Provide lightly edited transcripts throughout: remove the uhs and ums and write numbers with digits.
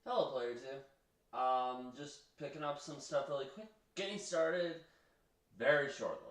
Hello, Player 2. Just picking up some stuff really quick. Getting started very shortly.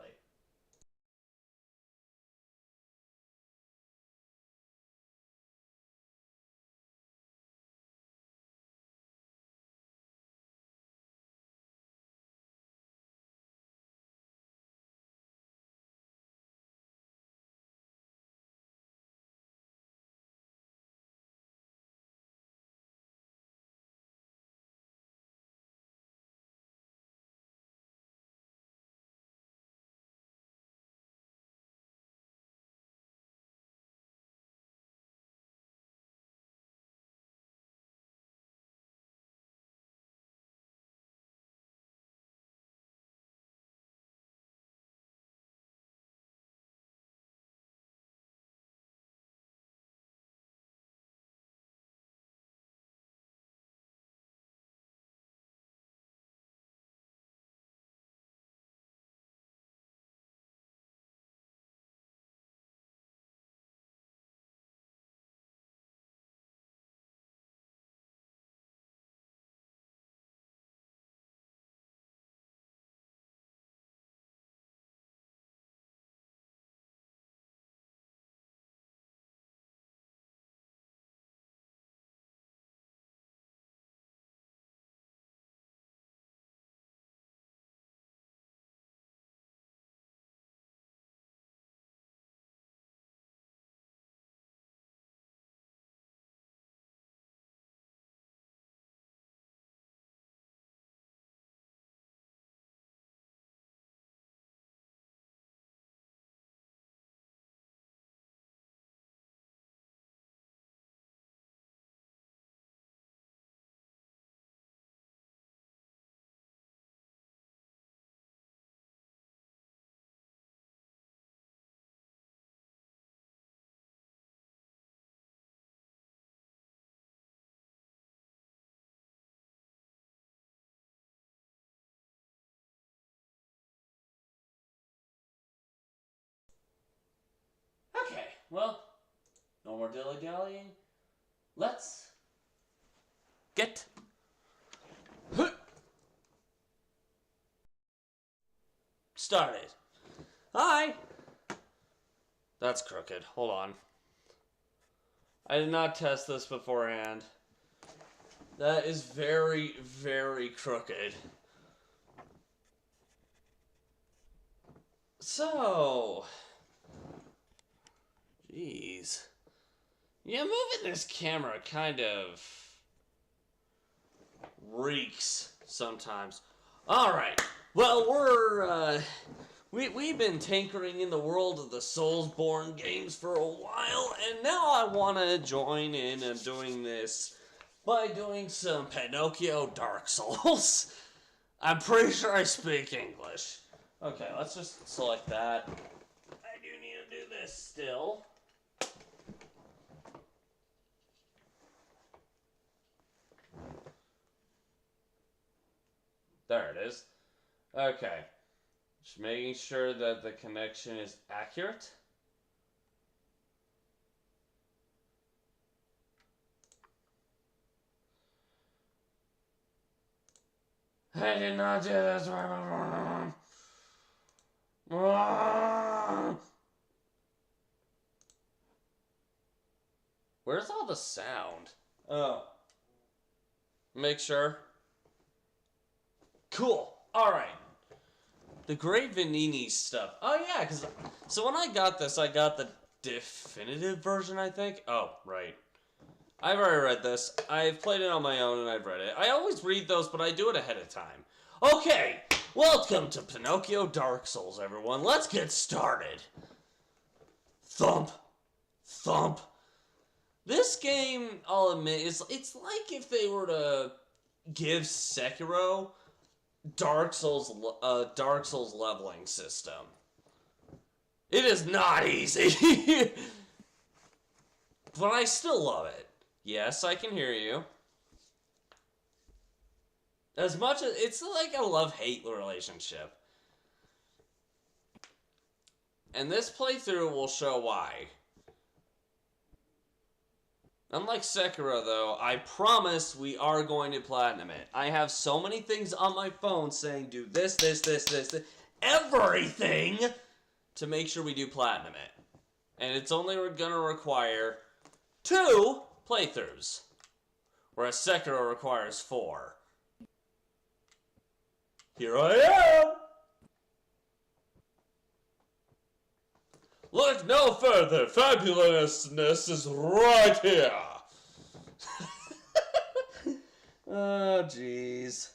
Okay, well, no more dilly-dallying. Let's get started. Hi! That's crooked. Hold on. I did not test this beforehand. That is very, very crooked. So... Jeez. Yeah, moving this camera kind of reeks sometimes. Alright. Well, we've been tinkering in the world of the Soulsborne games for a while, and now I want to join in and doing this by doing some Pinocchio Dark Souls. I'm pretty sure I speak English. Okay, let's just select that. I do need to do this still. There it is. Okay. Just making sure that the connection is accurate. I did not do this right before. Where's all the sound? Oh. Make sure. Cool. Alright. The Great Venini stuff. Oh, yeah, because... So when I got this, I got the definitive version, I think. Oh, right. I've already read this. I've played it on my own, and I've read it. I always read those, but I do it ahead of time. Okay, welcome to Pinocchio Dark Souls, everyone. Let's get started. Thump. Thump. This game, I'll admit, it's like if they were to give Sekiro Dark Souls leveling system. It is not easy. But I still love it. Yes, I can hear you. As much as it's like a love-hate relationship. And this playthrough will show why. Unlike Sekiro, though, I promise we are going to platinum it. I have so many things on my phone saying do this, everything to make sure we do platinum it. And it's only gonna require 2 playthroughs, whereas Sekiro requires 4. Here I am! Look no further, fabulousness is right here! Oh, jeez.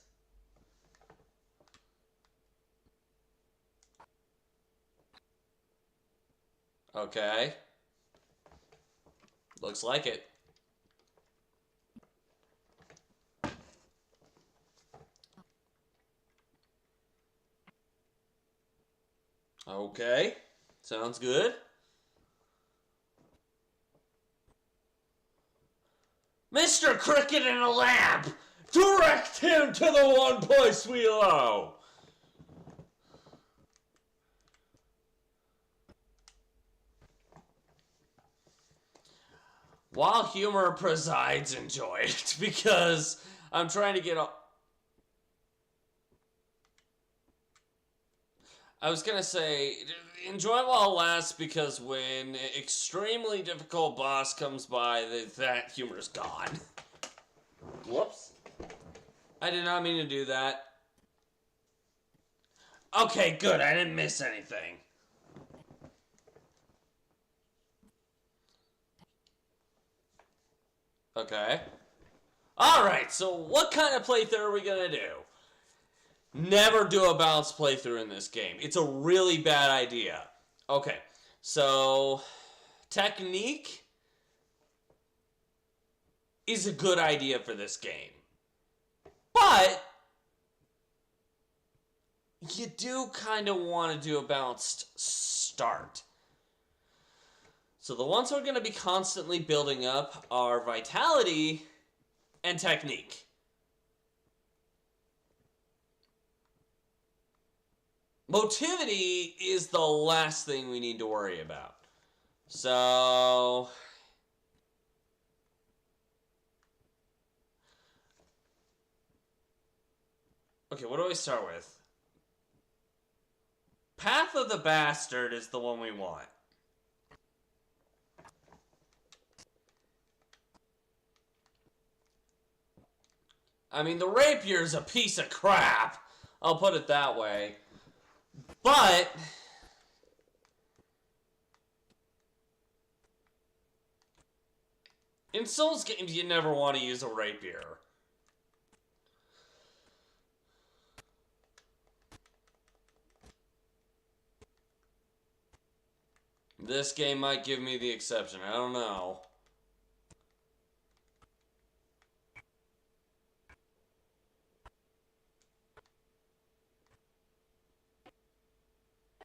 Okay. Looks like it. Okay. Sounds good. Mr. Cricket in a lamp! Direct him to the one place we allow! While humor presides, enjoy it, because I'm trying to get I was gonna say, enjoy it while it lasts, because when an extremely difficult boss comes by, that humor's gone. Whoops. I did not mean to do that. Okay, good, I didn't miss anything. Okay. Alright, so what kind of playthrough are we gonna do? Never do a balanced playthrough in this game. It's a really bad idea. Okay, so technique is a good idea for this game. But you do kind of want to do a balanced start. So the ones we're going to be constantly building up are vitality and technique. Motivity is the last thing we need to worry about. So okay, what do I start with? Path of the Bastard is the one we want. I mean, the rapier's a piece of crap. I'll put it that way. But in Souls games, you never want to use a rapier. This game might give me the exception. I don't know.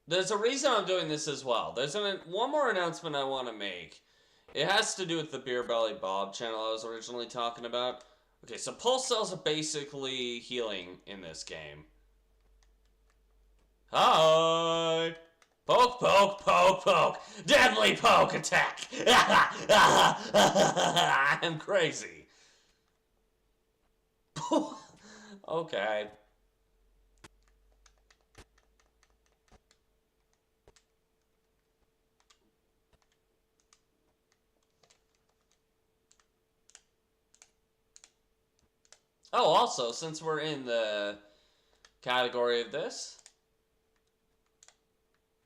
There's a reason I'm doing this as well. There's one more announcement I want to make. It has to do with the Beer Belly Bob channel I was originally talking about. Okay, so pulse cells are basically healing in this game. Hi! Poke, poke, poke, poke! Deadly poke attack! I'm crazy. Okay. Oh, also, since we're in the category of this.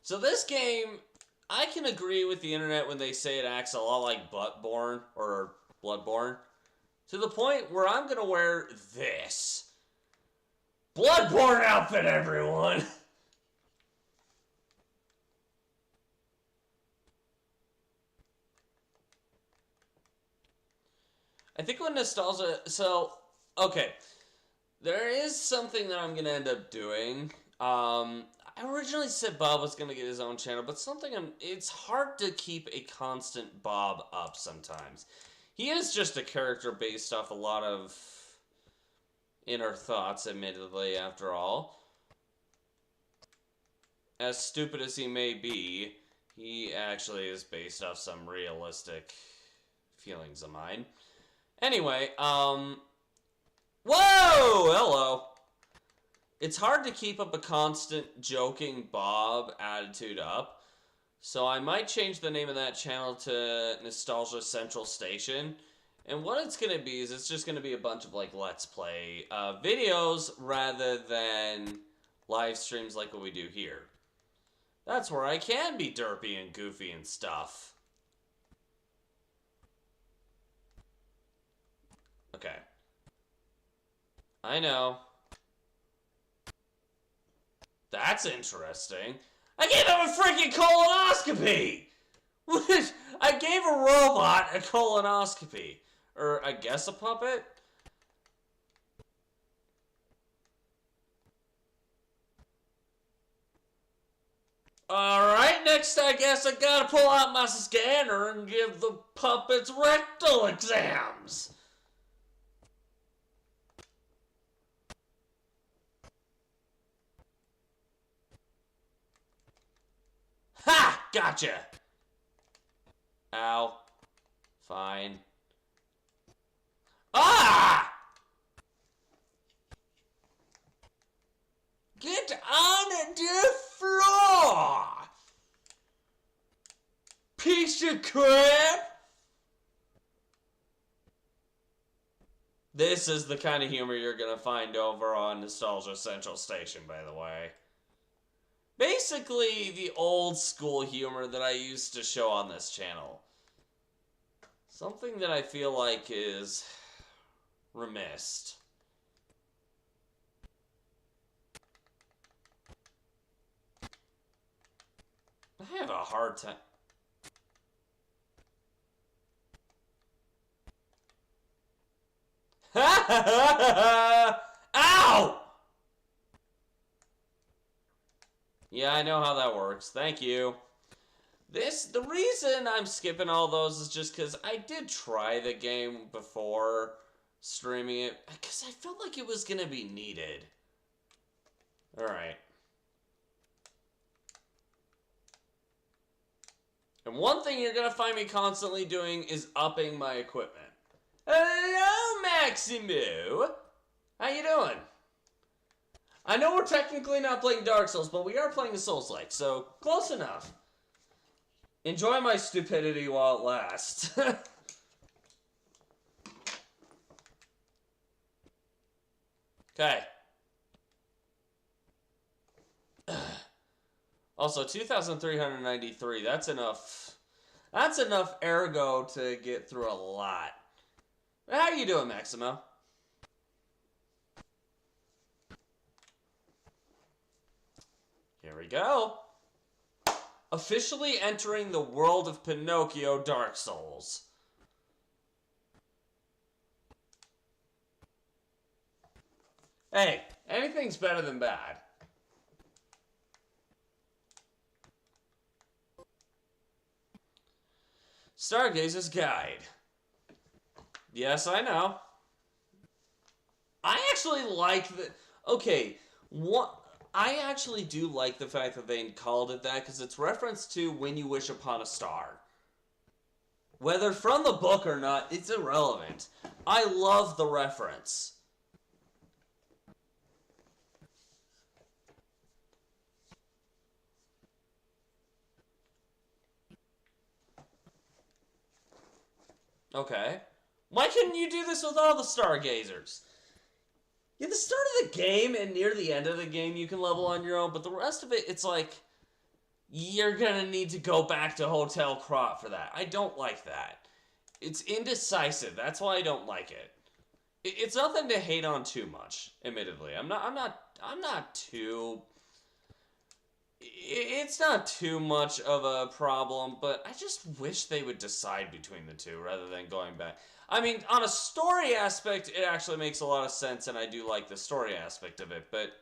So this game, I can agree with the internet when they say it acts a lot like Bloodborne, or Bloodborne. To the point where I'm gonna wear this. Bloodborne outfit, everyone! I think when nostalgia... So, okay. There is something that I'm going to end up doing. I originally said Bob was going to get his own channel, but it's hard to keep a constant Bob up sometimes. He is just a character based off a lot of inner thoughts, admittedly, after all. As stupid as he may be, he actually is based off some realistic feelings of mine. Anyway, whoa! Hello! It's hard to keep up a constant joking Bob attitude up, so I might change the name of that channel to Nostalgia Central Station. And what it's going to be is it's just going to be a bunch of, like, Let's Play videos rather than live streams like what we do here. That's where I can be derpy and goofy and stuff. Okay. I know. That's interesting. I gave him a freaking colonoscopy! I gave a robot a colonoscopy. Or, I guess a puppet? Alright, next I guess I gotta pull out my scanner and give the puppets rectal exams. Ha! Gotcha! Ow. Fine. Ah! Get on the floor! Piece of crap! This is the kind of humor you're gonna find over on Nostalgia Central Station, by the way. Basically, the old school humor that I used to show on this channel. Something that I feel like is remiss. I have a hard time. Ow! Yeah, I know how that works. Thank you. The reason I'm skipping all those is just because I did try the game before streaming it, because I felt like it was going to be needed. Alright. And one thing you're going to find me constantly doing is upping my equipment. Hello, Maximo! How you doing? I know we're technically not playing Dark Souls, but we are playing a Souls-like, so close enough. Enjoy my stupidity while it lasts. Okay. Also, 2,393, that's enough. That's enough ergo to get through a lot. How you doing, Maximo? Here we go. Officially entering the world of Pinocchio Dark Souls. Hey, anything's better than bad. Stargazer's Guide. Yes, I know. I actually like the... Okay, what... I actually do like the fact that they called it that, because it's reference to When You Wish Upon a Star. Whether from the book or not, it's irrelevant. I love the reference. Okay. Why couldn't you do this with all the Stargazers? At the start of the game and near the end of the game, you can level on your own, but the rest of it, it's like, you're gonna need to go back to Hotel Krat for that. I don't like that. It's indecisive. That's why I don't like it. It's nothing to hate on too much, admittedly. I'm not too... It's not too much of a problem, but I just wish they would decide between the two rather than going back. I mean, on a story aspect, it actually makes a lot of sense, and I do like the story aspect of it, but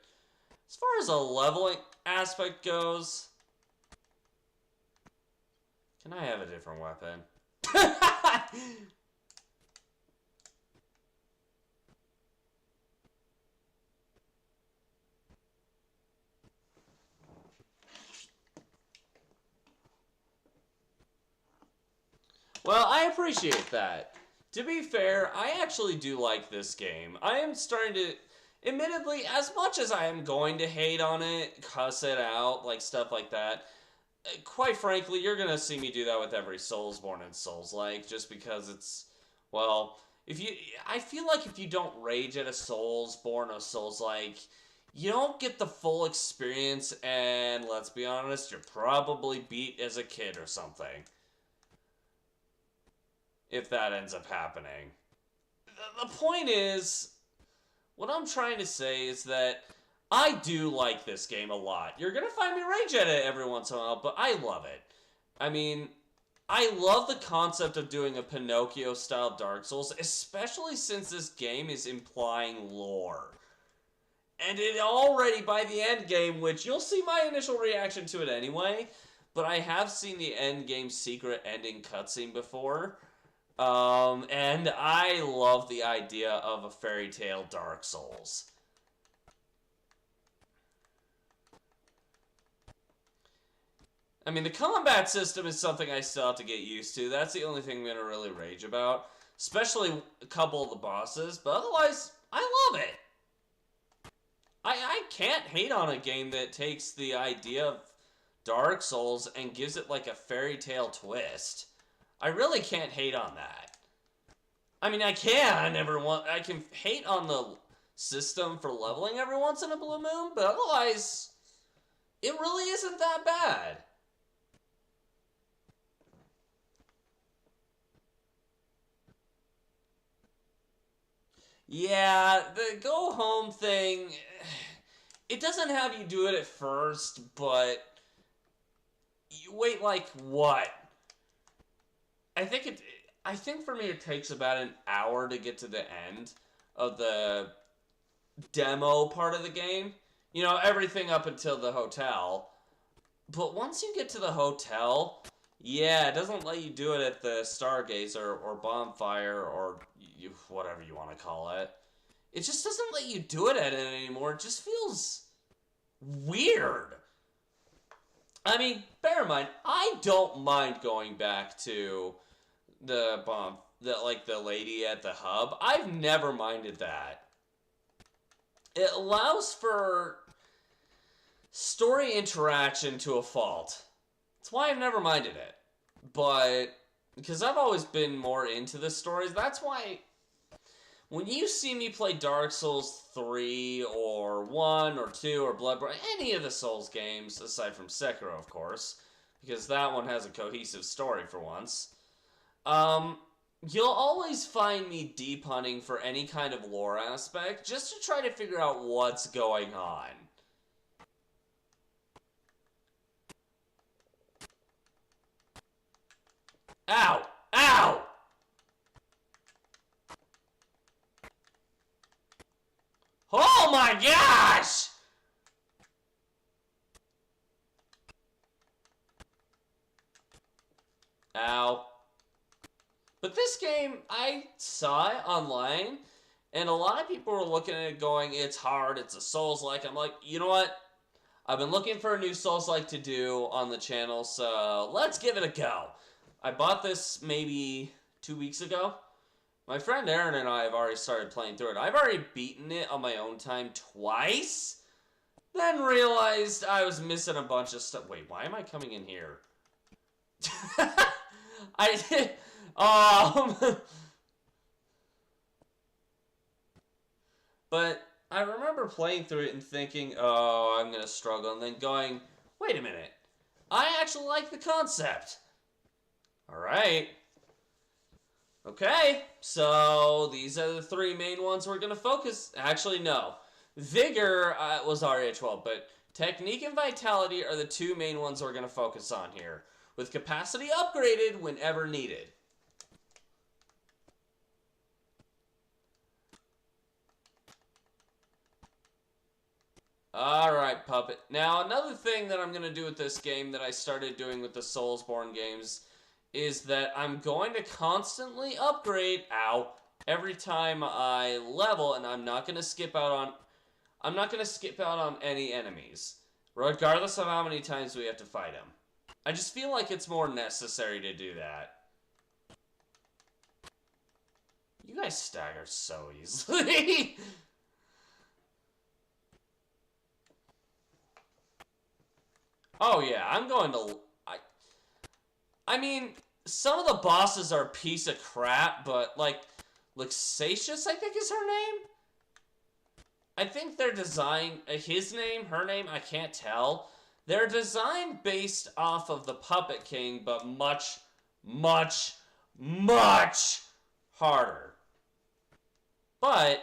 as far as a leveling aspect goes... Can I have a different weapon? Well, I appreciate that. To be fair, I actually do like this game. I am starting to, admittedly, as much as I am going to hate on it, cuss it out, like stuff like that, quite frankly, you're going to see me do that with every Soulsborne and Souls-like, just because it's, well, I feel like if you don't rage at a Soulsborne or Souls-like, you don't get the full experience, and let's be honest, you're probably beat as a kid or something. If that ends up happening. The point is, what I'm trying to say is that I do like this game a lot. You're going to find me rage at it every once in a while, but I love it. I mean, I love the concept of doing a Pinocchio-style Dark Souls, especially since this game is implying lore. And it already, by the end game, which you'll see my initial reaction to it anyway, but I have seen the end game secret ending cutscene before. And I love the idea of a fairy tale Dark Souls. I mean, the combat system is something I still have to get used to. That's the only thing I'm going to really rage about. Especially a couple of the bosses, but otherwise, I love it. I can't hate on a game that takes the idea of Dark Souls and gives it like a fairy tale twist. I really can't hate on that. I mean, I can hate on the system for leveling every once in a blue moon, but otherwise, it really isn't that bad. Yeah, the go home thing, it doesn't have you do it at first, but you wait like what? I think for me it takes about an hour to get to the end of the demo part of the game. You know, everything up until the hotel. But once you get to the hotel, yeah, it doesn't let you do it at the Stargazer or Bonfire or whatever you want to call it. It just doesn't let you do it at it anymore. It just feels weird. I mean, bear in mind, I don't mind going back to the lady at the hub. I've never minded that. It allows for story interaction to a fault. That's why I've never minded it. But because I've always been more into the stories, that's why when you see me play Dark Souls 3 or 1 or 2 or Bloodborne, any of the Souls games, aside from Sekiro, of course, because that one has a cohesive story for once, you'll always find me deep hunting for any kind of lore aspect just to try to figure out what's going on. Ow! Ow! Oh my gosh! Ow. But this game, I saw it online, and a lot of people were looking at it going, it's hard, it's a Souls-like. I'm like, you know what? I've been looking for a new Souls-like to do on the channel, so let's give it a go. I bought this maybe 2 weeks ago. My friend Aaron and I have already started playing through it. I've already beaten it on my own time twice, then realized I was missing a bunch of stuff. Wait, why am I coming in here? I did... But I remember playing through it and thinking, oh, I'm going to struggle, and then going, wait a minute. I actually like the concept. Alright. Okay, so these are the three main ones we're going to focus... Actually, no. Vigor was already at 12, but Technique and Vitality are the two main ones we're going to focus on here, with capacity upgraded whenever needed. Alright, Puppet. Now, another thing that I'm going to do with this game that I started doing with the Soulsborne games is that I'm going to constantly upgrade, every time I level, and I'm not going to skip out on any enemies, regardless of how many times we have to fight them. I just feel like it's more necessary to do that. I stagger so easily? Oh yeah, I'm going to... I mean, some of the bosses are a piece of crap, but, like, Luxatius, I think is her name? I think they're designed... his name, her name, I can't tell. They're designed based off of the Puppet King, but much, much, much harder. But,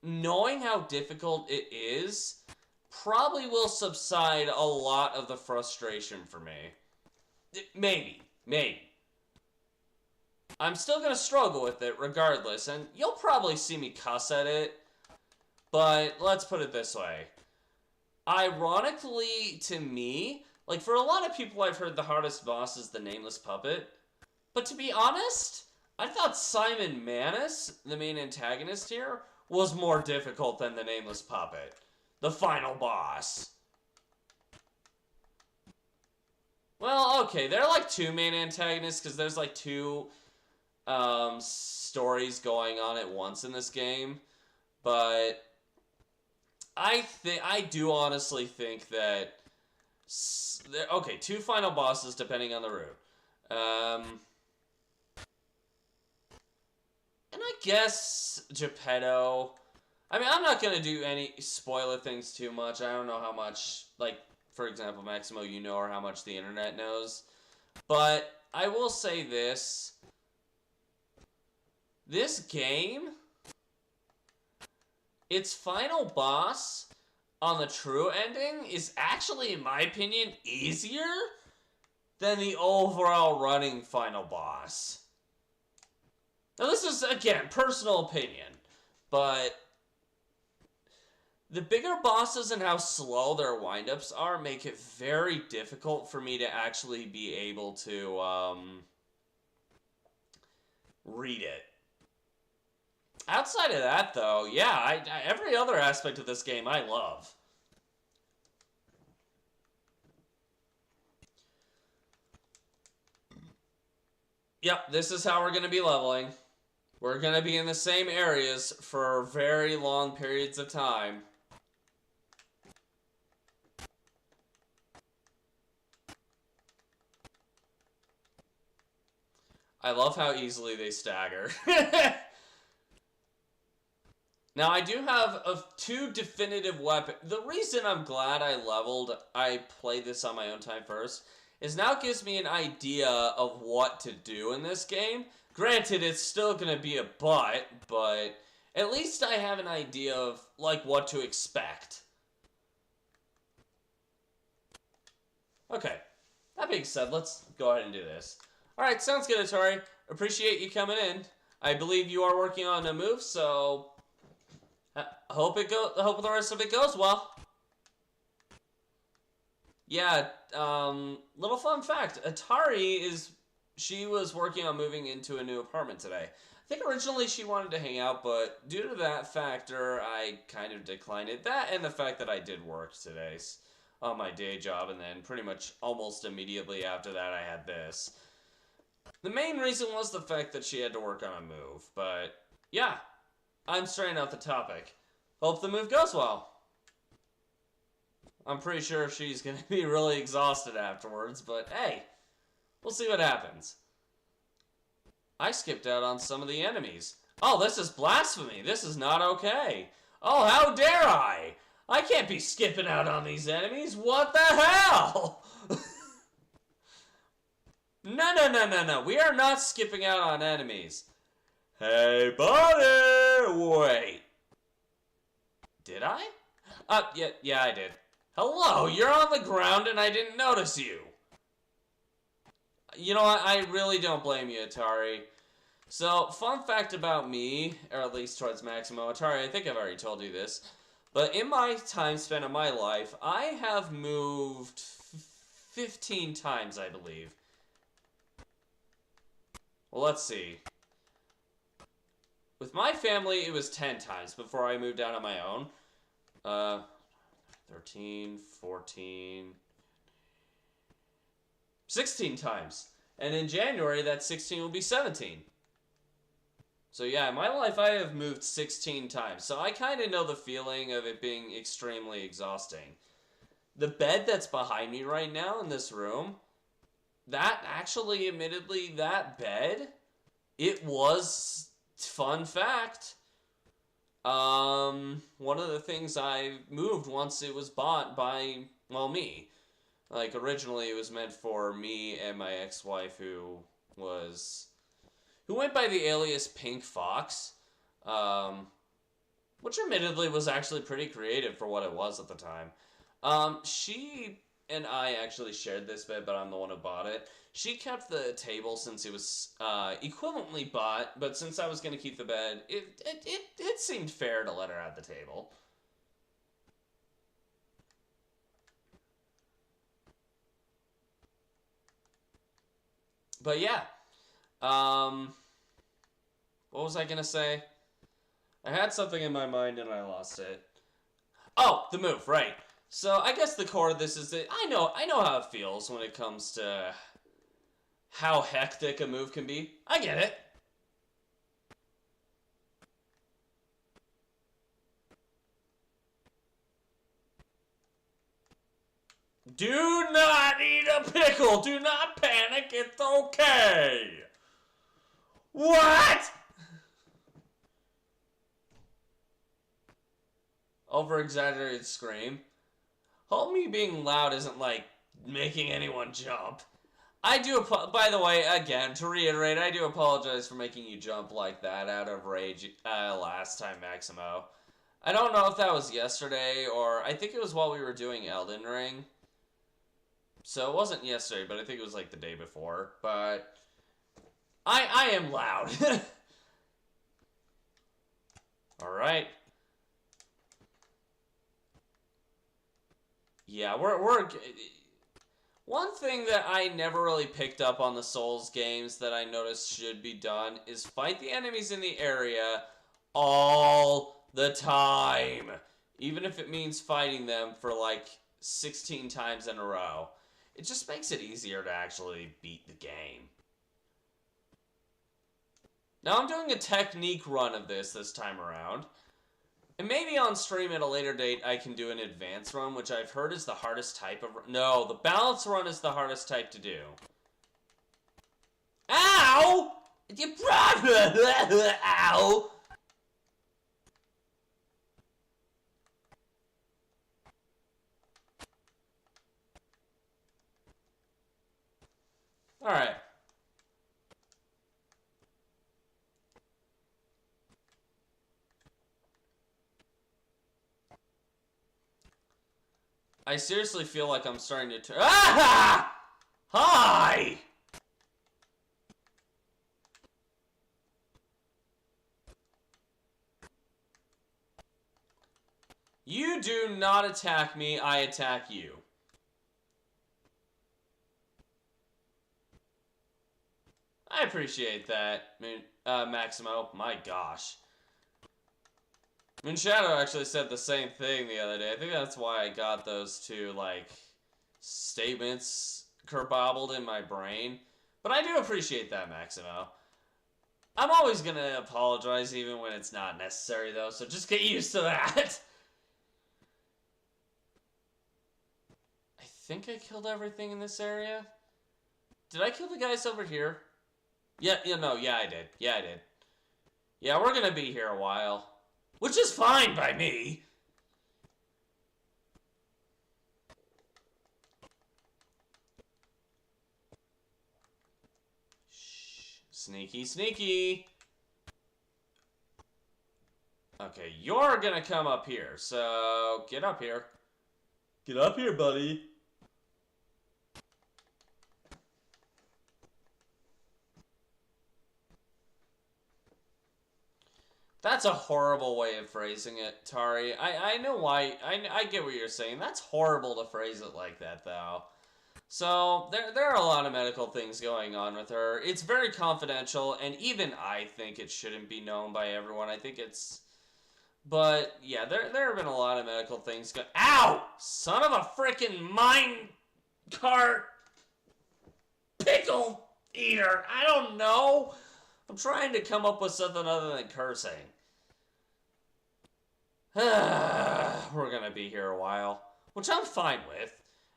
knowing how difficult it is probably will subside a lot of the frustration for me. Maybe. I'm still gonna struggle with it regardless, and you'll probably see me cuss at it, but let's put it this way. Ironically, to me, like, for a lot of people I've heard the hardest boss is the Nameless Puppet, but to be honest, I thought Simon Manus, the main antagonist here, was more difficult than the Nameless Puppet. The final boss. Well, okay, there are like two main antagonists because there's like two stories going on at once in this game, but I do honestly think that okay, two final bosses depending on the route. And I guess Geppetto. I mean, I'm not gonna do any spoiler things too much. I don't know how much, like, for example, Maximo, you know, or how much the internet knows. But I will say this. This game, its final boss on the true ending is actually, in my opinion, easier than the overall running final boss. Now, this is, again, personal opinion, but the bigger bosses and how slow their windups are make it very difficult for me to actually be able to read it. Outside of that, though, yeah, every other aspect of this game I love. Yep, this is how we're going to be leveling. We're going to be in the same areas for very long periods of time. I love how easily they stagger. Now, I do have two definitive weapons. The reason I'm glad I played this on my own time first, is now it gives me an idea of what to do in this game. Granted, it's still going to be a butt, but at least I have an idea of, like, what to expect. Okay, that being said, let's go ahead and do this. Alright, sounds good, Atari. Appreciate you coming in. I believe you are working on a move, so I hope the rest of it goes well. Yeah, little fun fact. She was working on moving into a new apartment today. I think originally she wanted to hang out, but due to that factor, I kind of declined it. That and the fact that I did work today on my day job, and then pretty much almost immediately after that I had this. The main reason was the fact that she had to work on a move, but yeah, I'm straying off the topic. Hope the move goes well. I'm pretty sure she's going to be really exhausted afterwards, but hey, we'll see what happens. I skipped out on some of the enemies. Oh, this is blasphemy. This is not okay. Oh, how dare I? I can't be skipping out on these enemies. What the hell? No. We are not skipping out on enemies. Hey, buddy! Wait. Did I? Yeah, I did. Hello, you're on the ground and I didn't notice you. You know what? I really don't blame you, Atari. So, fun fact about me, or at least towards Maximo. Atari, I think I've already told you this. But in my time spent in my life, I have moved 15 times, I believe. Well, let's see. With my family, it was 10 times before I moved out on my own. 13, 14... 16 times. And in January, that 16 will be 17. So yeah, in my life I have moved 16 times. So I kind of know the feeling of it being extremely exhausting. The bed that's behind me right now in this room, that actually, admittedly, that bed, it was, fun fact, one of the things I moved once it was bought by, well, me. Like, originally it was meant for me and my ex-wife who went by the alias Pink Fox, which admittedly was actually pretty creative for what it was at the time. She and I actually shared this bed, but I'm the one who bought it. She kept the table since it was equivalently bought, but since I was going to keep the bed, it seemed fair to let her have the table. But yeah, what was I going to say? I had something in my mind and I lost it. Oh, the move, right. So I guess the core of this is that I know how it feels when it comes to how hectic a move can be. I get it. Do not eat a pickle. Do not panic. It's okay. What? Over-exaggerated scream. Hope me being loud isn't like making anyone jump. I do, by the way, again, to reiterate, I do apologize for making you jump like that out of rage last time, Maximo. I don't know if that was yesterday or I think it was while we were doing Elden Ring. So it wasn't yesterday, but I think it was like the day before. But I am loud. Alright. Yeah, we're one thing that I never really picked up on the Souls games that I noticed should be done is fight the enemies in the area all the time. Even if it means fighting them for like 16 times in a row. It just makes it easier to actually beat the game. Now I'm doing a technique run of this time around. And maybe on stream at a later date I can do an advanced run, which I've heard is the hardest type of... No, the balance run is the hardest type to do. Ow! Ow! Alright. I seriously feel like I'm starting to turn. Ah! Hi! You do not attack me, I attack you. I appreciate that, Maximo. My gosh. Shadow actually said the same thing the other day. I think that's why I got those two, like, statements kerbobbled in my brain. But I do appreciate that, Maximo. I'm always gonna apologize even when it's not necessary, though, so just get used to that. I think I killed everything in this area. Did I kill the guys over here? Yeah, I did. Yeah, I did. Yeah, we're gonna be here a while. Which is fine by me. Shh. Sneaky, sneaky. Okay, you're gonna come up here, so get up here. Get up here, buddy. That's a horrible way of phrasing it, Tari. I know why. I get what you're saying. That's horrible to phrase it like that, though. So, there are a lot of medical things going on with her. It's very confidential, and even I think it shouldn't be known by everyone. I think it's... But, yeah, there have been a lot of medical things going... Ow! Son of a frickin' mine cart pickle eater! I don't know! I'm trying to come up with something other than cursing. We're gonna be here a while, which I'm fine with.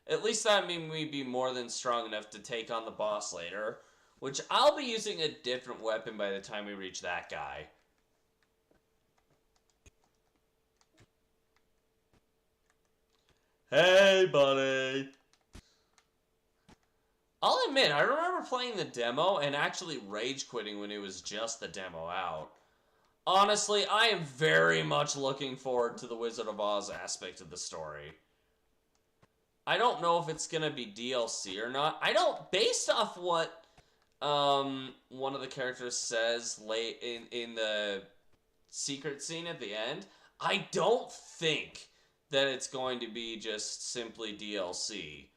At least that means we'd be more than strong enough to take on the boss later, which I'll be using a different weapon by the time we reach that guy. Hey, buddy. I'll admit, I remember playing the demo and actually rage quitting when it was just the demo out. Honestly, I am very much looking forward to the Wizard of Oz aspect of the story. I don't know if it's gonna be DLC or not. I don't, based off what one of the characters says late in the secret scene at the end, I don't think that it's going to be just simply DLC.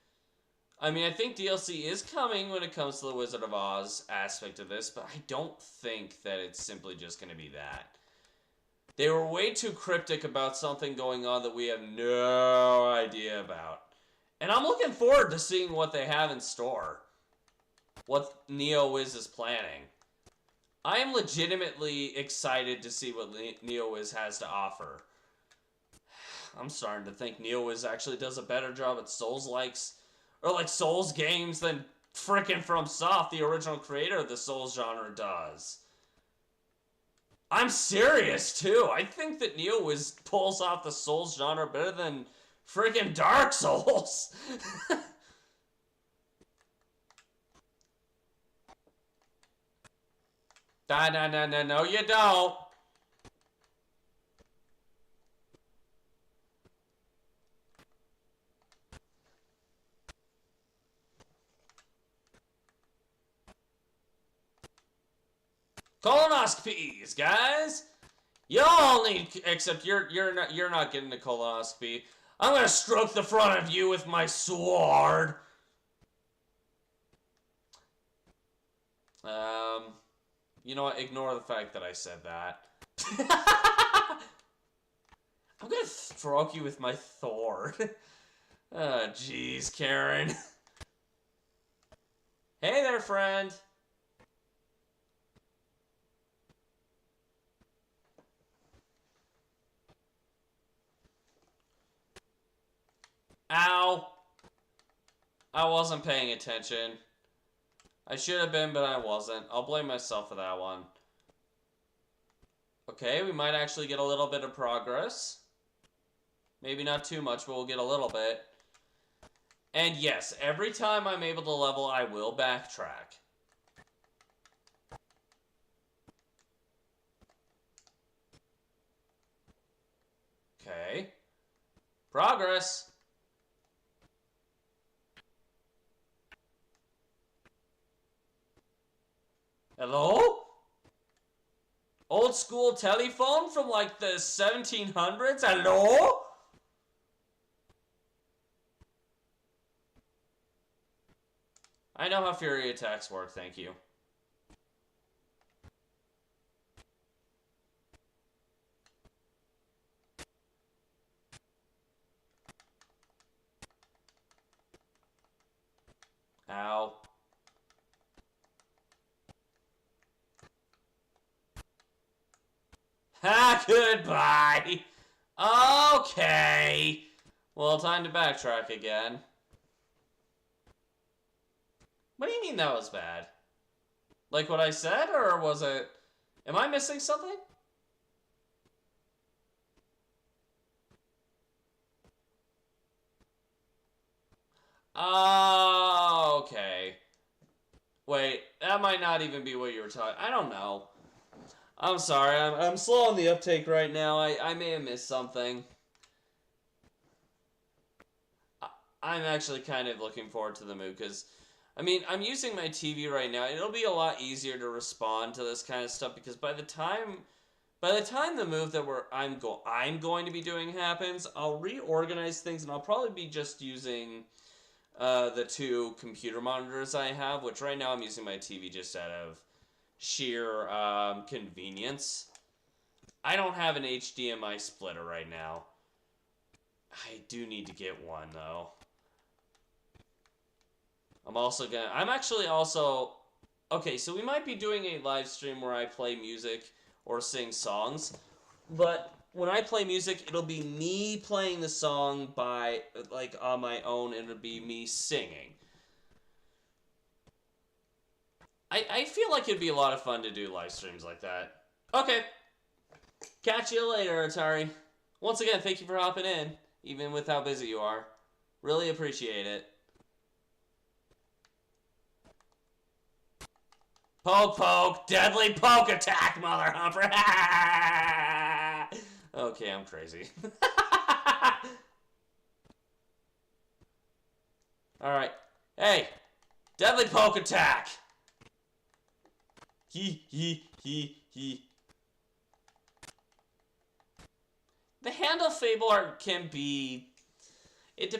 I mean, I think DLC is coming when it comes to the Wizard of Oz aspect of this, but I don't think that it's simply just going to be that. They were way too cryptic about something going on that we have no idea about. And I'm looking forward to seeing what they have in store. What NeoWiz is planning. I am legitimately excited to see what NeoWiz has to offer. I'm starting to think NeoWiz actually does a better job at Souls-likes, or like Souls games, than frickin' FromSoft, the original creator of the Souls genre, does. I'm serious, too. I think that NeoWiz pulls off the Souls genre better than frickin' Dark Souls. No, you don't. Colonoscopies, guys. Y'all need, except you're not getting a colonoscopy. I'm gonna stroke the front of you with my sword. You know what? Ignore the fact that I said that. I'm gonna stroke you with my sword. Oh, jeez, Karen. Hey there, friend. Ow. I wasn't paying attention. I should have been, but I wasn't. I'll blame myself for that one. Okay, we might actually get a little bit of progress. Maybe not too much, but we'll get a little bit. And yes, every time I'm able to level, I will backtrack. Okay. Progress. Hello? Old school telephone from like the 1700s? Hello? I know how Fury attacks work, thank you. Ow. Ha, goodbye. Okay. Well, time to backtrack again. What do you mean that was bad? Like what I said, or was it... Am I missing something? Oh, okay. Wait, that might not even be what you were talking... I don't know. I'm sorry, I'm slow on the uptake right now. I may have missed something. I'm actually kind of looking forward to the move, because, I mean, I'm using my TV right now. It'll be a lot easier to respond to this kind of stuff, because by the time the move that I'm going to be doing happens, I'll reorganize things, and I'll probably be just using the two computer monitors I have, which right now I'm using my TV just out of sheer convenience. I don't have an HDMI splitter right now. I do need to get one, though. I'm actually also Okay, so we might be doing a live stream where I play music or sing songs, but when I play music, it'll be me playing the song by, like, on my own, and it'll be me singing. I feel like it'd be a lot of fun to do live streams like that. Okay. Catch you later, Atari. Once again, thank you for hopping in, even with how busy you are. Really appreciate it. Poke, poke, deadly poke attack, Mother Humper. Okay, I'm crazy. Alright. Hey, deadly poke attack. He. The handle Fable art can be... It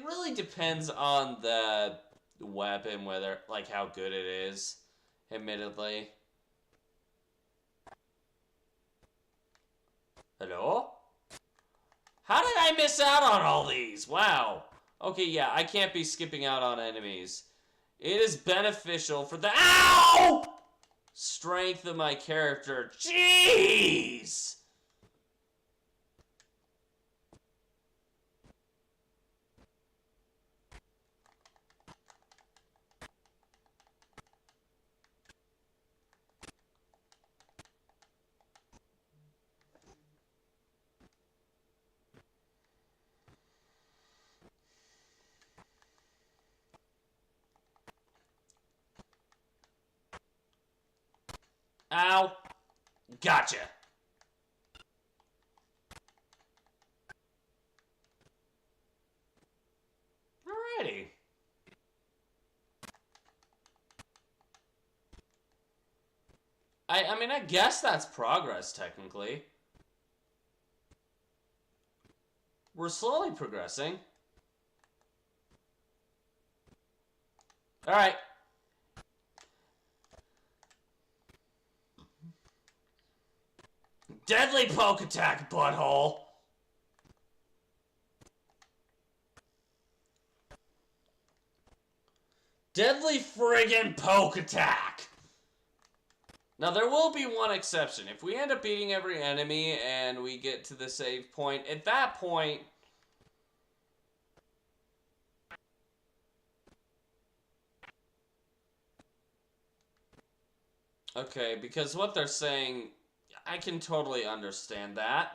really depends on the weapon, whether, like, how good it is, admittedly. Hello? How did I miss out on all these? Wow. Okay, yeah, I can't be skipping out on enemies. It is beneficial for the... Ow! Strength of my character. Jeez! Ow. Gotcha. Alrighty. I mean, I guess that's progress, technically. We're slowly progressing. Alright. Deadly poke attack, butthole. Deadly friggin' poke attack. Now, there will be one exception. If we end up beating every enemy and we get to the save point, at that point... Okay, because what they're saying, I can totally understand that.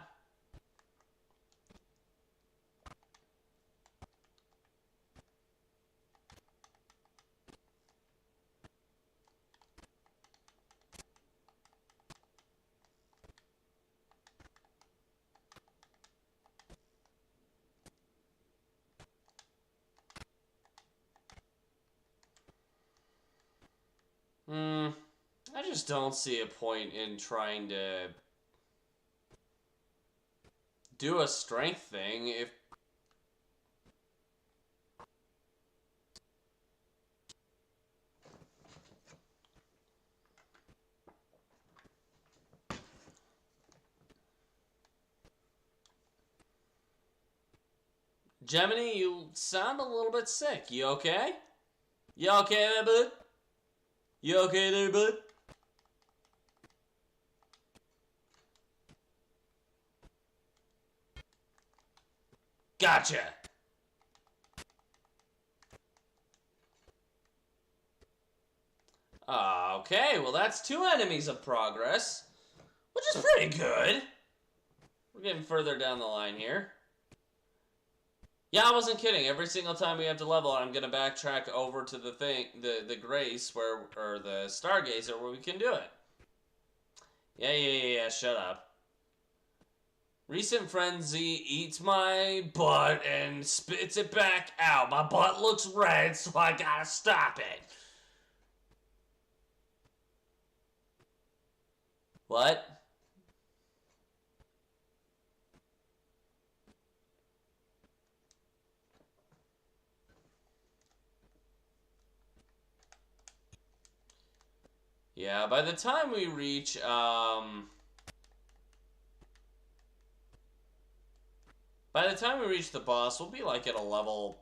I just don't see a point in trying to do a strength thing if... Gemini, you sound a little bit sick. You okay? You okay there, bud? You okay there, bud? Gotcha. Okay, well that's 2 enemies of progress, which is pretty good. We're getting further down the line here. Yeah, I wasn't kidding. Every single time we have to level, I'm gonna backtrack over to the thing, the Grace or the Stargazer where we can do it. Yeah, shut up. Recent frenzy eats my butt and spits it back out. My butt looks red, so I gotta stop it. What? Yeah, by the time we reach, by the time we reach the boss, we'll be like at a level...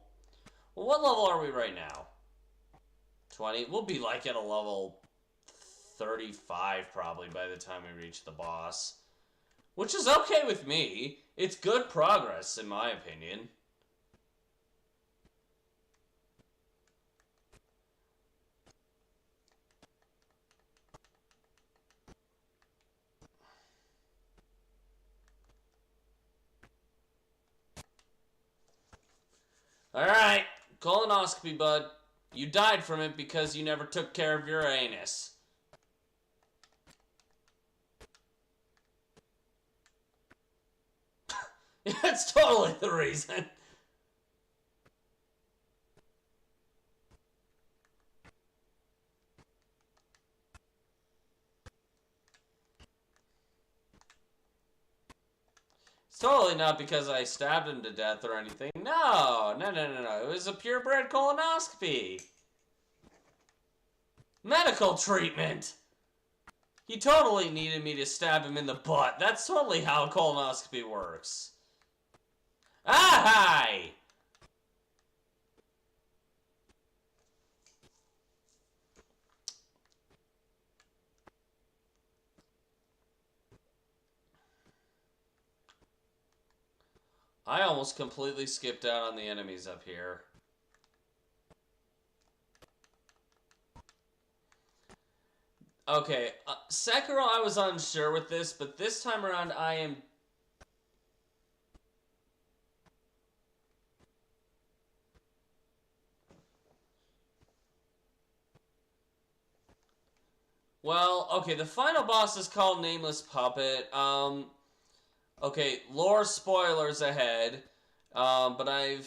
Well, what level are we right now? 20. We'll be like at a level 35 probably by the time we reach the boss. Which is okay with me. It's good progress, in my opinion. Alright, colonoscopy, bud. You died from it because you never took care of your anus. That's totally the reason. It's totally not because I stabbed him to death or anything. No. It was a purebred colonoscopy. Medical treatment. He totally needed me to stab him in the butt. That's totally how a colonoscopy works. Hi! I almost completely skipped out on the enemies up here. Okay, Sekiro I was unsure with this, but this time around I am... Well, okay, the final boss is called Nameless Puppet. Okay, lore spoilers ahead. But I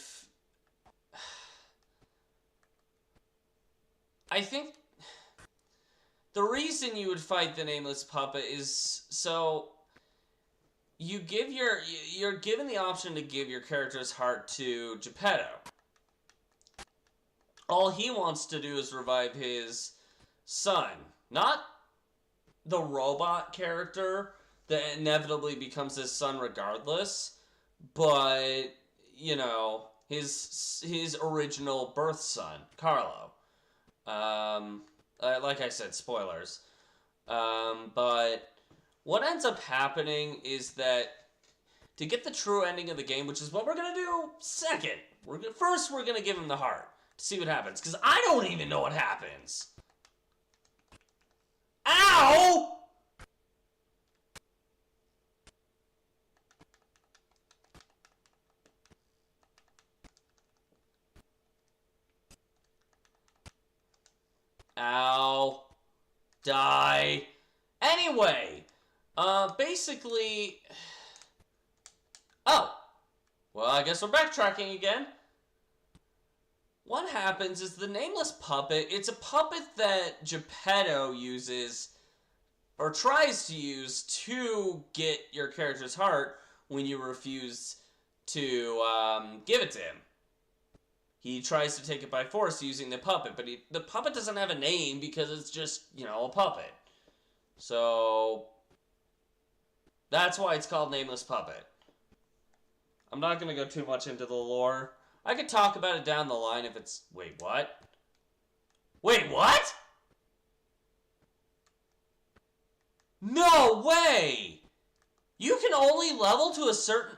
think the reason you would fight the Nameless Puppet is so you're given the option to give your character's heart to Geppetto. All he wants to do is revive his son, not the robot character that inevitably becomes his son regardless, but, you know, his original birth son, Carlo. Like I said, spoilers. But what ends up happening is that to get the true ending of the game, which is what we're going to do second, first we're going to give him the heart to see what happens, because I don't even know what happens. Ow! Ow. Die. Anyway, basically... Oh. Well, I guess we're backtracking again. What happens is the Nameless Puppet, it's a puppet that Geppetto uses, or tries to use, to get your character's heart when you refuse to give it to him. He tries to take it by force using the puppet, but the puppet doesn't have a name because it's just, you know, a puppet. So, that's why it's called Nameless Puppet. I'm not going to go too much into the lore. I could talk about it down the line if it's... Wait, what? Wait, what? No way! You can only level to a certain...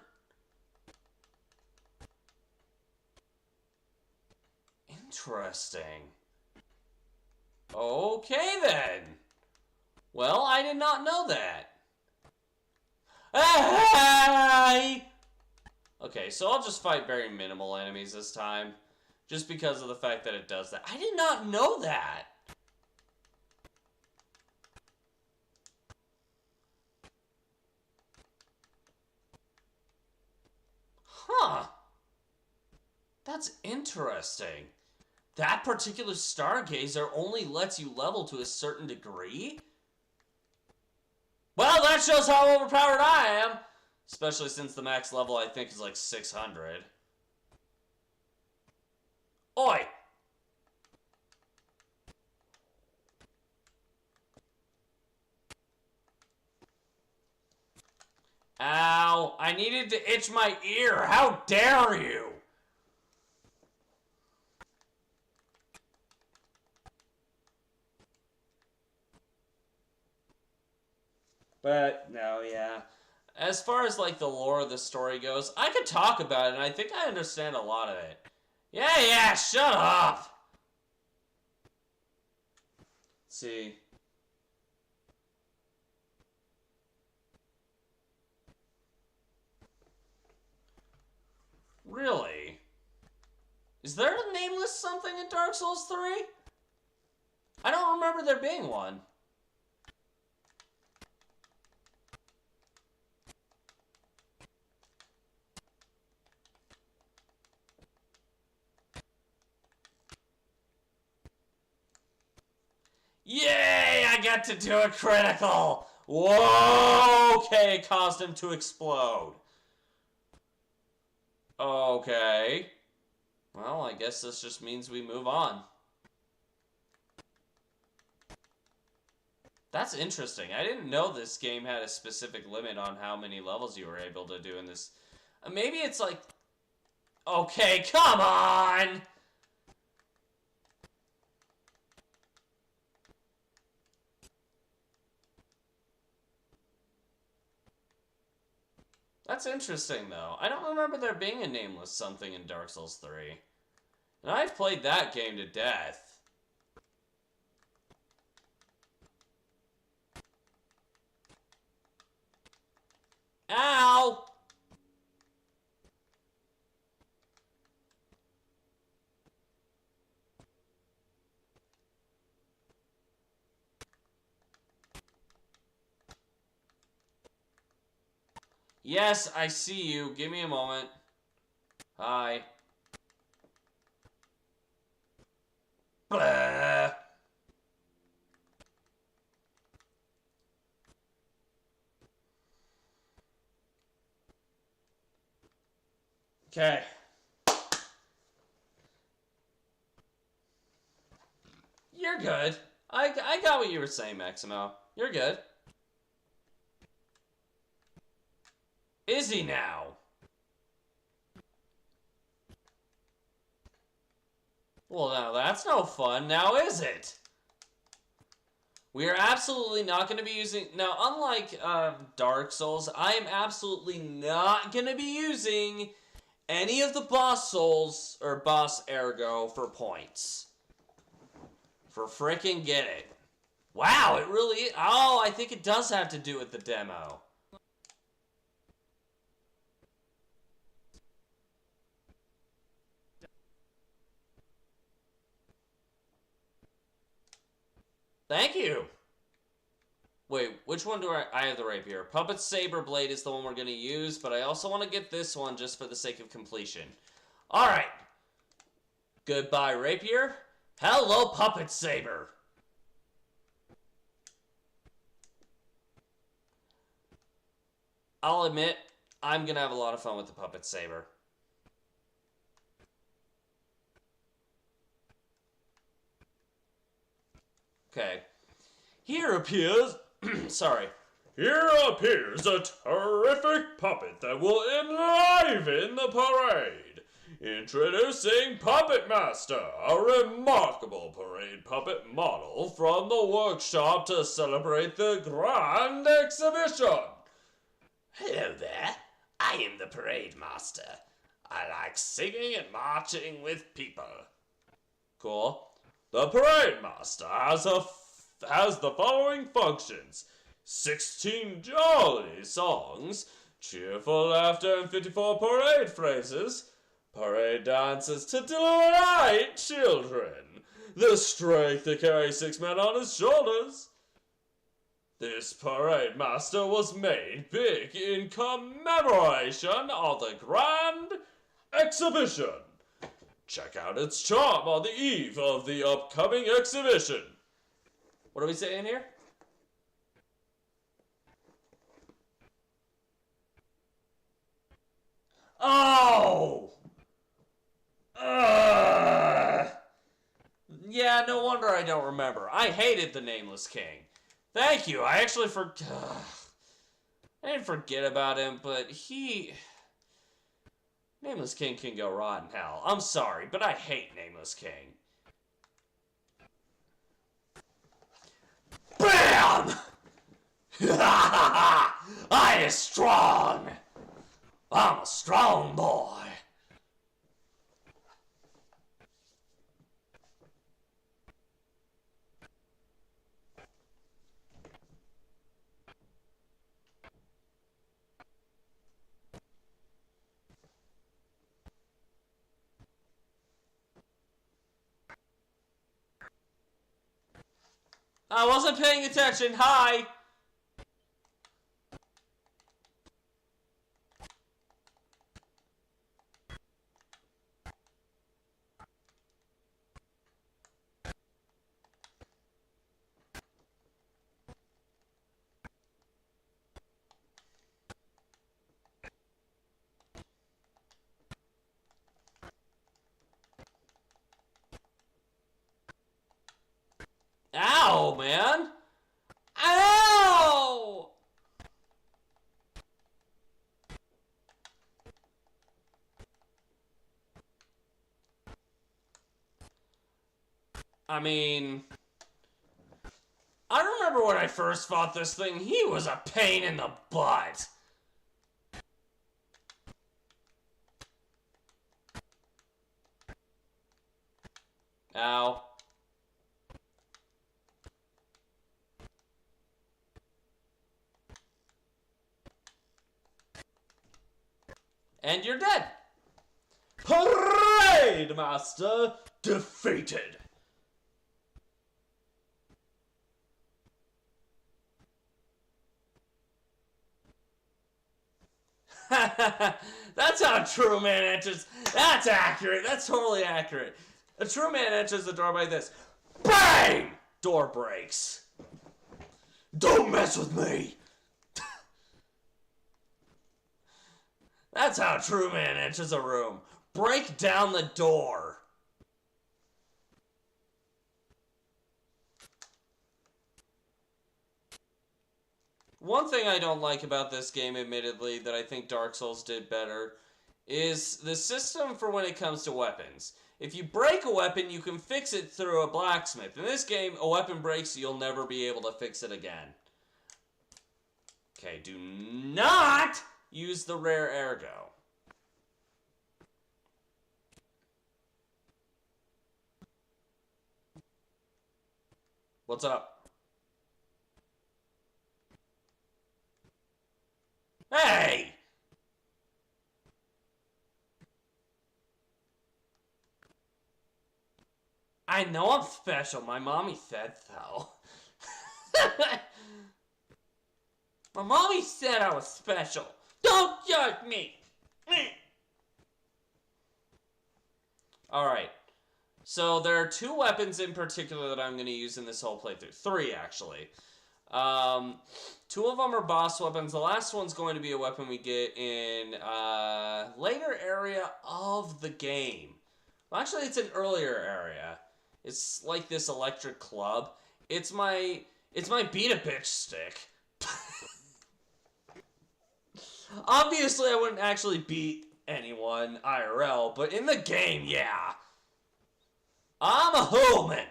Interesting. Okay, then. Well, I did not know that. Hey! Okay, so I'll just fight very minimal enemies this time. Just because of the fact that it does that. I did not know that. Huh. That's interesting. That particular Stargazer only lets you level to a certain degree? Well, that shows how overpowered I am! Especially since the max level, I think, is like 600. Oi! Ow! I needed to itch my ear! How dare you! But, no, yeah. As far as, like, the lore of the story goes, I could talk about it, and I think I understand a lot of it. Yeah, shut up! Let's see. Really? Is there a nameless something in Dark Souls 3? I don't remember there being one. Yay! I got to do a critical! Whoa! Okay, it caused him to explode. Okay. Well, I guess this just means we move on. That's interesting. I didn't know this game had a specific limit on how many levels you were able to do in this. Maybe it's like... Okay, come on! That's interesting, though. I don't remember there being a nameless something in Dark Souls 3. And I've played that game to death. Ow! Yes, I see you. Give me a moment. Hi. Blah. Okay. You're good. I got what you were saying, Maximo. You're good. Is he now? Well, now that's no fun, now is it? We are absolutely not going to be using... Now, unlike Dark Souls, I am absolutely not going to be using any of the boss souls, or boss ergo, for points. For frickin' get it. Wow, it really... Oh, I think it does have to do with the demo. Thank you! Wait, which one do I have the rapier? Puppet Saber Blade is the one we're going to use, but I also want to get this one just for the sake of completion. Alright. Goodbye, rapier. Hello, Puppet Saber. I'll admit, I'm going to have a lot of fun with the Puppet Saber. Okay. Here appears... Sorry. Here appears a terrific puppet that will enliven the parade. Introducing Puppet Master, a remarkable parade puppet model from the workshop to celebrate the grand exhibition. Hello there. I am the Parade Master. I like singing and marching with people. Cool. The Parade Master has the following functions: 16 jolly songs, cheerful laughter, and 54 parade phrases, parade dances to delight children, the strength to carry 6 men on his shoulders. This Parade Master was made big in commemoration of the Grand Exhibition. Check out its charm on the eve of the upcoming exhibition. What are we saying here? Oh! Yeah, no wonder I don't remember. I hated the Nameless King. Thank you. I actually I didn't forget about him, but Nameless King can go rot in hell. I'm sorry, but I hate Nameless King. BAM! I is strong. I'm a strong boy. I wasn't paying attention. Hi. Ow, man. Ow! I mean, I remember when I first fought this thing, he was a pain in the butt. Ow. And you're dead. Parade Master defeated. That's how a true man enters. That's accurate. That's totally accurate. A true man enters the door by this. Bang! Door breaks. Don't mess with me. That's how a true man enters a room. Break down the door. One thing I don't like about this game, admittedly, that I think Dark Souls did better, is the system for when it comes to weapons. If you break a weapon, you can fix it through a blacksmith. In this game, a weapon breaks, you'll never be able to fix it again. Okay, do not use the rare ergo. What's up? Hey! I know I'm special. My mommy said so. My mommy said I was special. Don't judge me! Alright. So there are two weapons in particular that I'm going to use in this whole playthrough. Three, actually. Two of them are boss weapons. The last one's going to be a weapon we get in later area of the game. Well, actually, it's an earlier area. It's like this electric club. It's my beat a bitch stick. Obviously, I wouldn't actually beat anyone IRL, but in the game, yeah. I'm a human.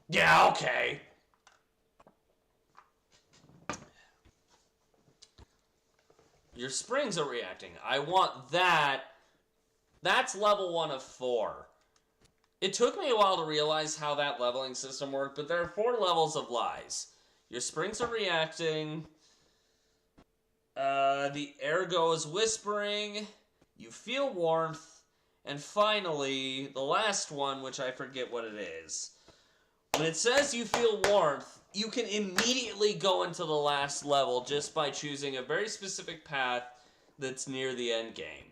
Yeah, okay. Your springs are reacting. I want that. That's level 1 of 4. It took me a while to realize how that leveling system worked, but there are 4 levels of lies. Your springs are reacting. The ergo is whispering. You feel warmth. And finally, the last one, which I forget what it is. When it says you feel warmth, you can immediately go into the last level just by choosing a very specific path that's near the end game.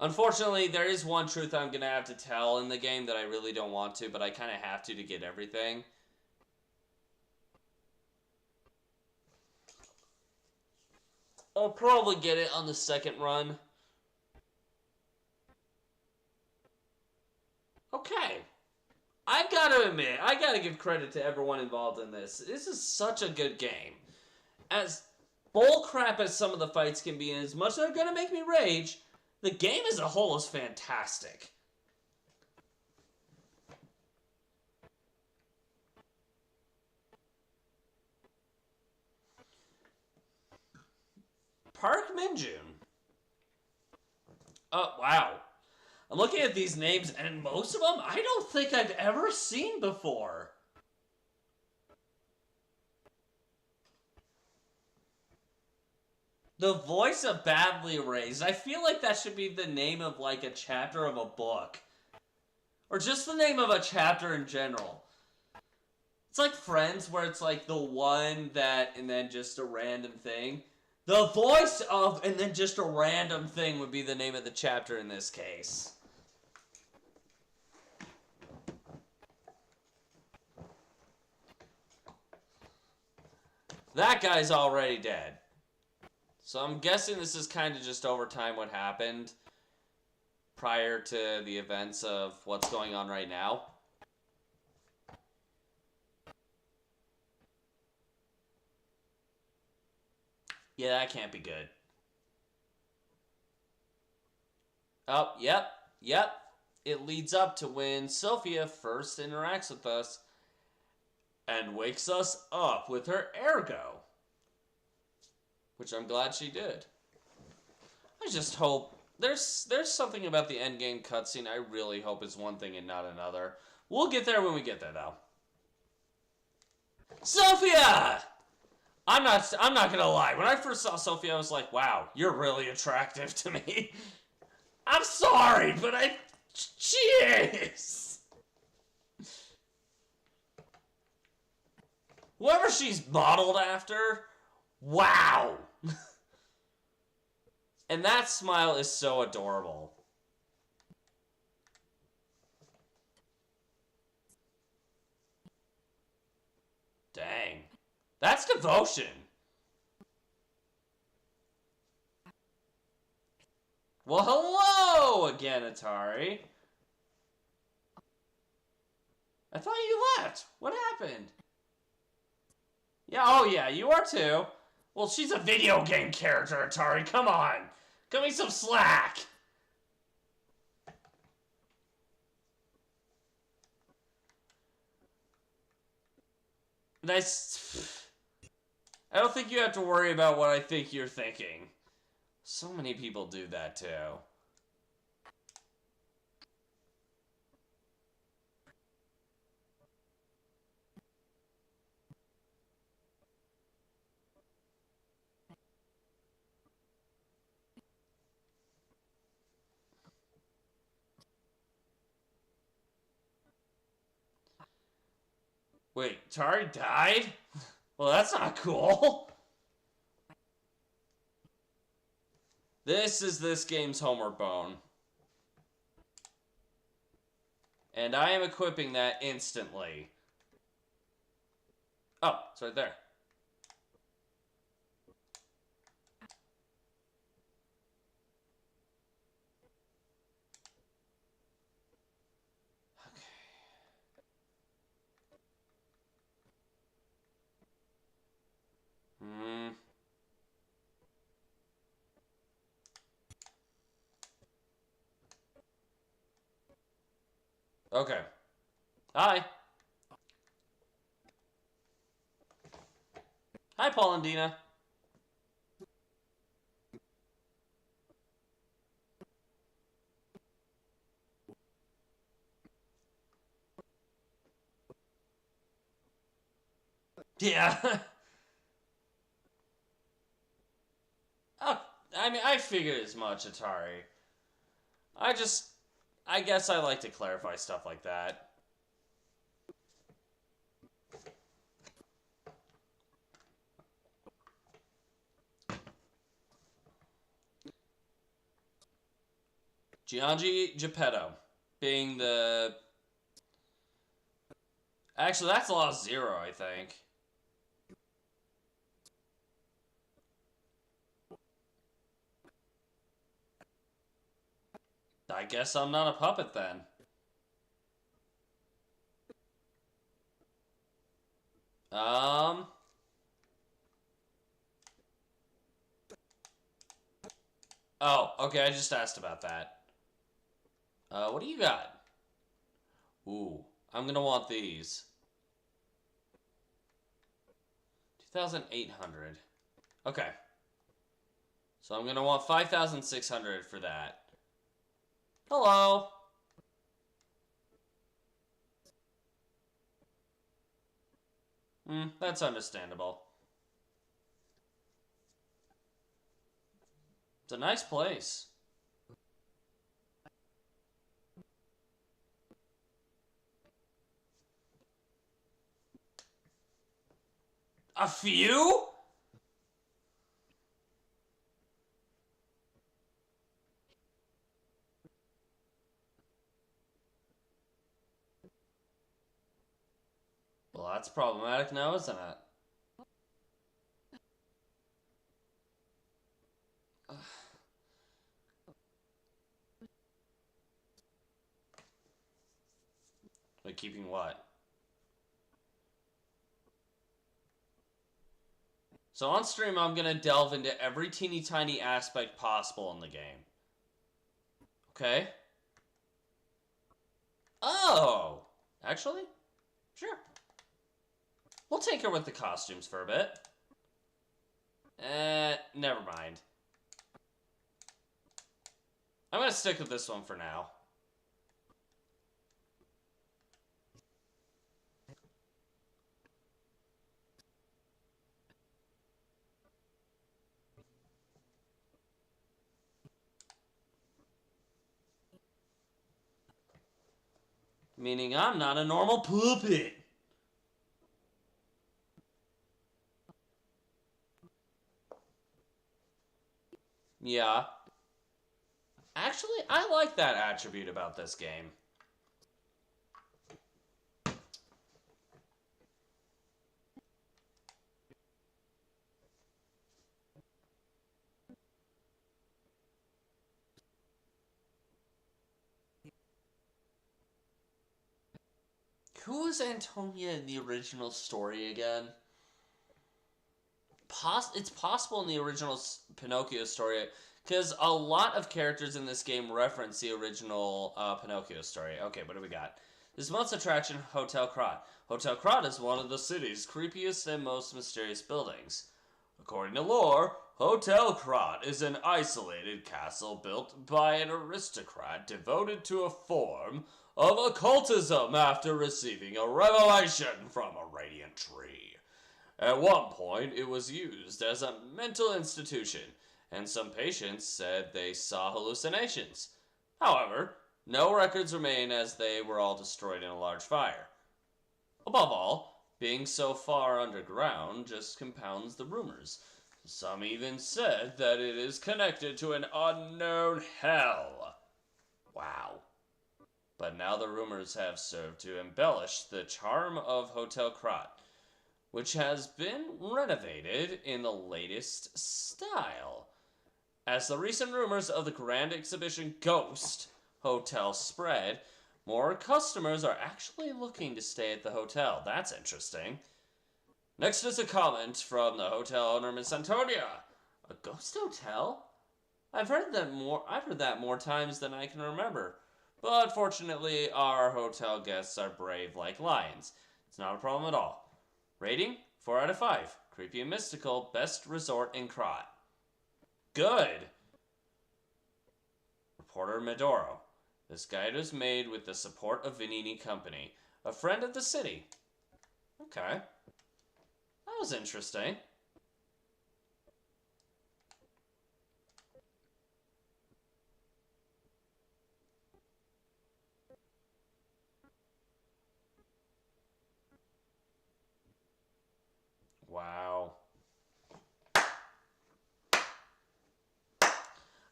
Unfortunately, there is one truth I'm going to have to tell in the game that I really don't want to, but I kind of have to get everything. I'll probably get it on the second run. Okay. I've got to admit, I got to give credit to everyone involved in this. This is such a good game. As bullcrap as some of the fights can be, and as much as they're gonna make me rage, the game as a whole is fantastic. Park Min-joon. Oh, wow. I'm looking at these names, and most of them I don't think I've ever seen before. The voice of Badly Raised. I feel like that should be the name of, like, a chapter of a book. Or just the name of a chapter in general. It's like Friends, where it's like the one that, and then just a random thing. The voice of, and then just a random thing would be the name of the chapter in this case. That guy's already dead. So I'm guessing this is kind of just over time what happened prior to the events of what's going on right now. Yeah, that can't be good. Oh, yep. It leads up to when Sophia first interacts with us and wakes us up with her ergo. Which I'm glad she did. I just hope... There's something about the endgame cutscene I really hope is one thing and not another. We'll get there when we get there, though. Sophia! I'm not gonna lie. When I first saw Sophia, I was like, wow, you're really attractive to me. I'm sorry, but she is. Whoever she's modeled after, wow. And that smile is so adorable. Dang. That's devotion. Well, hello again, Atari. I thought you left. What happened? Yeah, oh yeah, you are too. Well, she's a video game character, Atari. Come on. Cut me some slack. Nice. I don't think you have to worry about what I think you're thinking. So many people do that too. Wait, Tari died? Well, that's not cool. This is this game's Homeward Bone. And I am equipping that instantly. Oh, it's right there. Okay. Okay. Hi. Hi, Paul and Dina. Yeah. Oh, I mean, I figured as much, Atari. I guess I like to clarify stuff like that. Gianji Geppetto being the... Actually, that's Lost Zero, I think. I guess I'm not a puppet then. Um... Oh, okay, I just asked about that. What do you got? Ooh, I'm gonna want these. 2,800. Okay. So I'm gonna want 5,600 for that. Hello. That's understandable. It's a nice place. A few? Well, that's problematic now, isn't it? Like, keeping what? So on stream, I'm gonna delve into every teeny tiny aspect possible in the game. Okay? Oh! Actually? Sure. We'll take her with the costumes for a bit. Never mind. I'm gonna stick with this one for now. Meaning I'm not a normal puppet. Yeah. Actually, I like that attribute about this game. Who was Antonia in the original story again? It's possible in the original Pinocchio story, because a lot of characters in this game reference the original Pinocchio story. Okay, what do we got? This month's attraction, Hotel Krat. Hotel Krat is one of the city's creepiest and most mysterious buildings. According to lore, Hotel Krat is an isolated castle built by an aristocrat devoted to a form of occultism after receiving a revelation from a radiant tree. At one point, it was used as a mental institution, and some patients said they saw hallucinations. However, no records remain as they were all destroyed in a large fire. Above all, being so far underground just compounds the rumors. Some even said that it is connected to an unknown hell. Wow. But now the rumors have served to embellish the charm of Hotel Krat, which has been renovated in the latest style. As the recent rumors of the grand exhibition Ghost Hotel spread, more customers are actually looking to stay at the hotel. That's interesting. Next is a comment from the hotel owner, Miss Antonia. A ghost hotel? I've heard that more times than I can remember. But fortunately, our hotel guests are brave like lions. It's not a problem at all. Rating? 4 out of 5. Creepy and mystical. Best resort in Krat. Good! Reporter Medoro. This guide was made with the support of Vanini Company, a friend of the city. Okay. That was interesting. Wow.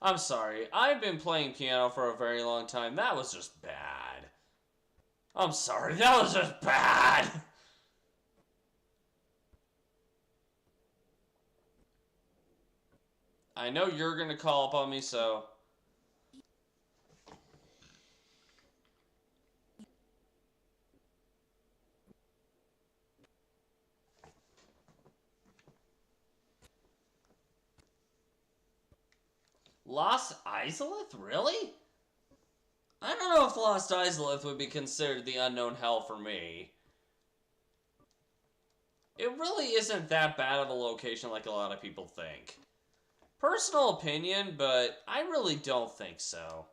I'm sorry. I've been playing piano for a very long time. That was just bad. I'm sorry. That was just bad. I know you're going to call upon me, so... Lost Izalith? Really? I don't know if Lost Izalith would be considered the unknown hell for me. It really isn't that bad of a location like a lot of people think. Personal opinion, but I really don't think so.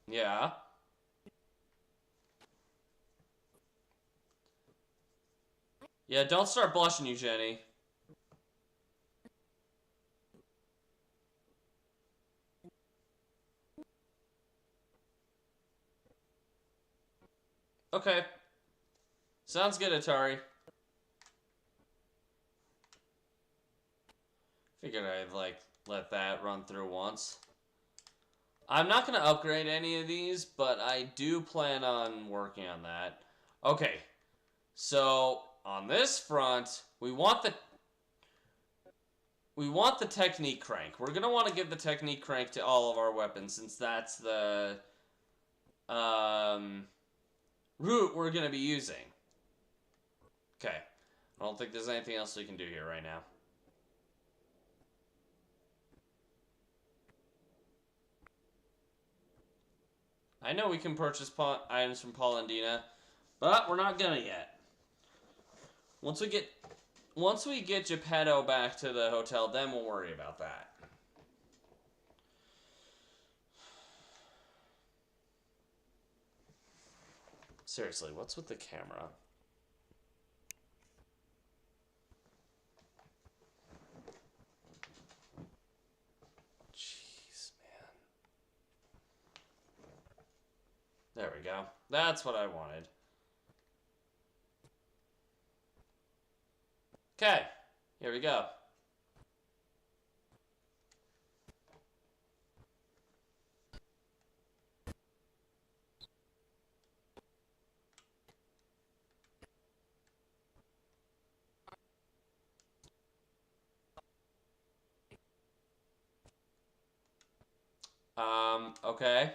Yeah. Yeah, don't start blushing, you Jenny. Okay. Sounds good, Atari. Figured I'd, like, let that run through once. I'm not going to upgrade any of these, but I do plan on working on that. Okay. So, on this front, we want the technique crank. We're going to want to give the technique crank to all of our weapons, since that's the route we're going to be using. Okay. I don't think there's anything else we can do here right now. I know we can purchase items from Paul and Dina, but we're not gonna yet. Once we get Geppetto back to the hotel, then we'll worry about that. Seriously, what's with the camera? Jeez, man. There we go. That's what I wanted. Okay, here we go. Okay.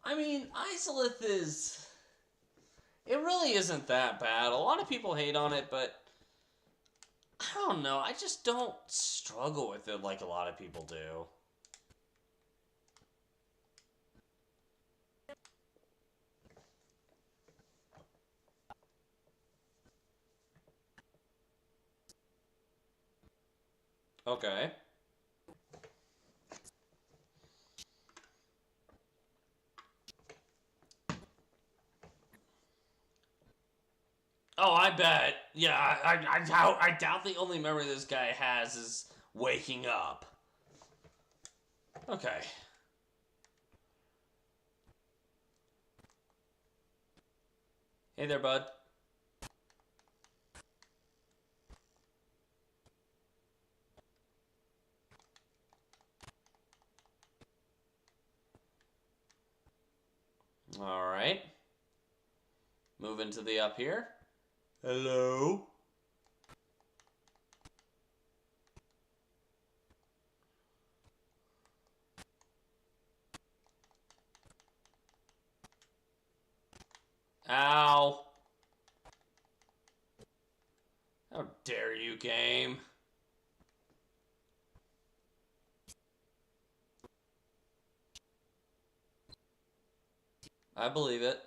I mean, Izalith is... It really isn't that bad. A lot of people hate on it, but... I don't know. I just don't struggle with it like a lot of people do. Okay. Oh, I bet. Yeah, I doubt the only memory this guy has is waking up. Okay. Hey there, bud. Alright. Moving to the up here. Hello? Ow. How dare you, game? I believe it.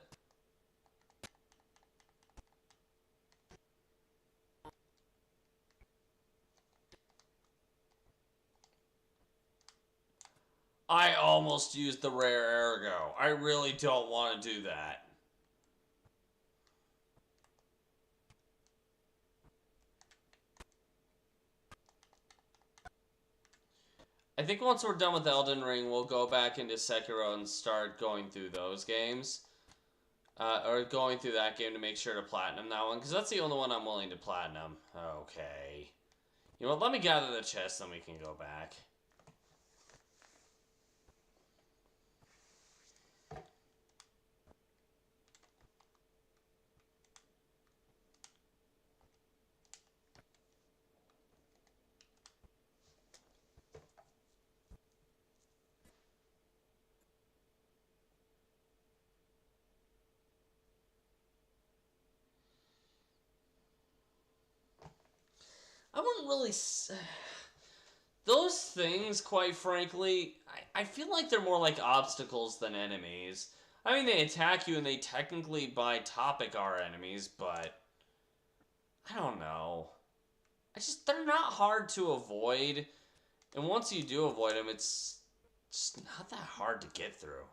I almost used the rare ergo. I really don't want to do that. I think once we're done with Elden Ring, we'll go back into Sekiro and start going through those games. Or going through that game to make sure to platinum that one, because that's the only one I'm willing to platinum. Okay. You know what, let me gather the chest, then we can go back. wouldn't really... Those things, quite frankly, I feel like they're more like obstacles than enemies. I mean, they attack you and they technically, by topic, are enemies, but... I don't know. They're not hard to avoid. And once you do avoid them, it's just not that hard to get through.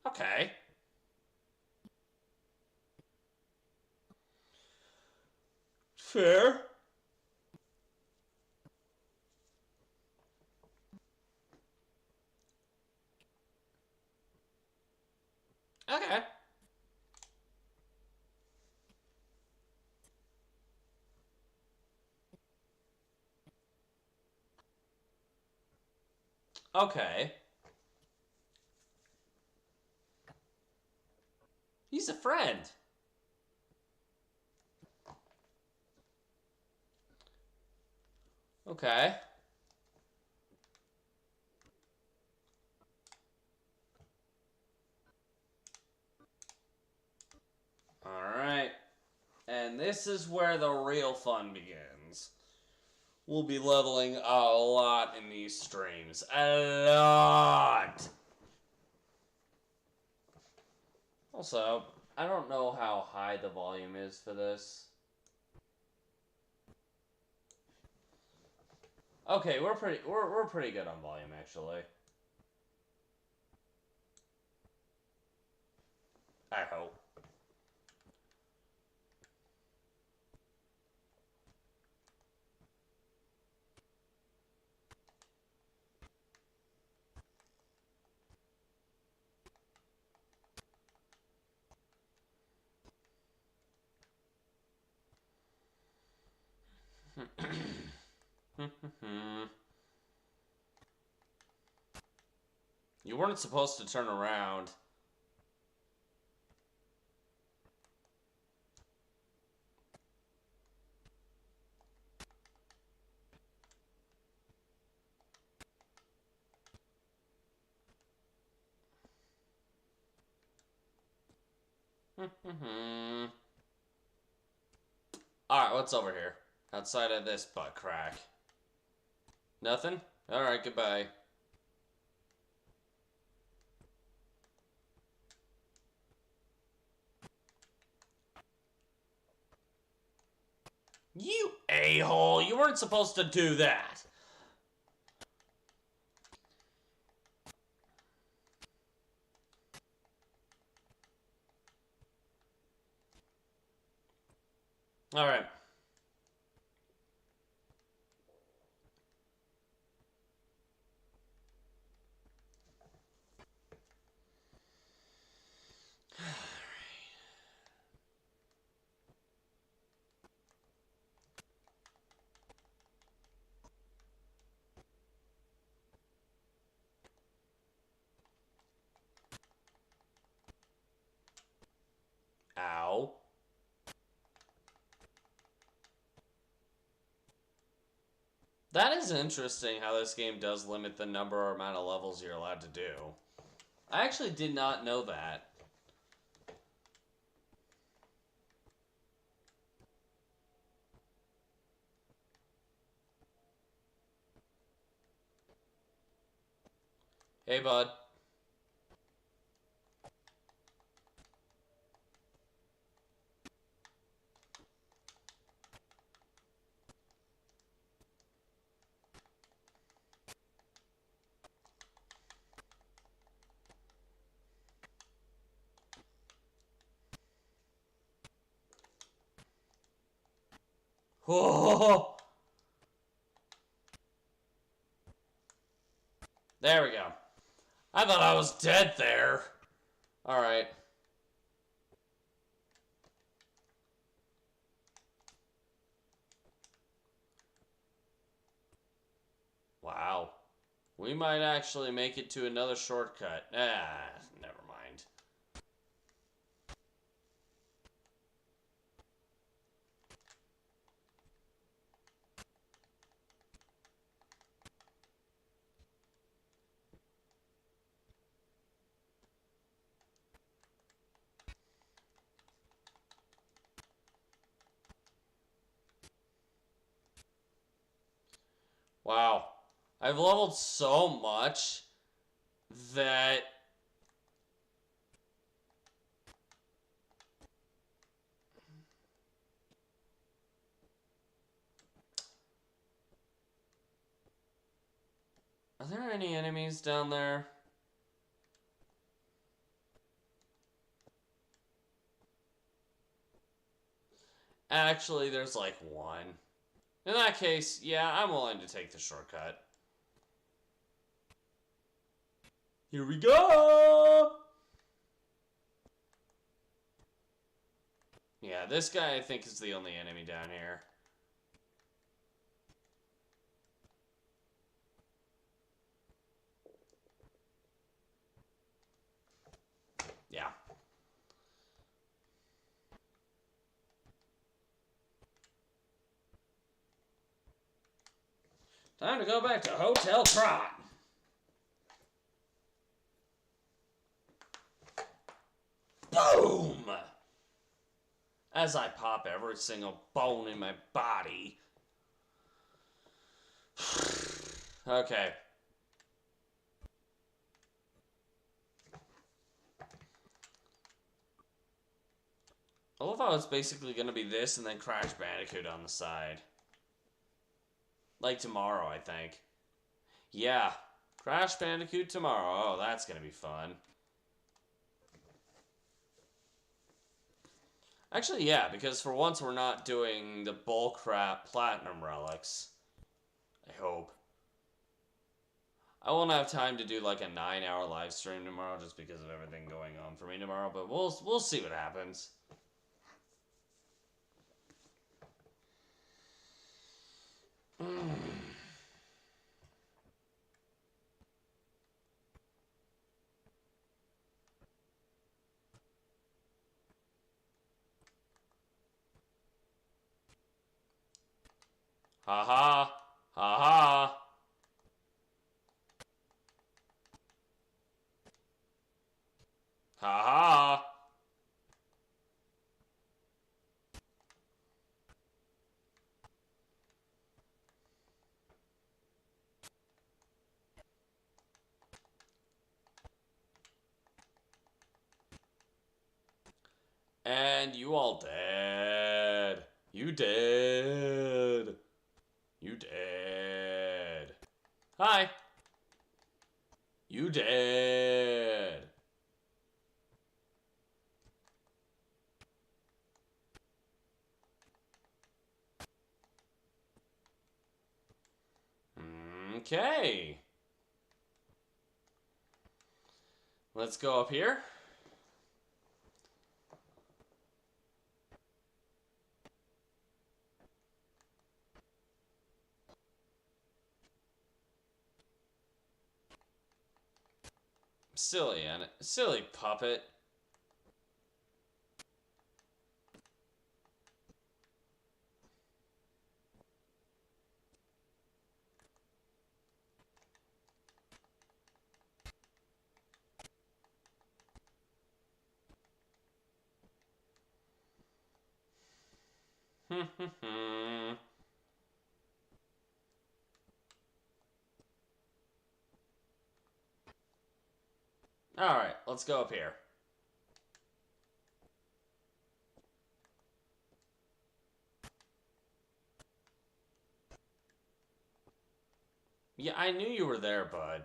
Okay. Fair. Okay. Okay. He's a friend. Okay. Alright. And this is where the real fun begins. We'll be leveling a lot in these streams. A lot! Also, I don't know how high the volume is for this. Okay, we're pretty good on volume, actually. I hope. You weren't supposed to turn around. Alright, what's over here? Outside of this butt crack. Nothing? Alright, goodbye. You a-hole! You weren't supposed to do that! Alright. Ow. That is interesting how this game does limit the number or amount of levels you're allowed to do. I actually did not know that. Hey, bud. Whoa! There we go. I thought I was dead there. Alright. Wow. We might actually make it to another shortcut. Never mind. Wow. I've leveled so much that... Are there any enemies down there? Actually, there's like one. In that case, yeah, I'm willing to take the shortcut. Here we go! Yeah, this guy I think is the only enemy down here. Yeah. Time to go back to Hotel Trot. Boom! As I pop every single bone in my body. Okay. I love how it's basically going to be this and then Crash Bandicoot on the side. Like tomorrow, I think. Yeah. Crash Bandicoot tomorrow. Oh, that's going to be fun. Actually, yeah, because for once we're not doing the bullcrap platinum relics. I hope. I won't have time to do like a 9-hour live stream tomorrow just because of everything going on for me tomorrow, but we'll see what happens. Ha ha. Ha ha. Ha ha. And you all dead. You dead. You dead. Hi. You dead. Okay. Let's go up here. Silly puppet. Alright, let's go up here. Yeah, I knew you were there, bud.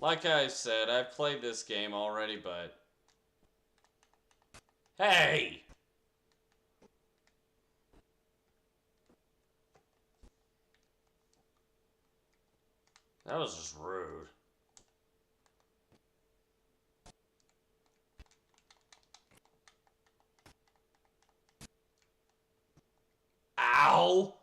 Like I said, I've played this game already, but... Hey! That was just rude. Ow!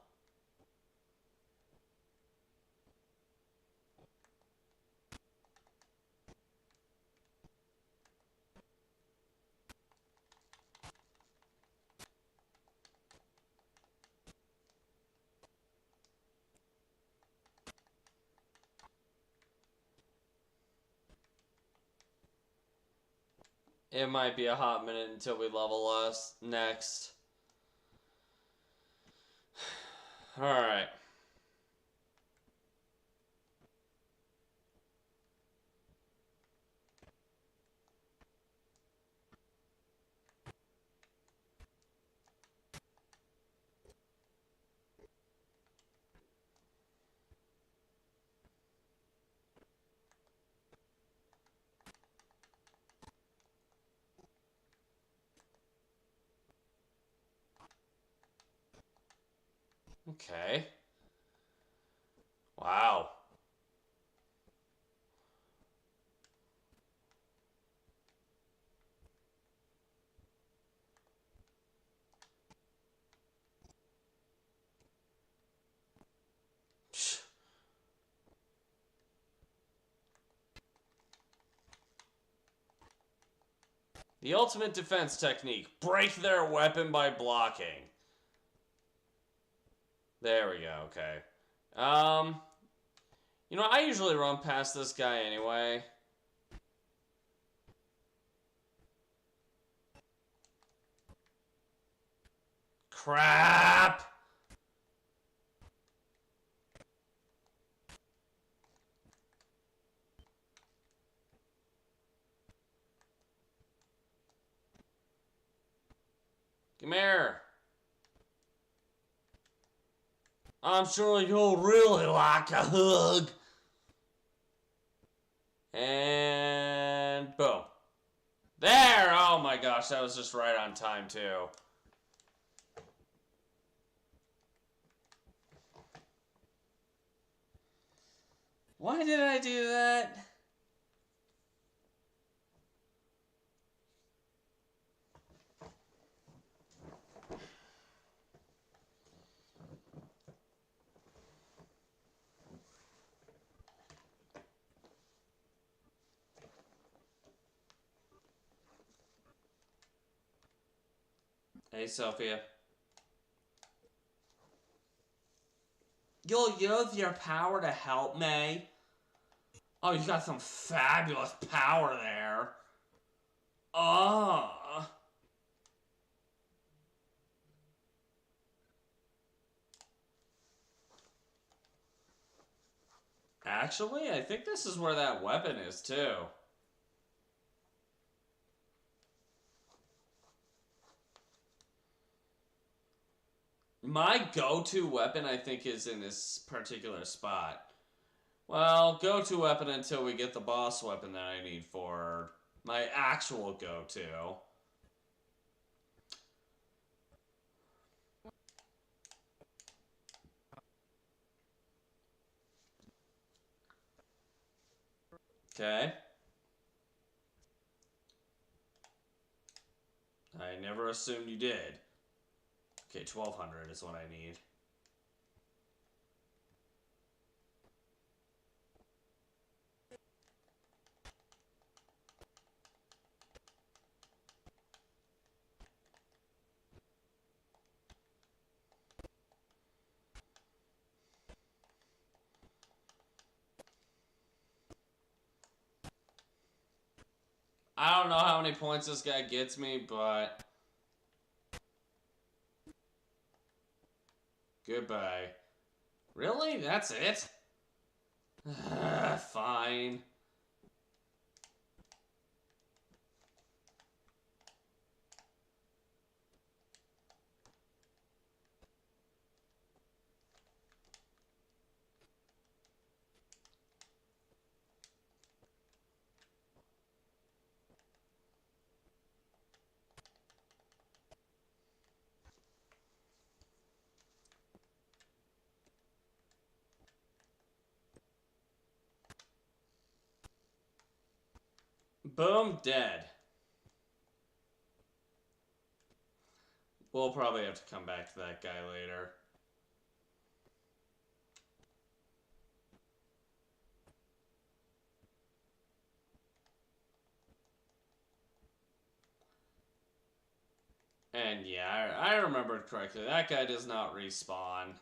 It might be a hot minute until we level us next. Alright. Okay. Wow. The ultimate defense technique. Break their weapon by blocking. There we go, okay. You know, I usually run past this guy anyway. Crap! Come here. I'm sure you'll really like a hug. And boom. There! Oh my gosh, that was just right on time too. Why did I do that? Hey, Sophia. You'll use your power to help me? Oh, you got some fabulous power there. Oh. Actually, I think this is where that weapon is, too. My go-to weapon, I think, is in this particular spot. Well, go-to weapon until we get the boss weapon that I need for my actual go-to. Okay. I never assumed you did. Okay, 1200 is what I need. I don't know how many points this guy gets me, but... Goodbye. Really? That's it? Fine. Boom, dead. We'll probably have to come back to that guy later. And yeah, I remembered correctly. That guy does not respawn.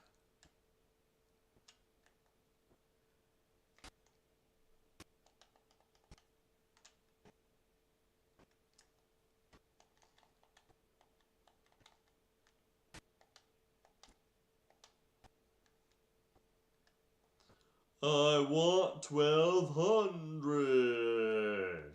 I want 1200.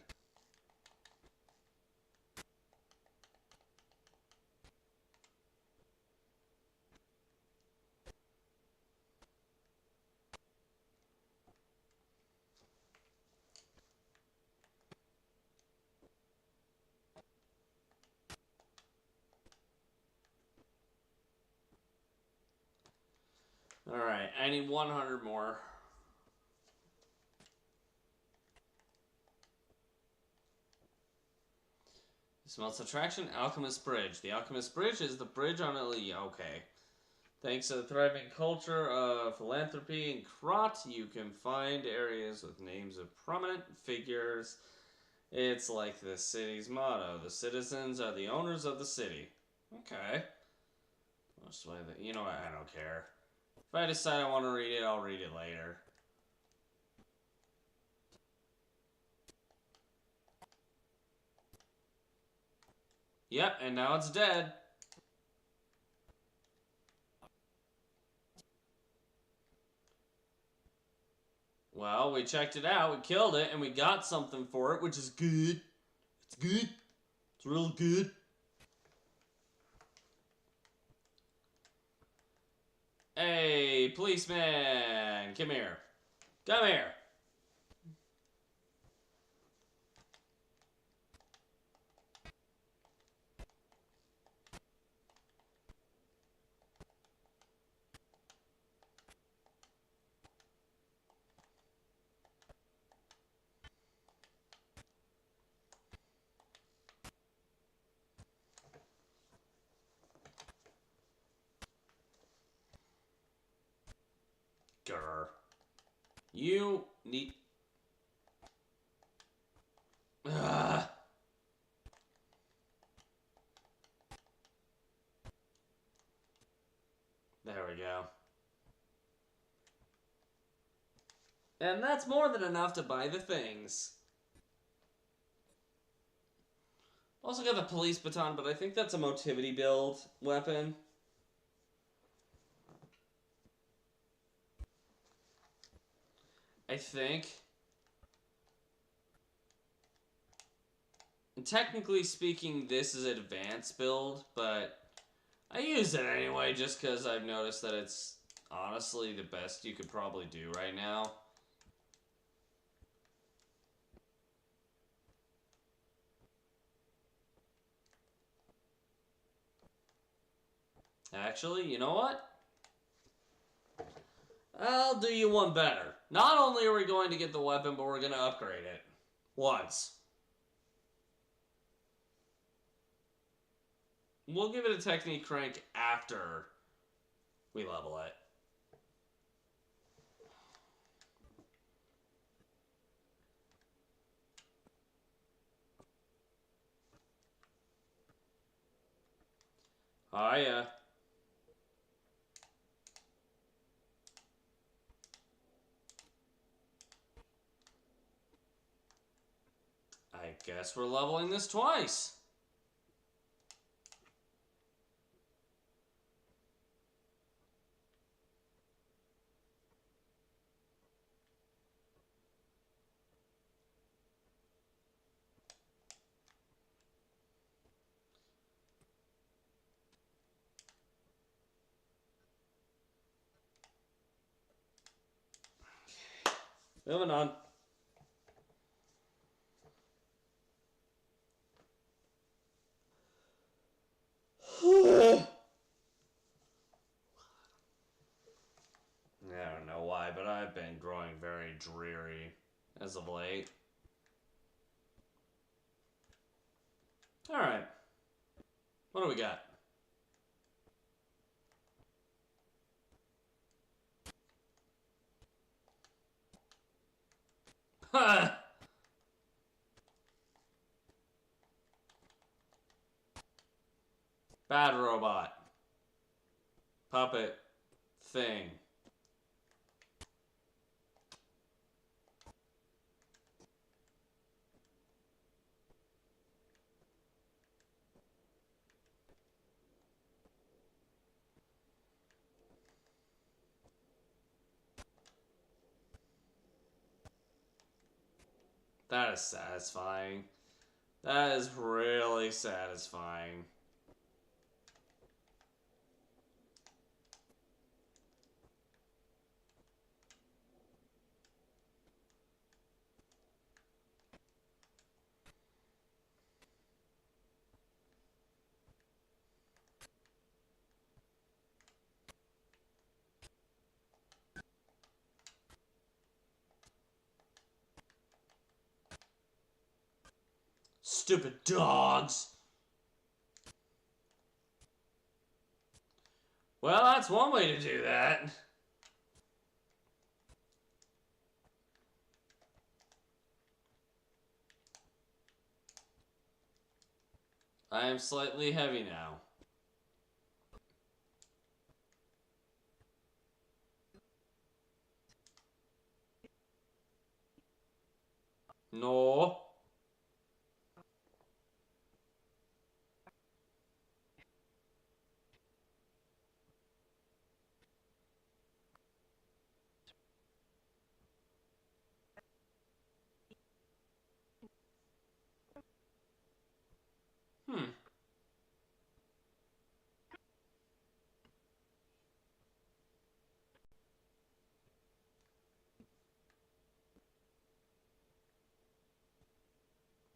Alright, I need 100 more. This month's attraction, Alchemist Bridge. The Alchemist Bridge is the bridge on okay. Thanks to the thriving culture of philanthropy in Krat, you can find areas with names of prominent figures. It's like the city's motto. The citizens are the owners of the city. Okay. You know what? I don't care. If I decide I want to read it, I'll read it later. Yep, and now it's dead. Well, we checked it out, we killed it, and we got something for it, which is good. It's good. It's real good. Hey, policeman, come here. Come here. Grr. You need... Ugh. There we go. And that's more than enough to buy the things. Also got the police baton, but I think that's a motivity build weapon. I think. And technically speaking, this is an advanced build, but I use it anyway just because I've noticed that it's honestly the best you could probably do right now. Actually, you know what? I'll do you one better. Not only are we going to get the weapon, but we're going to upgrade it. Once. We'll give it a technique crank after we level it. Hiya. I guess we're leveling this twice. Moving on. I don't know why, but I've been growing very dreary as of late. Alright. What do we got? Ha! Bad robot. Puppet. Thing. That is satisfying. That is really satisfying. stupid dogs. Well, that's one way to do that. I am slightly heavy now. No. Hmm.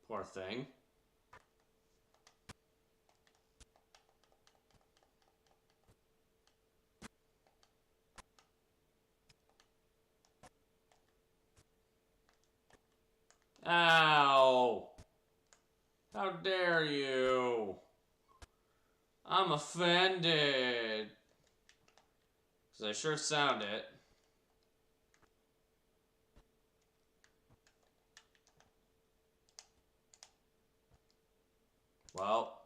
Poor thing. Ow! How dare you? I'm offended. Because I sure sound it. Well,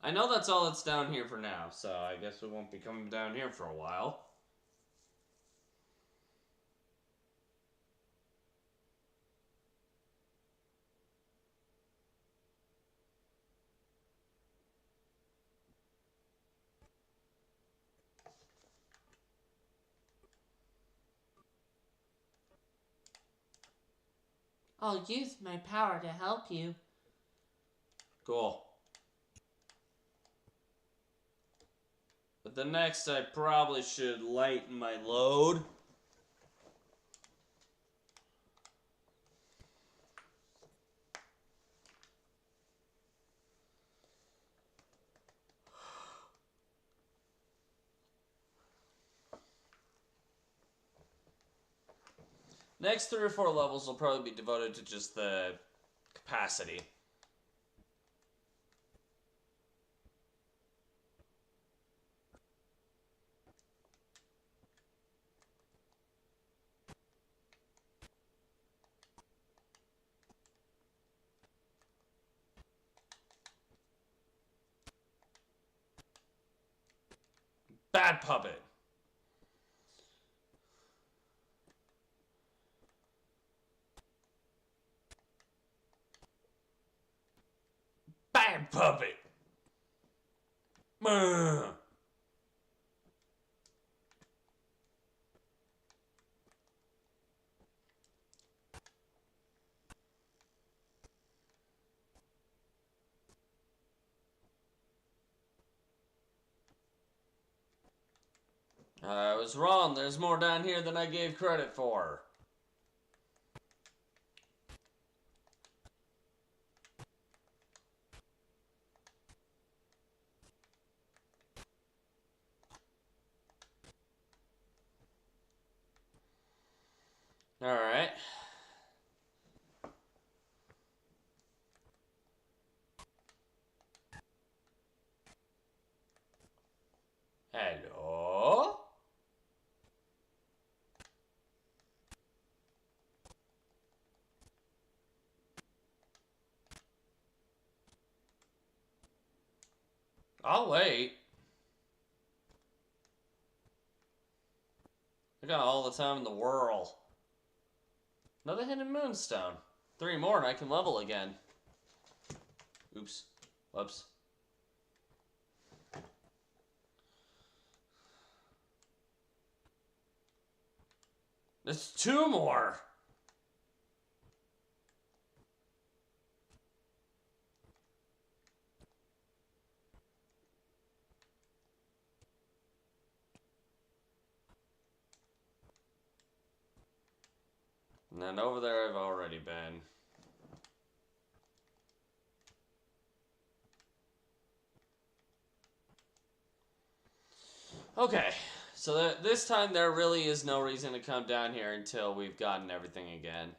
I know that's all that's down here for now, so I guess we won't be coming down here for a while. I'll use my power to help you. Cool. But the next, I probably should lighten my load. Next 3 or 4 levels will probably be devoted to just the capacity. Bad puppet. Bad puppet. I was wrong. There's more down here than I gave credit for. Alright. Hello? I'll wait. I got all the time in the world. Another hidden moonstone. 3 more and I can level again. Oops. Whoops. There's 2 more. And then over there I've already been. Okay, so this time there really is no reason to come down here until we've gotten everything again.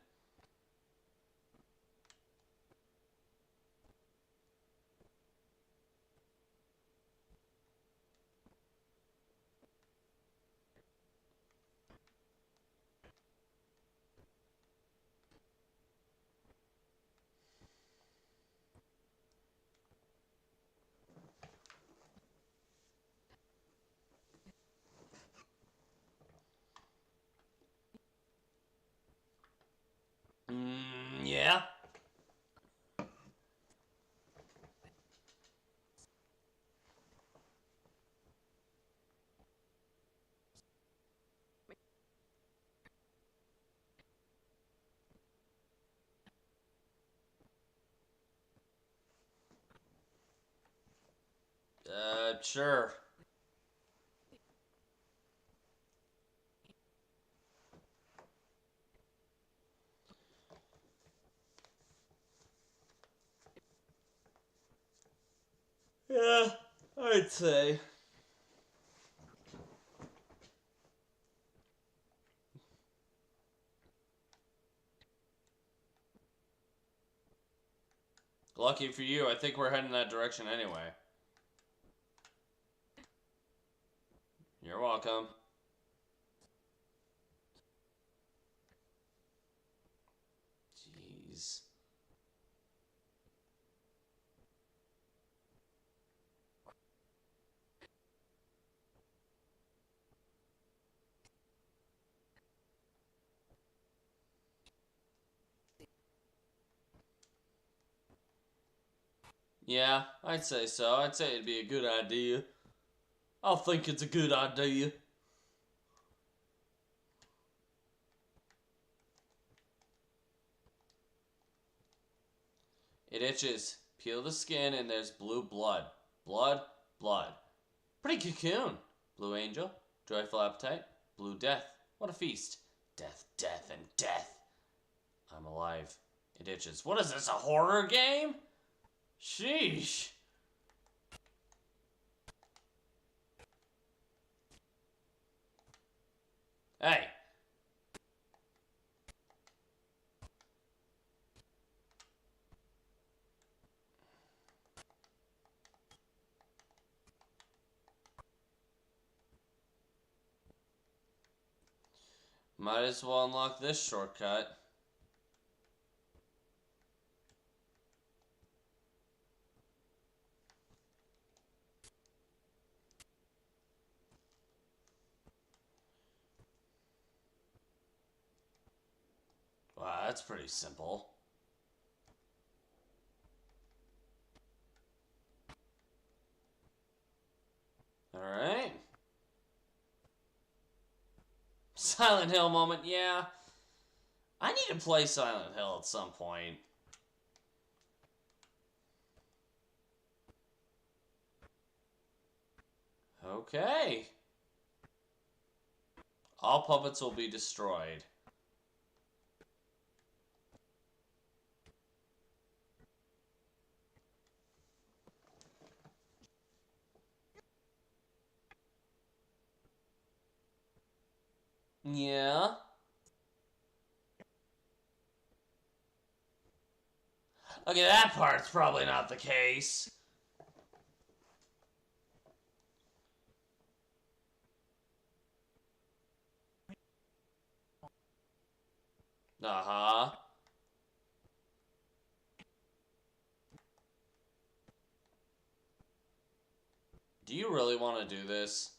Sure. Yeah, I'd say. Lucky for you, I think we're heading that direction anyway. You're welcome. Jeez. Yeah, I'd say so. I'd say it'd be a good idea. I'll think it's a good idea. It itches. Peel the skin and there's blue blood. Blood, blood. Pretty cocoon. Blue angel. Joyful appetite. Blue death. What a feast. Death, death, and death. I'm alive. It itches. What is this, a horror game? Sheesh. Hey. Might as well unlock this shortcut. Wow, that's pretty simple. Alright. Silent Hill moment, yeah. I need to play Silent Hill at some point. Okay. All puppets will be destroyed. Yeah. Okay, that part's probably not the case. Uh-huh. Do you really want to do this?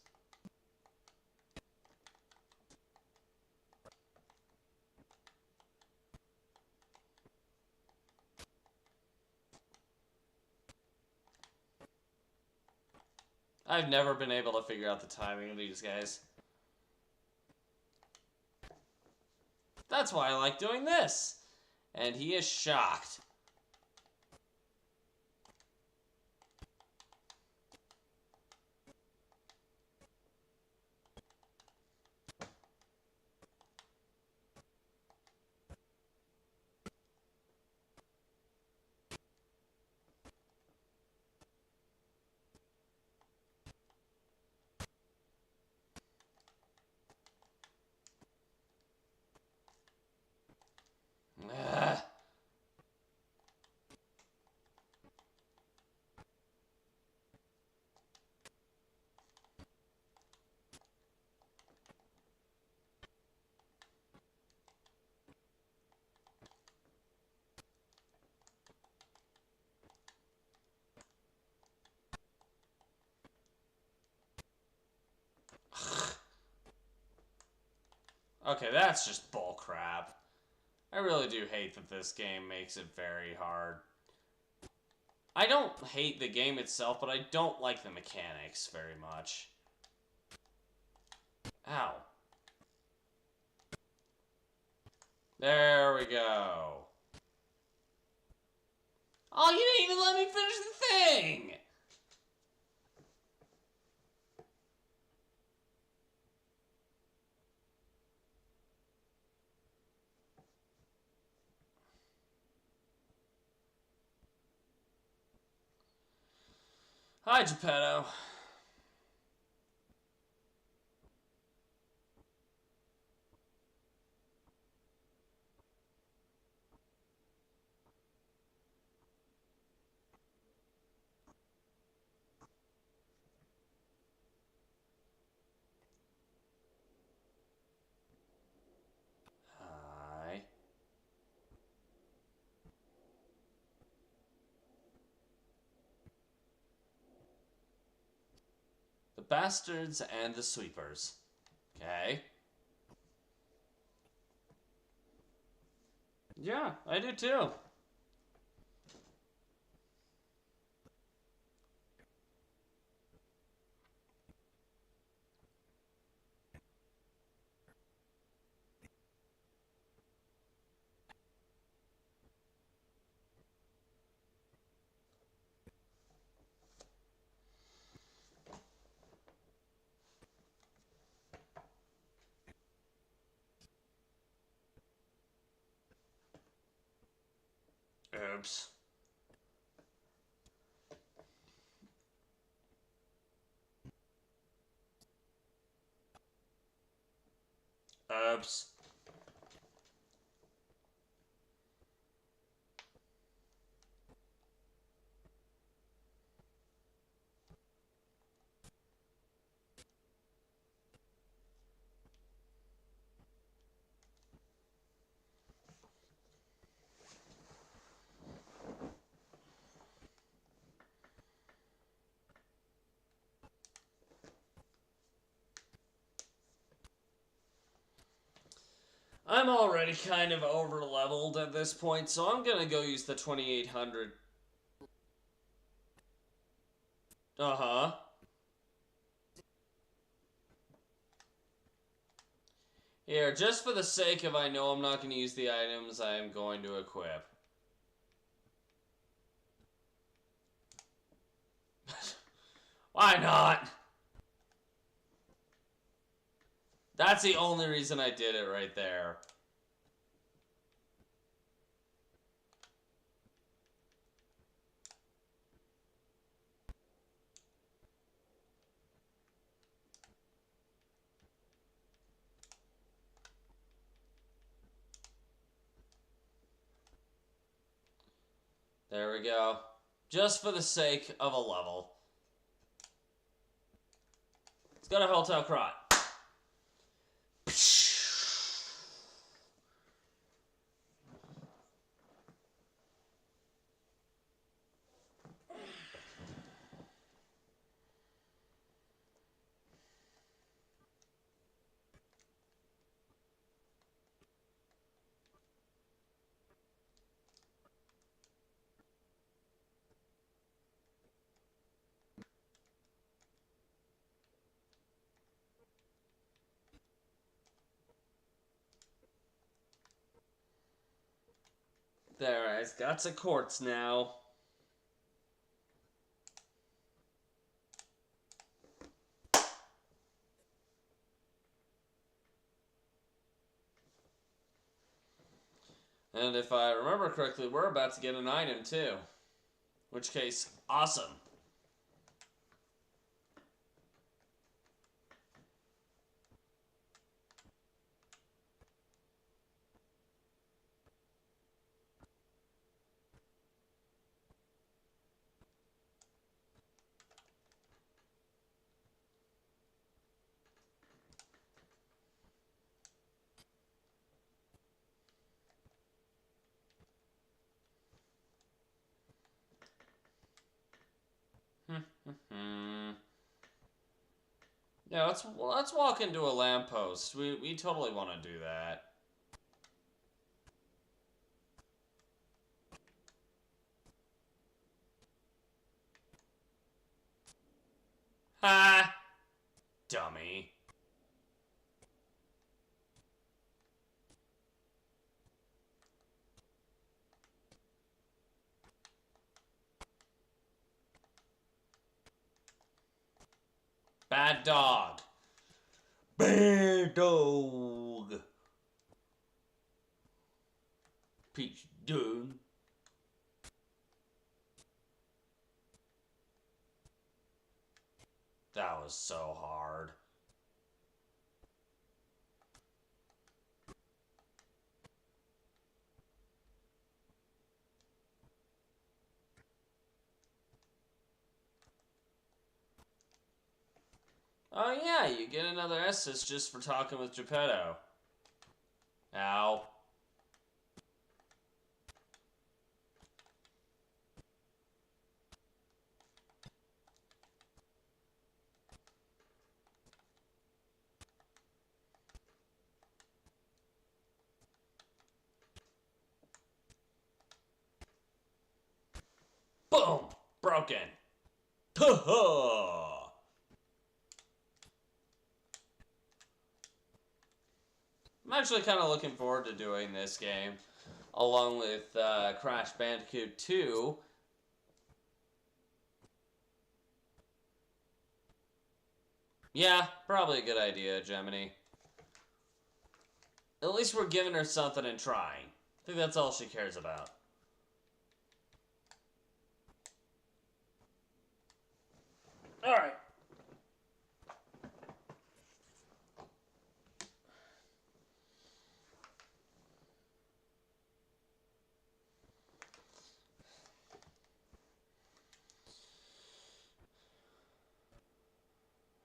I've never been able to figure out the timing of these guys. That's why I like doing this. And he is shocked. Ugh. Okay, that's just bullcrap. I really do hate that this game makes it very hard. I don't hate the game itself, but I don't like the mechanics very much. Ow. There we go. Oh, you didn't even let me finish the thing! Hi, Geppetto. Hi. The bastards and the sweepers. Okay. Yeah, I do too. Oops. Oops. I'm already kind of over leveled at this point, so I'm gonna go use the 2800. Uh huh. Here, just for the sake of I know I'm not gonna use the items, I am going to equip. Why not? That's the only reason I did it right there. There we go. Just for the sake of a level. Let's go to Hotel Krot. There, I've got some quartz now. And if I remember correctly, we're about to get an item too. Which case, awesome. Yeah, let's walk into a lamppost. We totally want to do that. Ha! Dummy. Bad dog. Bad dog. Peach dog. was so hard. Oh yeah, you get another Estus just for talking with Geppetto. Ow. Boom! Broken. I'm actually kind of looking forward to doing this game, along with Crash Bandicoot 2. Yeah, probably a good idea, Gemini. At least we're giving her something and trying. I think that's all she cares about. Alright.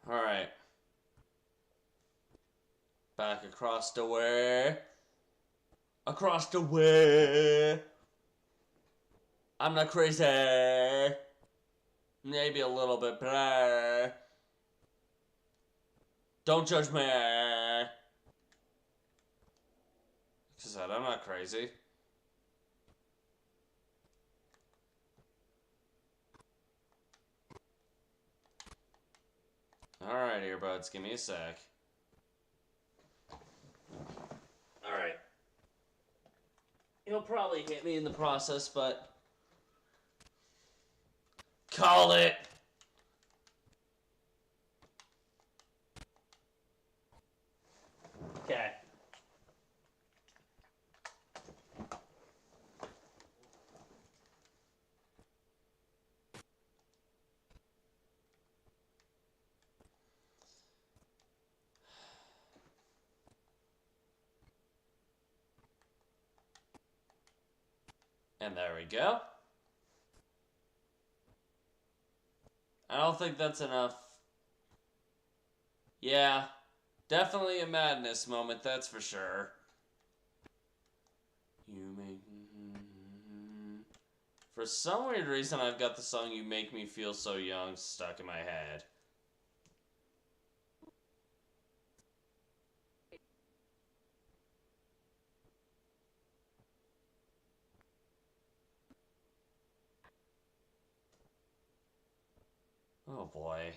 Alright. Back across the way. Across the way. I'm not crazy. Maybe a little bit better. Don't judge me. Like I said, I'm not crazy. Alright, earbuds, give me a sec. Alright. He'll probably hit me in the process, but... Call it! Okay. And there we go. I don't think that's enough. Yeah, definitely a madness moment, that's for sure. You make... For some weird reason, I've got the song You Make Me Feel So Young stuck in my head. Oh boy.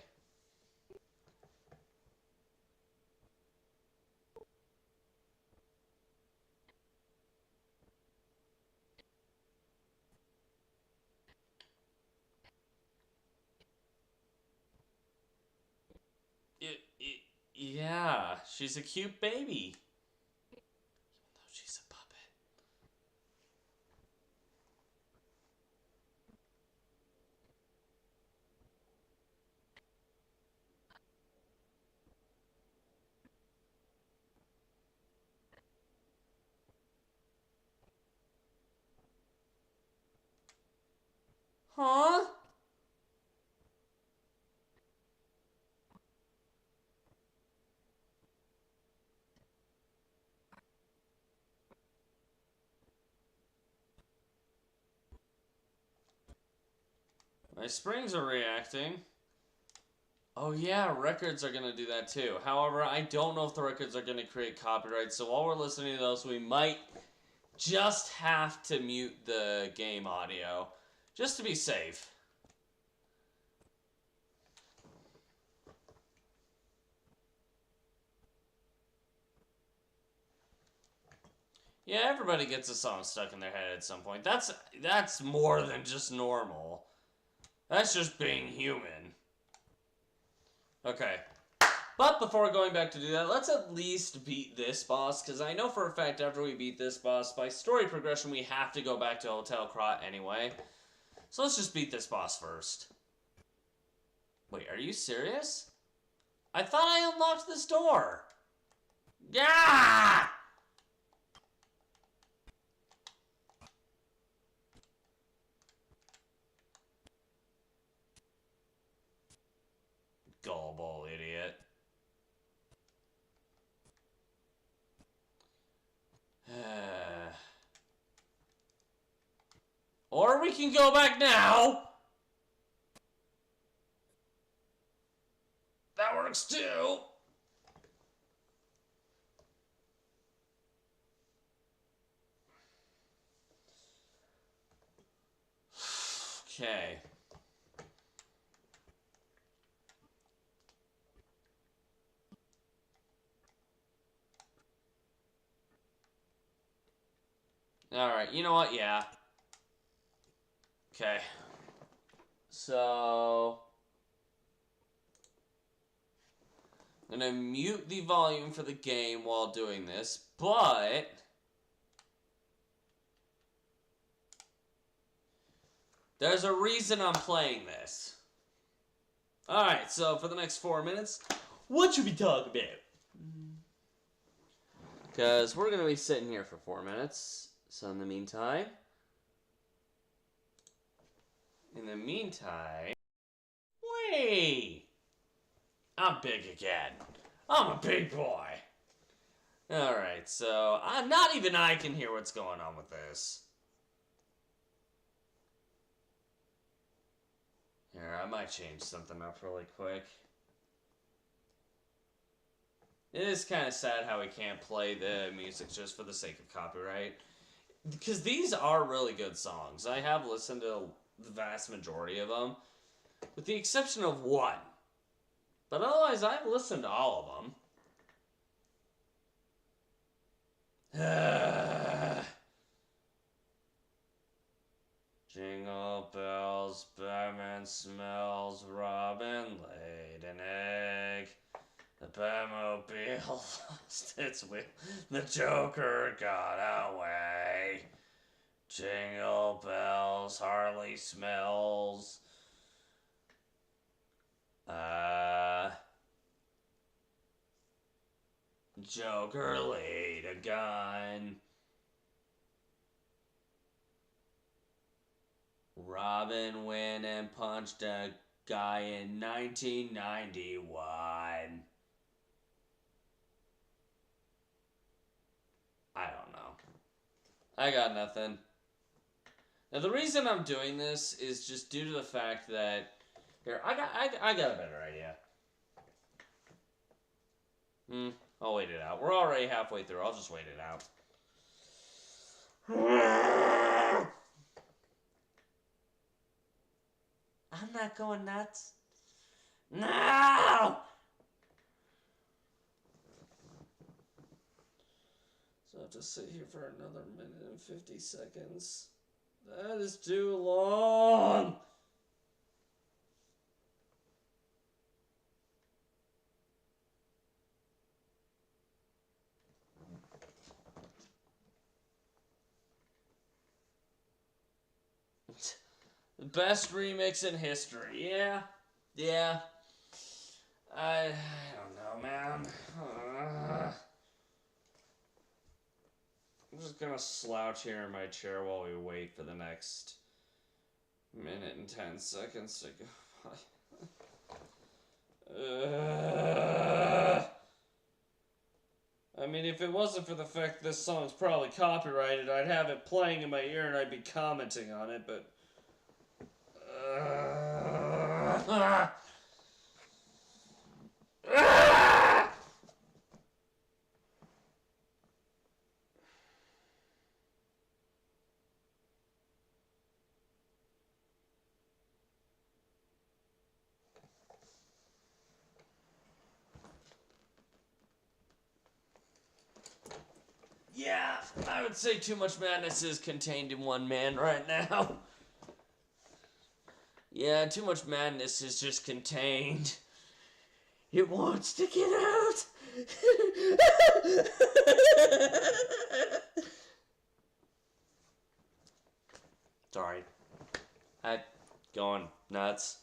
Yeah, she's a cute baby. Even though she's a puppet. Huh? My springs are reacting. Oh yeah, records are gonna do that too. However, I don't know if the records are gonna create copyright, so while we're listening to those, we might just have to mute the game audio, just to be safe. Yeah, everybody gets a song stuck in their head at some point. That's more than just normal. That's just being human. Okay. But before going back to do that, let's at least beat this boss, because I know for a fact after we beat this boss, by story progression, we have to go back to Hotel Krat anyway. So let's just beat this boss first. Wait, are you serious? I thought I unlocked this door. Yeah! Gullible idiot. Or we can go back now. That works too. Okay. Alright, you know what? Yeah. Okay. So... I'm gonna mute the volume for the game while doing this, but... there's a reason I'm playing this. Alright, so for the next 4 minutes, what should we talk about? Because we're going to be sitting here for 4 minutes. So in the meantime... Wait! I'm big again. I'm a big boy. Alright, so not even I can hear what's going on with this. Here, I might change something up really quick. It is kind of sad how we can't play the music just for the sake of copyright. Because these are really good songs. I have listened to the vast majority of them. With the exception of one. But otherwise, I've listened to all of them. Jingle bells, Batman smells, Robin laid an egg. The Batmobile lost its wheel, the Joker got away. Jingle bells, Harley smells. Joker laid a gun. Robin went and punched a guy in 1991. I don't know. I got nothing. Now the reason I'm doing this is just due to the fact that here I got a better idea. I'll wait it out. We're already halfway through. I'll just wait it out. I'm not going nuts. No! So I have to sit here for another minute and 50 seconds. That is too long! The best remix in history. Yeah. I don't know, man. I'm just gonna slouch here in my chair while we wait for the next minute and 10 seconds to go by. I mean, if it wasn't for the fact this song's probably copyrighted, I'd have it playing in my ear and I'd be commenting on it, but... Yeah, I would say too much madness is contained in one man right now. Yeah, too much madness is just contained. It wants to get out. Sorry. I'm going nuts.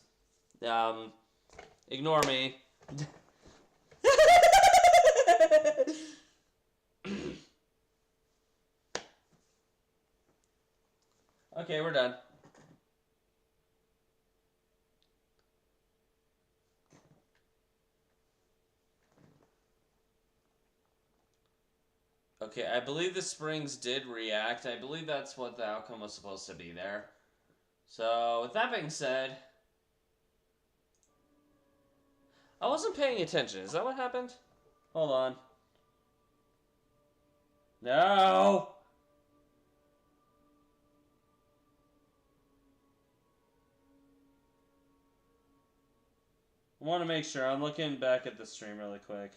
Ignore me. Okay, we're done. Okay, I believe the springs did react. I believe that's what the outcome was supposed to be there. So, with that being said... I wasn't paying attention. Is that what happened? Hold on. No! I want to make sure. I'm looking back at the stream really quick.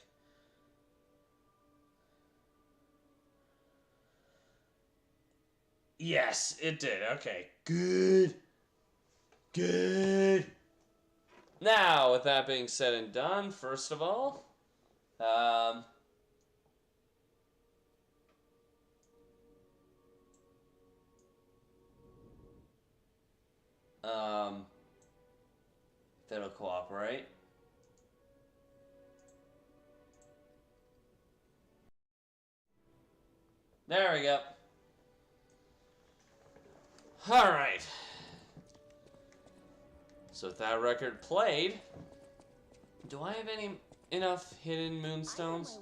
Yes, it did. Okay. Good. Good. Now, with that being said and done, first of all, if it'll cooperate. There we go. Alright. So with that record played, do I have enough hidden moonstones?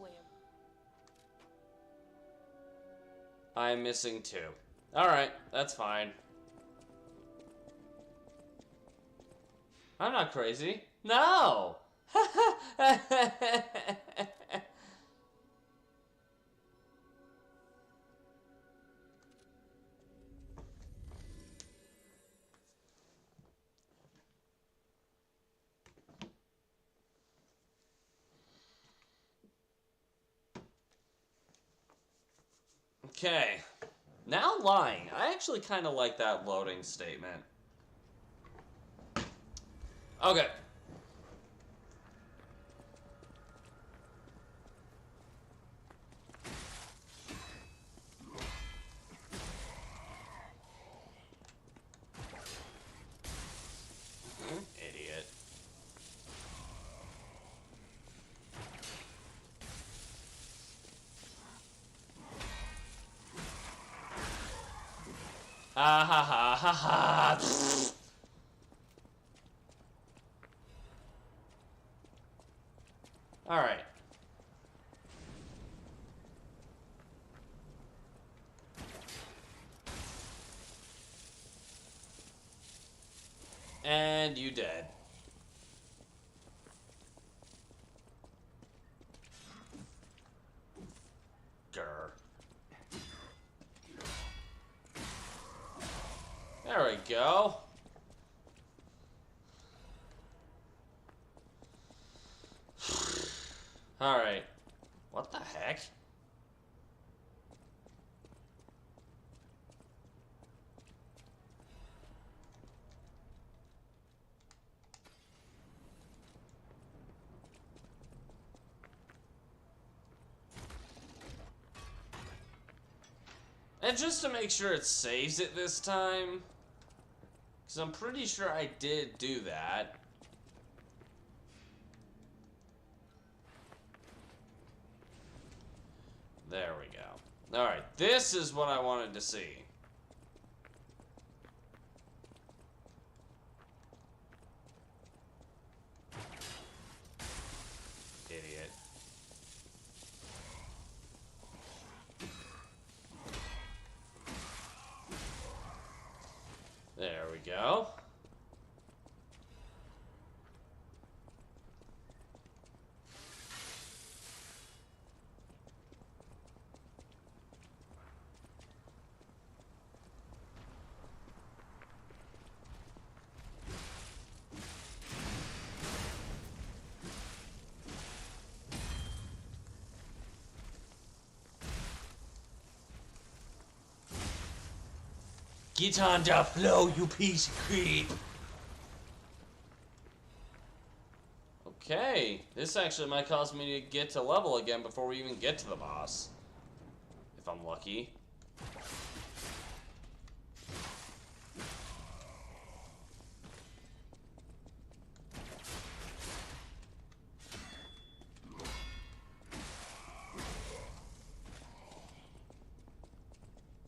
I'm missing 2. Alright, that's fine. I'm not crazy. No! Okay. Now lying. I actually kind of like that loading statement. Okay. Idiot. Ah ha ha ha ha. All right. And you dead. Grr. There we go. Alright. What the heck? And just to make sure it saves it this time, because I'm pretty sure I did do that. There we go. Alright, this is what I wanted to see. Idiot. There we go. Get on the floor, you piece of creep. Okay, this actually might cause me to get to level again before we even get to the boss. If I'm lucky.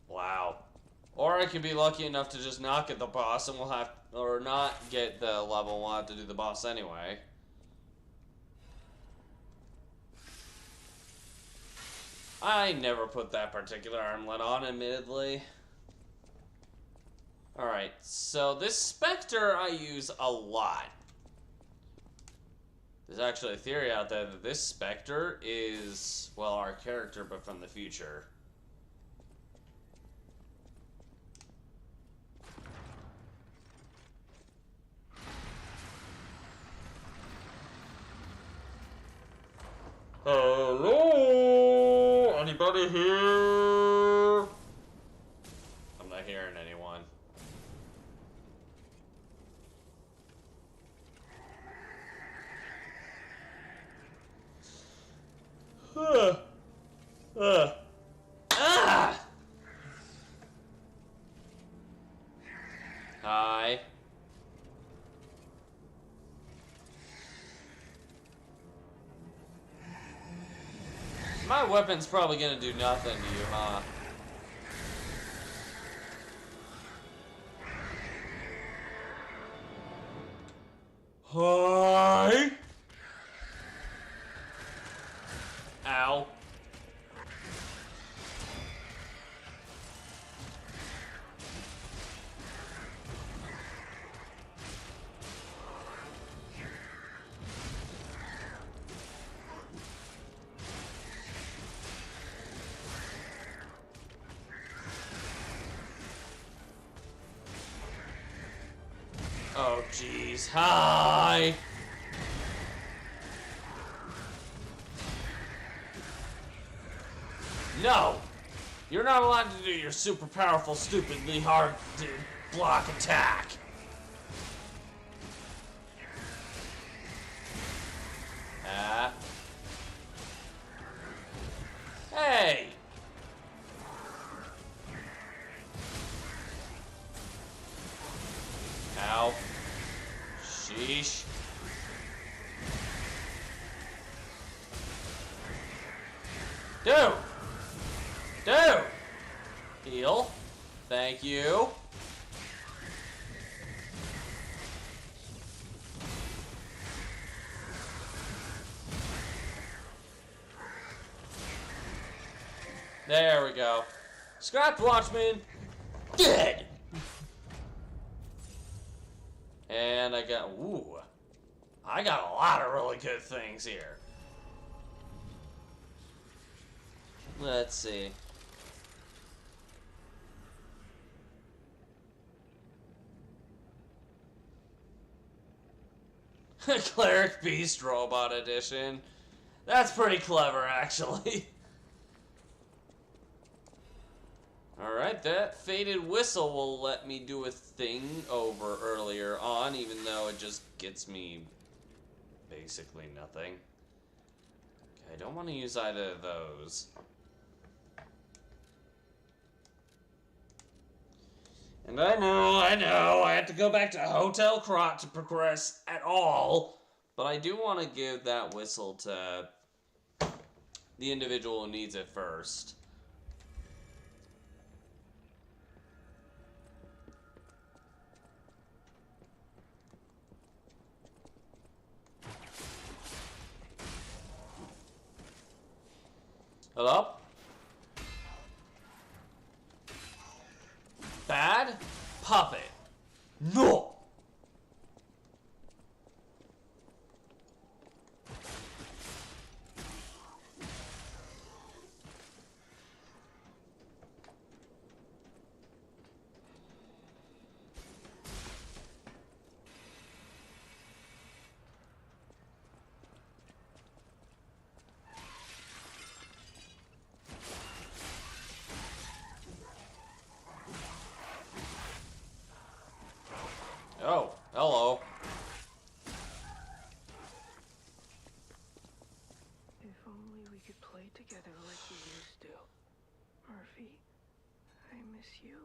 Wow. Or I could be lucky enough to just not get the boss and we'll have, or not get the level, we'll have to do the boss anyway. I never put that particular armlet on, admittedly. Alright, so this Spectre I use a lot. There's actually a theory out there that this Spectre is, well, our character, but from the future. Hello? Anybody here? I'm not hearing anyone. Ah! Hi. My weapon's probably gonna do nothing to you, huh? Hi. Ow. Oh, jeez. Hi. No! You're not allowed to do your super powerful, stupidly hard to block attack. Ah. Hey! Ow. Sheesh. Dude! Dude! Heal. Thank you. There we go. Scrapped Watchman. Dead! And I got, ooh. I got a lot of really good things here. Let's see. Cleric Beast Robot Edition. That's pretty clever, actually. Alright, that faded whistle will let me do a thing over earlier on, even though it just gets me basically nothing. Okay, I don't want to use either of those. And I know, I have to go back to Hotel Krot to progress at all, but I do want to give that whistle to the individual who needs it first. Hello? Bad puppet. No! Oh, hello. If only we could play together like we used to. Murphy, I miss you.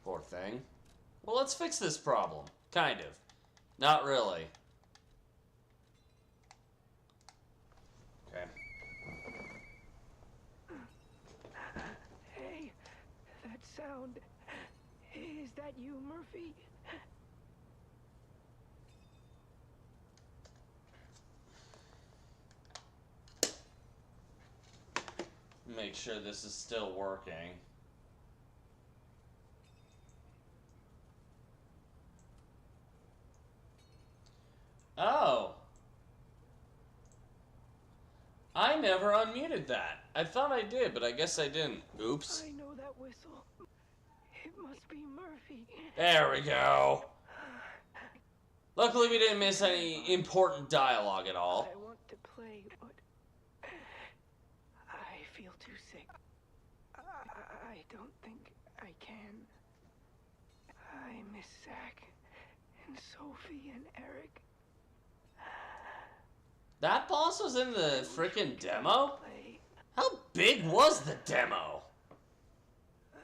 Poor thing. Well, let's fix this problem. Kind of. Not really. Okay. Hey, that's that you, Murphy? Make sure this is still working. Oh. I never unmuted that. I thought I did, but I guess I didn't. Oops. I know that whistle. It must be Murphy. There we go. Luckily, we didn't miss any important dialogue at all. I want to play, but I feel too sick. I don't think I can. I miss Zach and Sophie and Eric. That boss was in the freaking demo? Play. How big was the demo?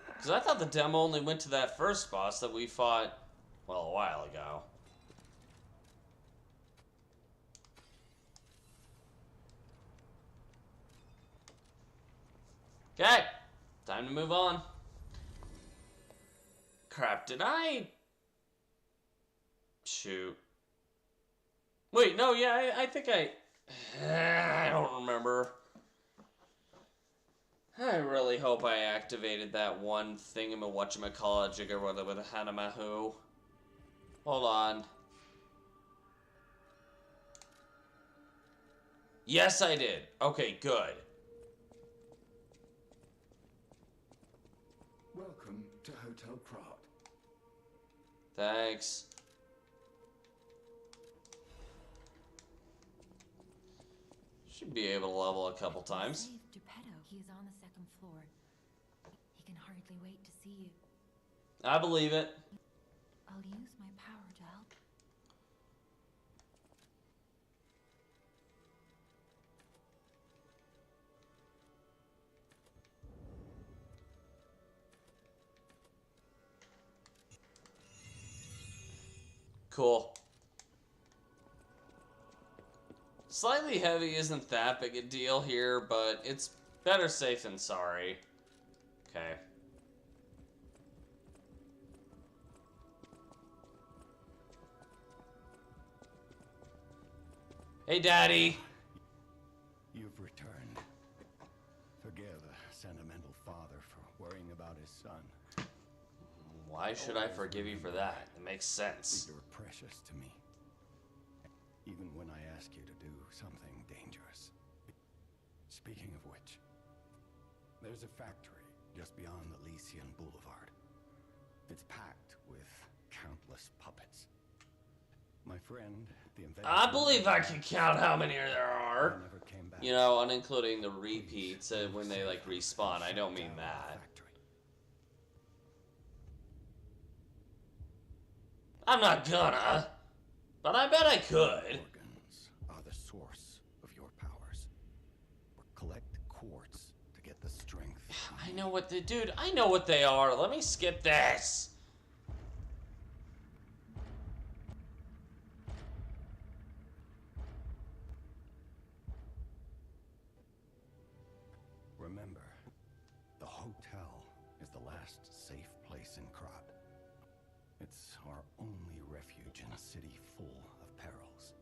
Because I thought the demo only went to that first boss that we fought, well, a while ago. Okay, time to move on. Crap, did I... Shoot. Wait, no, yeah, I think I don't remember. I really hope I activated that one thingamawhatchamacallit or whatever with a Hanamahu. Hold on. Yes, I did. Okay, good. Welcome to Hotel Krat. Thanks. Should be able to level a couple times. Saved Geppetto. He is on the second floor. He can hardly wait to see you. I believe it. I'll use my power to help. Cool. Slightly heavy isn't that big a deal here, but it's better safe than sorry. Okay. Hey, Daddy. You've returned. Forgive a sentimental father for worrying about his son. Why should I forgive you for that? It makes sense. You're precious to me. Even when I ask you to do something dangerous. Speaking of which, there's a factory just beyond Elysian Boulevard. It's packed with countless puppets. My friend, the inventor... I believe I can count how many there are. never came back. You know, unincluding the repeats when they, like, respawn. I don't mean that. I'm not gonna, but I bet I could. Organs are the source of your powers. Collect quartz to get the strength. I know what they, dude, I know what they are. Let me skip this. Remember, the hotel is the last safe place in Krat. It's our only refuge in a city full of perils.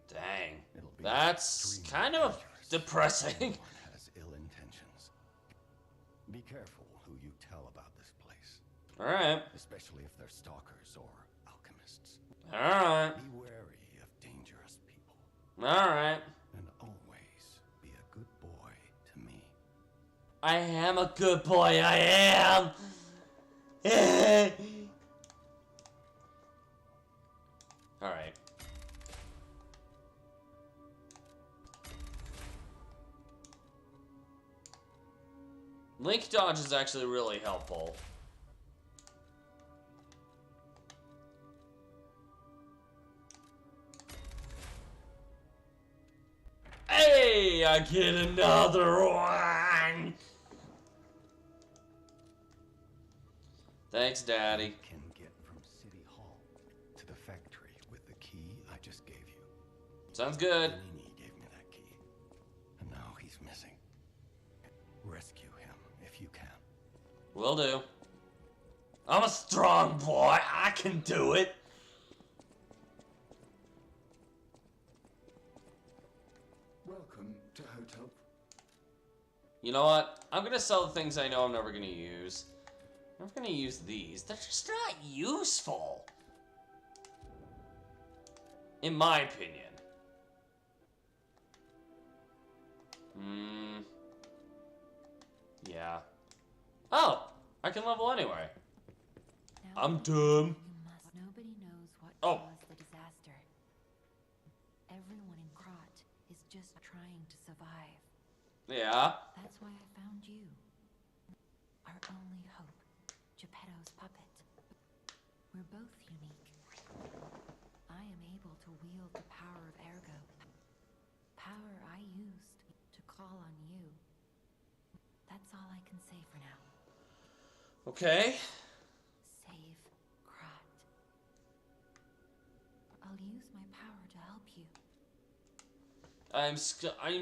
Dang, It'll be that's extremely kind of dangerous. depressing. Everyone has ill intentions. Be careful who you tell about this place, All right, especially if they're stalkers or alchemists. all right, Be wary of dangerous people, all right. and always be a good boy to me. I am a good boy. I am. All right. Link dodge is actually really helpful. Hey, I get another one. Thanks, Daddy. Can get from City Hall to the factory with the key I just gave you. Sounds good. Nini gave me that key, and now he's missing. Rescue him if you can. Will do. I'm a strong boy. I can do it. Welcome to Hotel. You know what? I'm gonna sell the things I know I'm never gonna use. I'm never gonna use these. They're just not useful. In my opinion. Yeah. Oh! I can level anyway. Now, I'm dumb. nobody knows what Oh. caused the disaster. Everyone in Krat is just trying to survive. Yeah. That's why I found you. Our only hope, Geppetto's puppet. We're both unique. I am able to wield the power of Ergo. Power I used to call on you. That's all I can say for now. Okay. Save Krat. I'll use my power to help you. I'm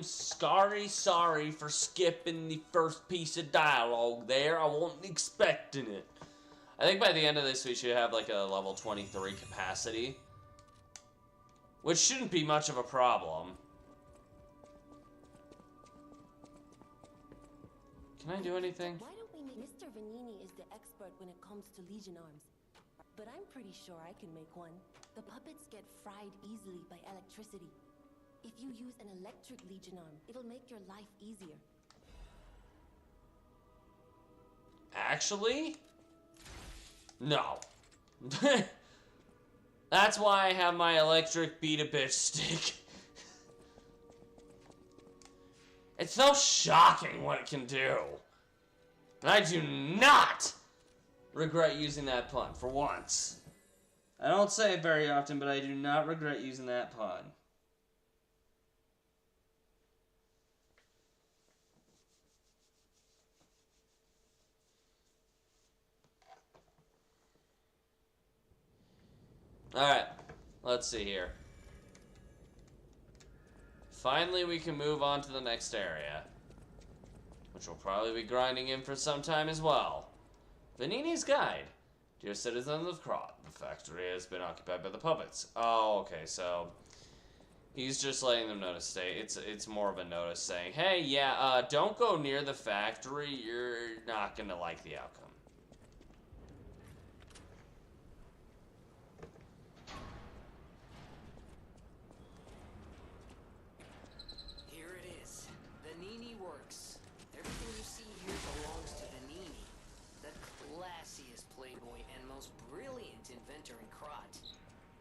sorry for skipping the first piece of dialogue there. I wasn't expecting it. I think by the end of this we should have like a level 23 capacity. Which shouldn't be much of a problem. Can I do anything? Why don't we make Mr. Vanini is the expert when it comes to Legion arms. But I'm pretty sure I can make one. The puppets get fried easily by electricity. If you use an electric Legion arm, it'll make your life easier. Actually? No. That's why I have my electric beat-a-bitch stick. It's so shocking what it can do. And I do not regret using that pun, for once. I don't say it very often, but I do not regret using that pun. Alright, let's see here. Finally, we can move on to the next area, which will probably be grinding in for some time as well. Vanini's Guide. Dear citizens of Krat, the factory has been occupied by the puppets. Oh, okay, so he's just letting them know to stay. It's more of a notice saying, hey, yeah, don't go near the factory. You're not gonna like the outcome. Here it is. Vanini Works. Everything you see here belongs to Vanini, the classiest playboy and most brilliant inventor in Krat.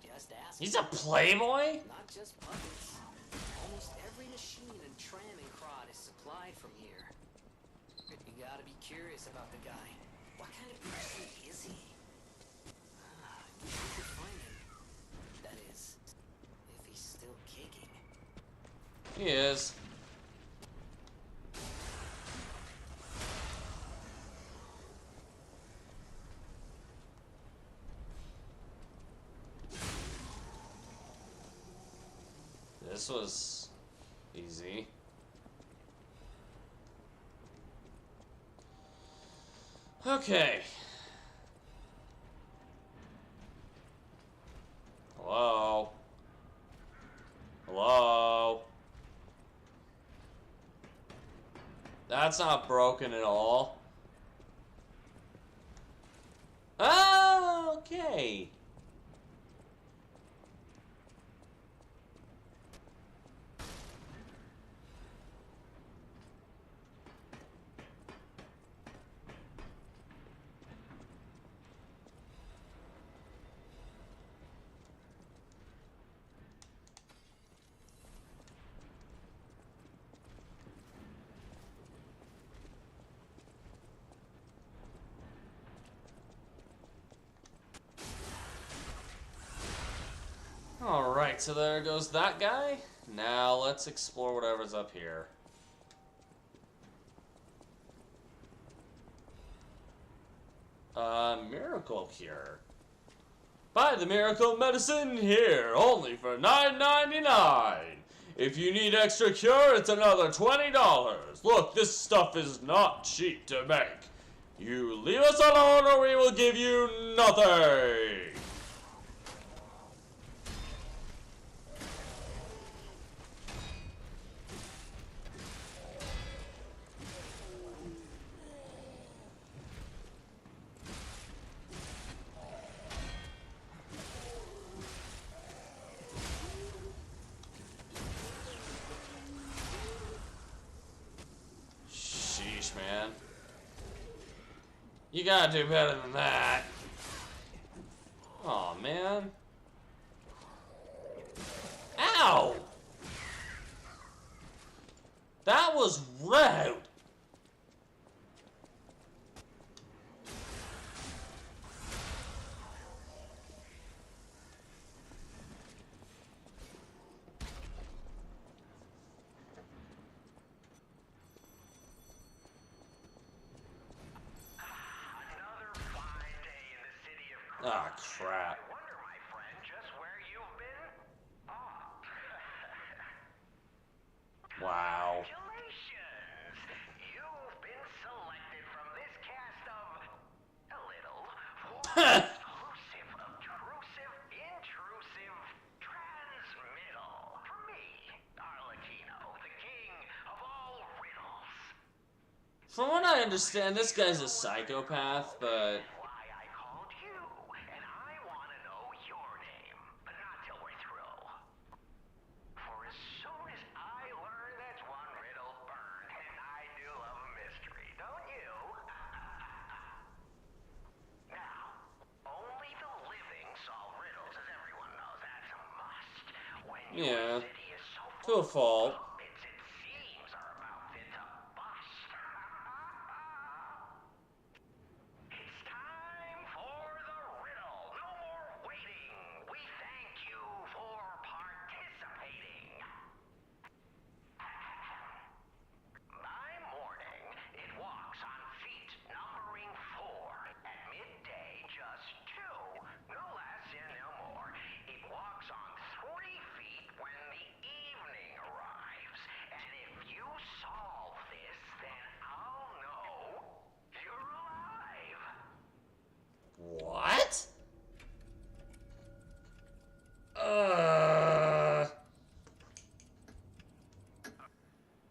Just ask He's a playboy? Not just puppets. Almost every machine and tram in Krat is supplied from here. You gotta be curious about the guy. What kind of person is he? You could find him. That is, if he's still kicking. He is. This was easy. Okay. Hello? Hello? That's not broken at all. Oh, okay. Alright, so there goes that guy. Now let's explore whatever's up here. Miracle Cure. Buy the miracle medicine here, only for $9.99. If you need extra cure, it's another $20. Look, this stuff is not cheap to make. You leave us alone or we will give you nothing! Sheesh, man. You gotta do better than that. Aw, man. Ow! That was rude. Ah, crap. I wonder, my friend, just where you've been? Wow. Congratulations! You've been selected from this cast of a little exclusive, obtrusive, intrusive transmittal for me, Arlecchino, the king of all riddles. From what I understand, this guy's a psychopath, but... Why I called you, and I want to know your name, but not till we're through. For as soon as I learn that's one riddle burned, and I do love a mystery, don't you? Now, only the living solve riddles, as everyone knows. That's a must. When Yeah. your city is so To a fault. puppets, it seems, are about fit to bust. It's time for the riddle. No more waiting. We thank you for participating. By morning, it walks on feet numbering 4. At midday, just 2. No less and no more. It walks on 3 feet when the evening arrives. And if you solve this, then I'll know you're alive. What?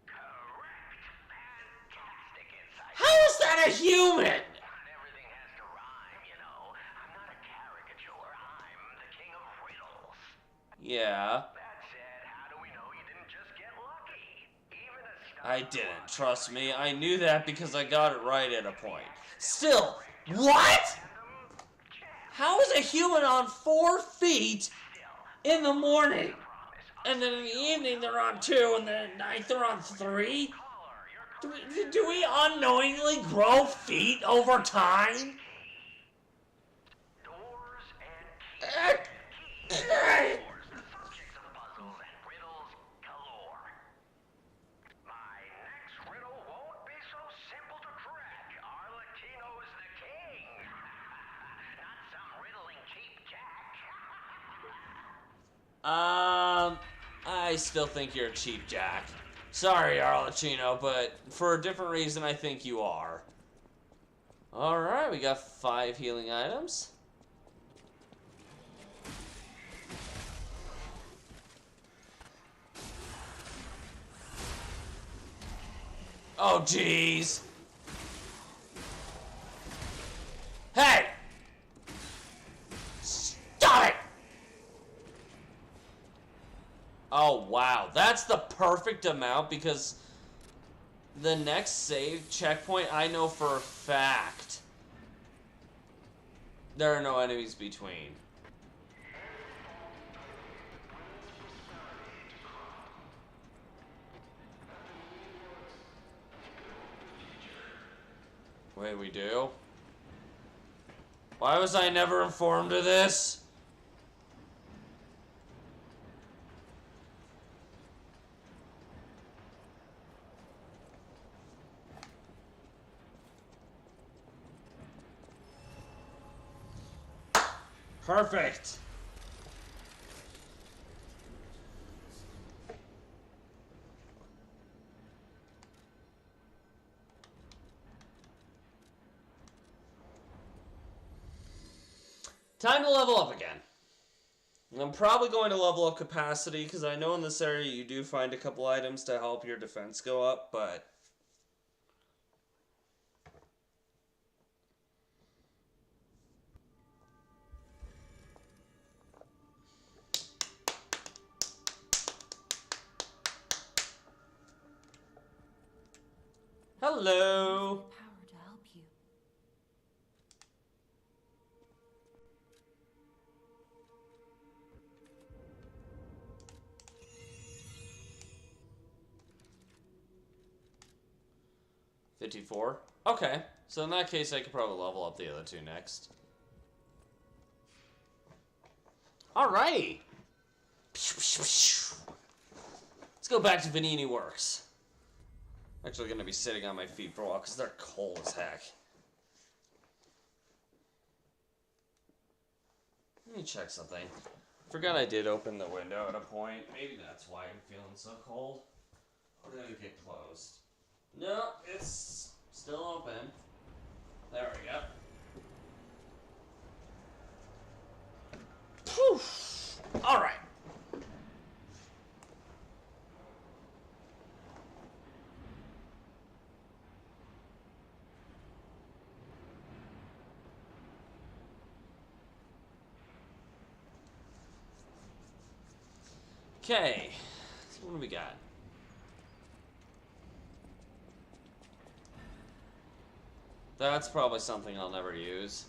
Correct. Fantastic insight. How is that a human? Not everything has to rhyme, you know. I'm not a caricature. I'm the king of riddles. Yeah, That said, how do we know you didn't just get lucky? Even a star I didn't. Trust me, I knew that because I got it right at a point. Still, what? How is a human on 4 feet in the morning? And then in the evening they're on 2, and then at night they're on 3? Do we unknowingly grow feet over time? doors and keys. Keys, doors, the subjects of puzzles and riddles galore. My next riddle won't be so simple to crack. Arlecchino's the king. Not some riddling cheap jack. I still think you're a cheap jack. Sorry, Arlecchino, but for a different reason, I think you are. Alright, we got 5 healing items. Oh, jeez. Hey! Stop it! Oh, wow. That's the perfect amount because the next save checkpoint, I know for a fact there are no enemies between. Wait, we do? Why was I never informed of this? Perfect. Time to level up again. I'm probably going to level up capacity, because I know in this area you do find a couple items to help your defense go up, but... Hello! Power to help you. $54? Okay, so in that case I could probably level up the other two next. Alrighty! Let's go back to Venini Works. Actually gonna be sitting on my feet for a while because they're cold as heck. Let me check something. Forgot I did open the window at a point. Maybe that's why I'm feeling so cold. Or did it get closed? No, it's still open. There we go. Poof! Alright. Okay, so what do we got? That's probably something I'll never use.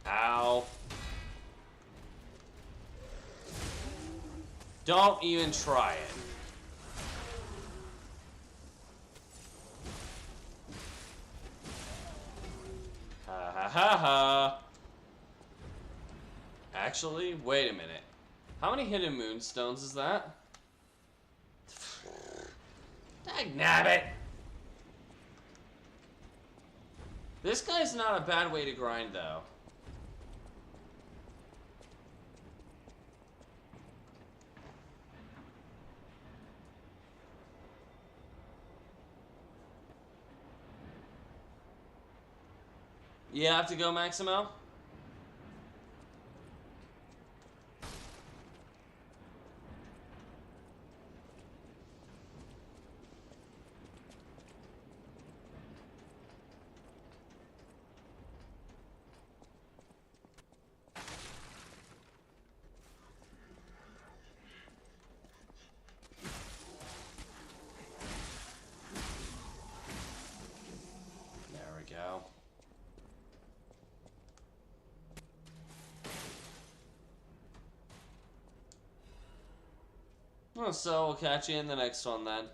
Ow. Don't even try it. Ha ha ha ha. Actually, wait a minute. How many hidden moonstones is that? Dagnabbit! This guy's not a bad way to grind, though. You have to go, Maximo? There we go. Well, so we'll catch you in the next one then.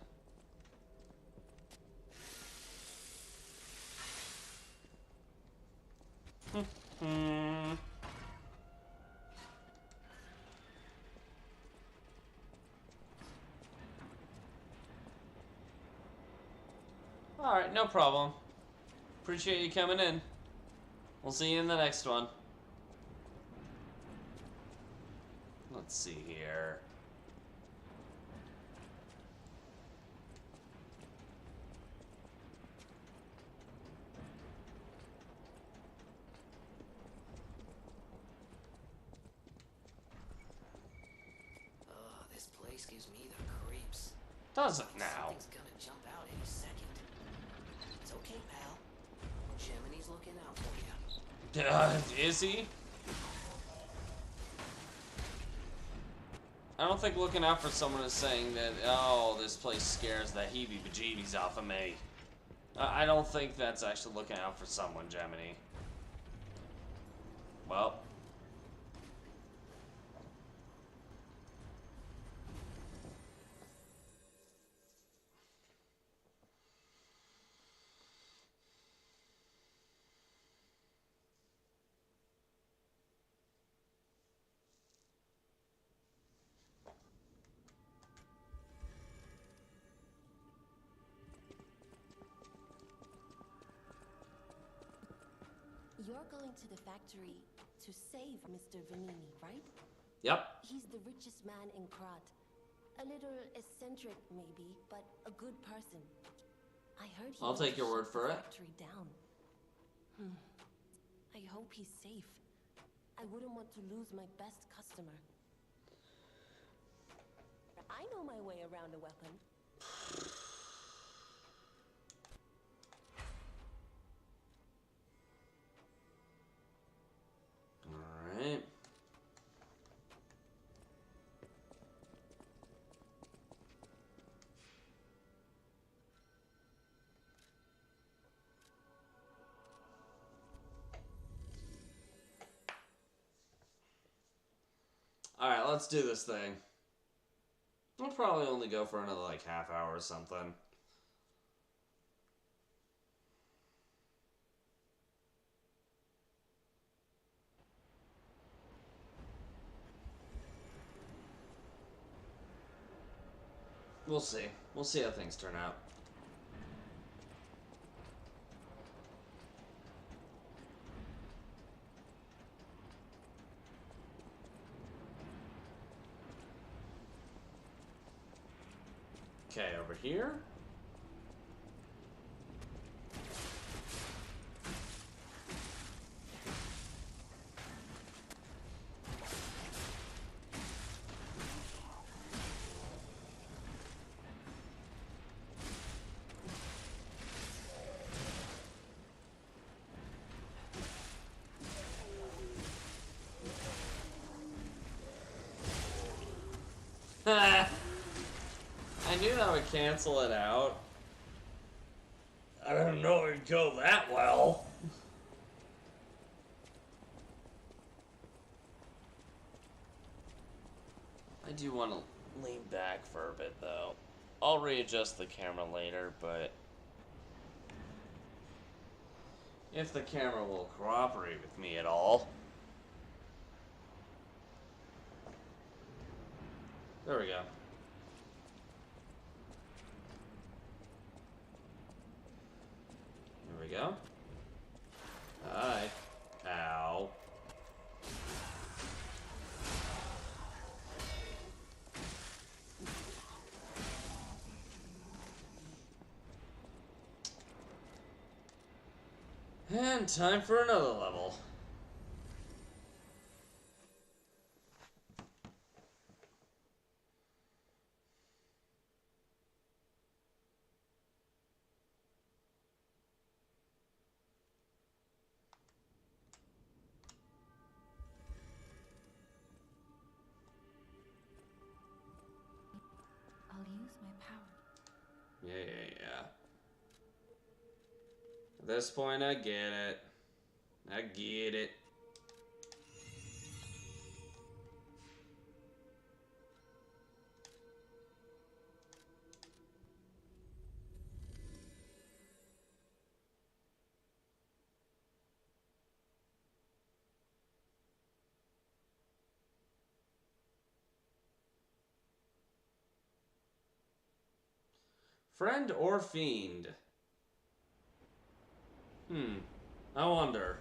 Alright, no problem. Appreciate you coming in. We'll see you in the next one. Let's see here. This place gives me the creeps. Does it now? Something's gonna jump out any second. It's okay, pal. Gemini's looking out for you. Is he? I don't think looking out for someone is saying that, oh, this place scares the heebie-bejeebies off of me. I don't think that's actually looking out for someone, Gemini. Well. You're going to the factory to save Mr. Vanini, right? Yep. He's the richest man in Krat. A little eccentric, maybe, but a good person. I heard he I'll take your word for it. Factory down. I hope he's safe. I wouldn't want to lose my best customer. I know my way around a weapon. Alright. Alright, let's do this thing. I'll probably only go for another, like, half hour or something. We'll see. We'll see how things turn out. Okay, over here. I knew that would cancel it out. I didn't know it'd go that well. I do want to lean back for a bit, though. I'll readjust the camera later, but if the camera will cooperate with me at all. There we go. Here we go. Hi. Ow. And time for another level. I'll use my power. Yeah. At this point, I get it. I get it. Friend or fiend? I wonder.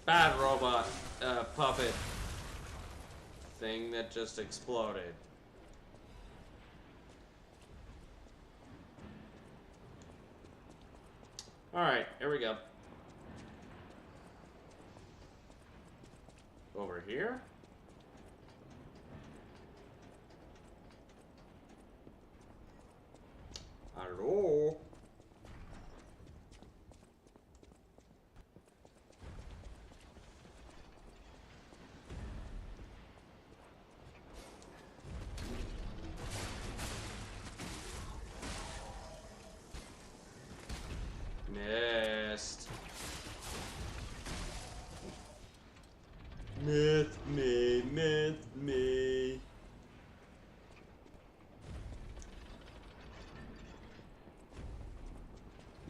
Bad robot, puppet thing that just exploded. Alright, here we go. Over here? Hello?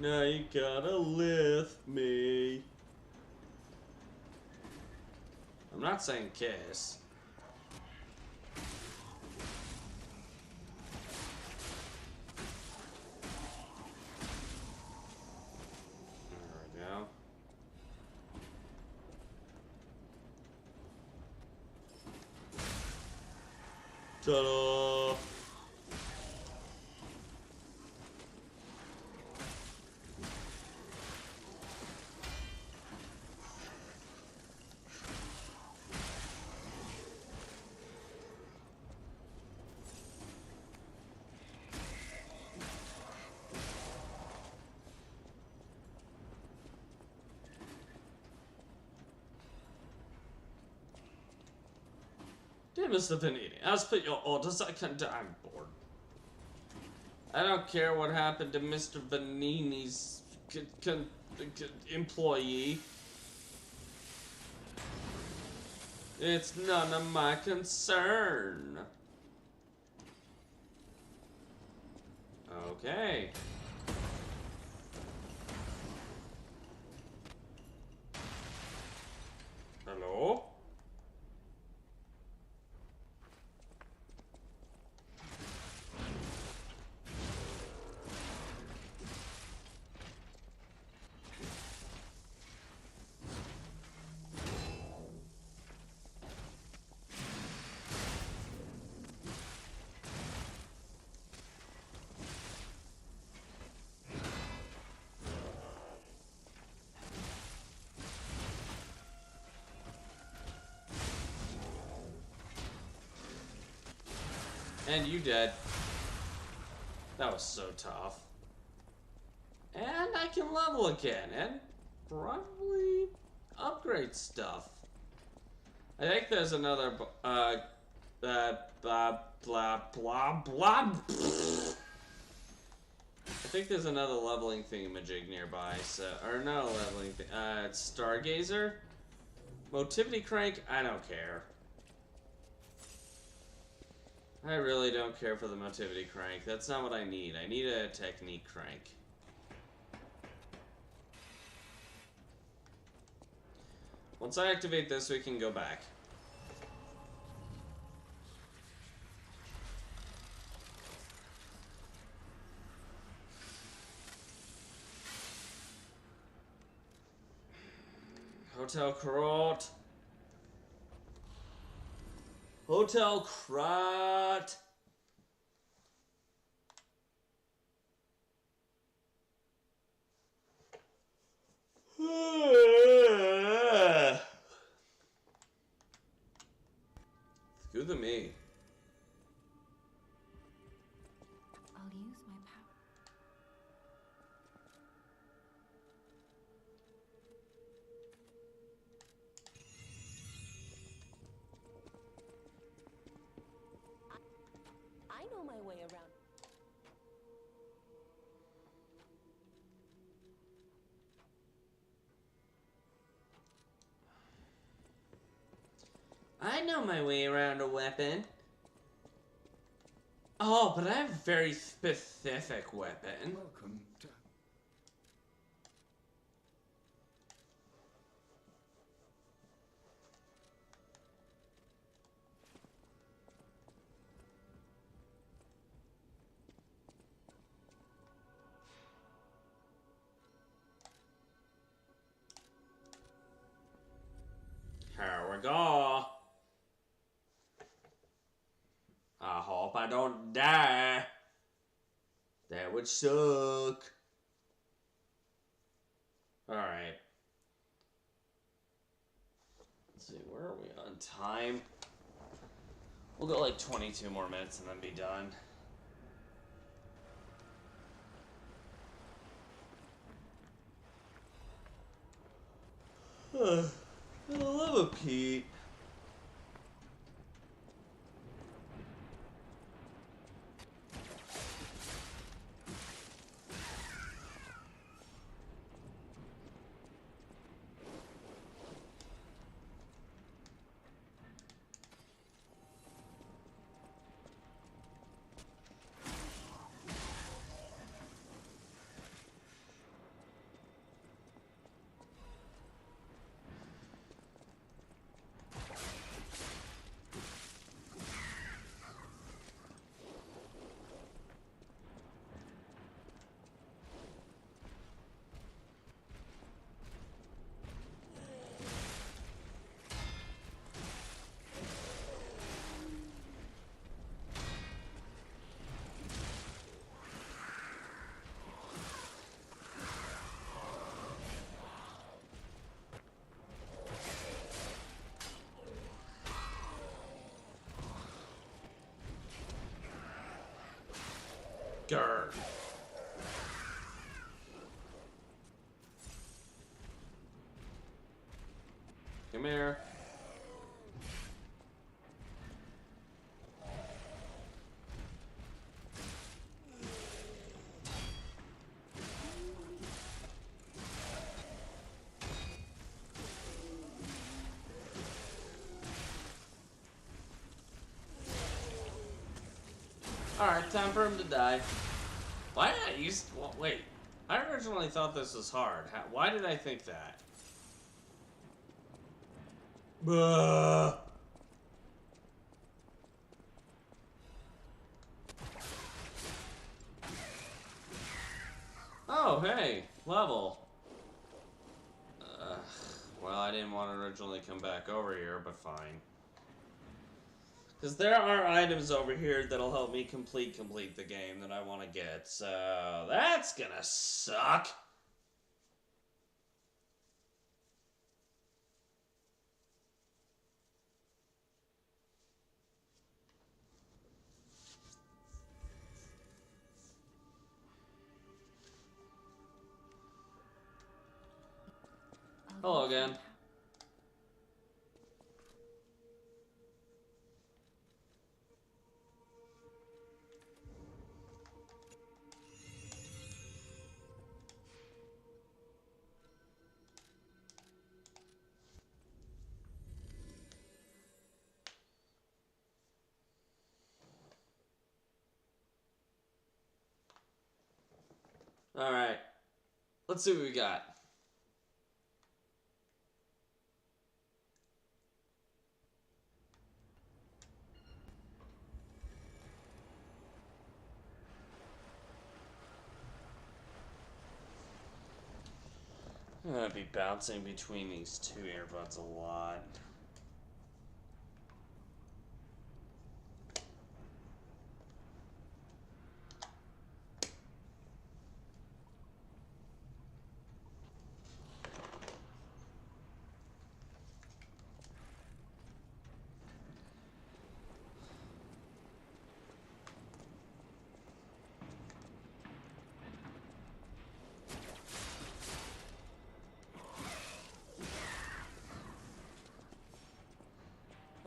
Now you gotta lift me. I'm not saying kiss. There we go. Ta-da! Dear Mr. Vanini, as per your orders, I'm bored. I don't care what happened to Mr. Vanini's employee. It's none of my concern. Okay. Hello? And you dead. That was so tough. And I can level again and probably upgrade stuff. I think there's another blah blah blah blah. I think there's another leveling thingamajig nearby, so or not a leveling thing. It's Stargazer, Motivity Crank. I don't care. I really don't care for the Motivity Crank. That's not what I need. I need a Technique Crank. Once I activate this, we can go back. Hotel Krot. Hotel Krot. Excuse me. I'll use my power. I know my way around. I know my way around a weapon. Oh, but I have a very specific weapon. Welcome to... Here we go. I hope I don't die. That would suck. Alright. Let's see, where are we on time? We'll go like 22 more minutes and then be done. I love a Pete. Grr. Come here. Alright, time for him to die. Why did I use... Well, wait. I originally thought this was hard. Why did I think that? Buh. Oh, hey. Level. Well, I didn't want to originally come back over here, but fine. Because there are items over here that'll help me complete the game that I want to get. So, that's gonna suck. Hello again. Alright. Let's see what we got. I'm gonna be bouncing between these two earbuds a lot.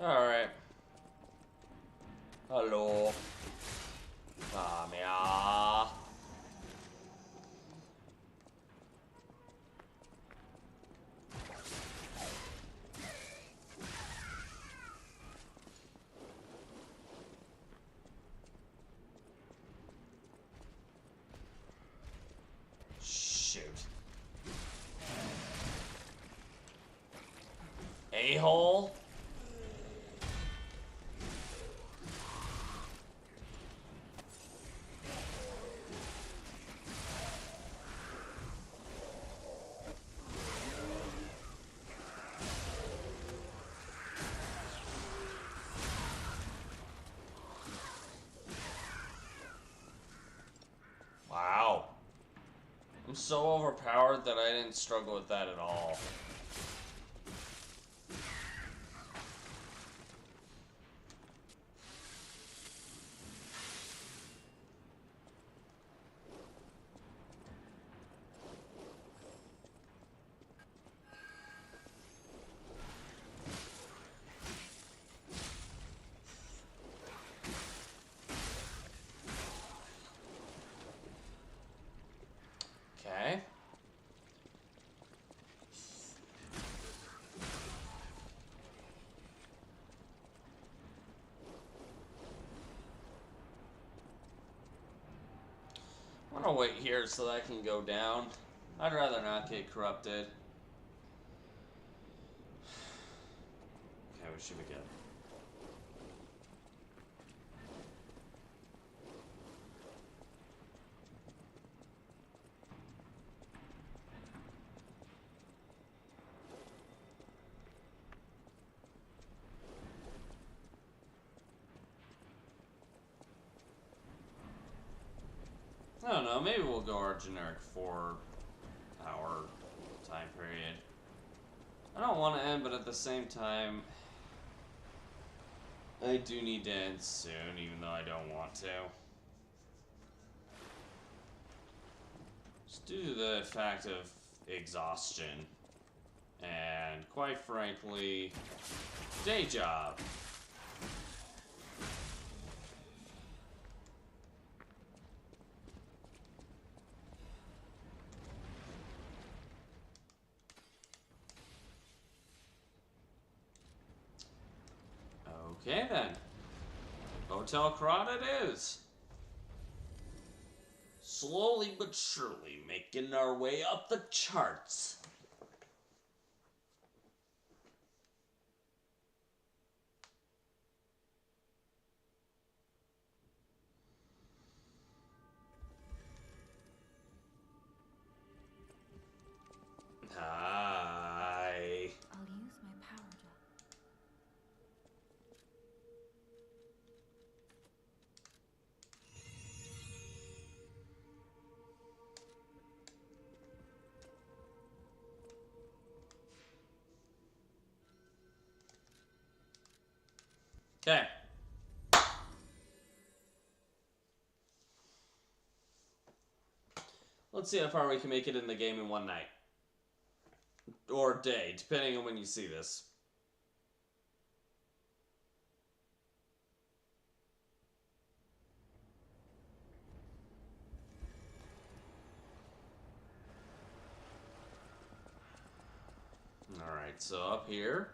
Alright. Hello. Come here. Shoot. A-hole? Wow. I'm so overpowered that I didn't struggle with that at all. Okay. I'm gonna wait here so that I can go down. I'd rather not get corrupted. Okay, we should be good. I don't know, maybe we'll go our generic 4-hour time period. I don't want to end, but at the same time, I do need to end soon, even though I don't want to. Just due to the fact of exhaustion. And quite frankly, day job. Okay then. Hotel Krat it is. Slowly but surely making our way up the charts. Hi. I'll use my power to... Okay. Let's see how far we can make it in the game in one night. Or day, depending on when you see this. Alright, so up here.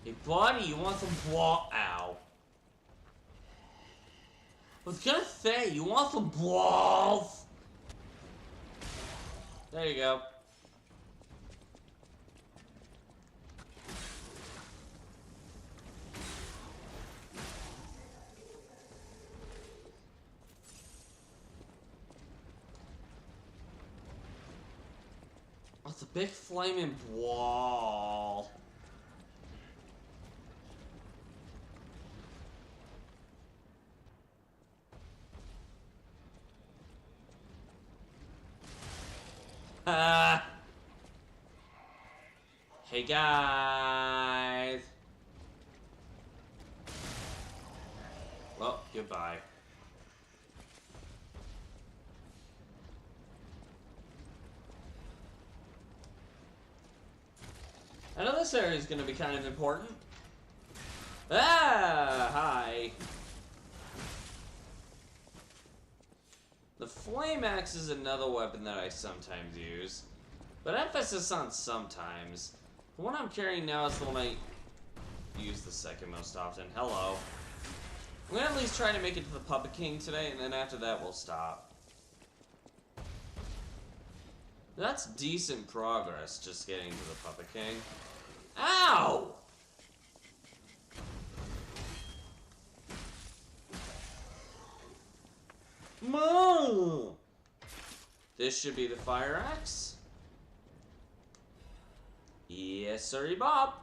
Hey buddy, you want some blah? Ow. I was gonna say, you want some balls? There you go. Oh, it's a big flaming wall. Hey guys. Well, goodbye. I know this area is going to be kind of important. Ah, hi. The flame axe is another weapon that I sometimes use, but emphasis on sometimes. The one I'm carrying now is the one I use the second most often. Hello. I'm gonna at least try to make it to the Puppet King today, and then after that we'll stop. That's decent progress, just getting to the Puppet King. Ow! Moo! This should be the fire axe. Yes, sirree, Bob.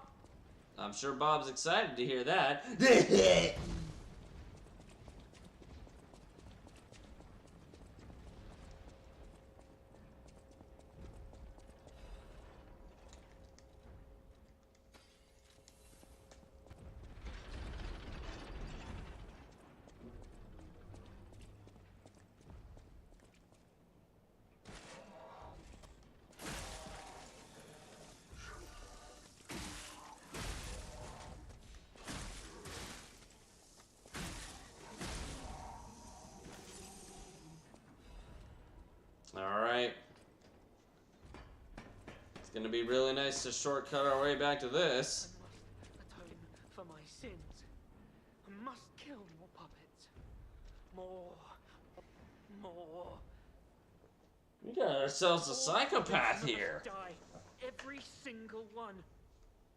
I'm sure Bob's excited to hear that. Alright. It's gonna be really nice to shortcut our way back to this. I must atone for my sins. I must kill more puppets. More. We got ourselves a psychopath Must here. Die. Every single one.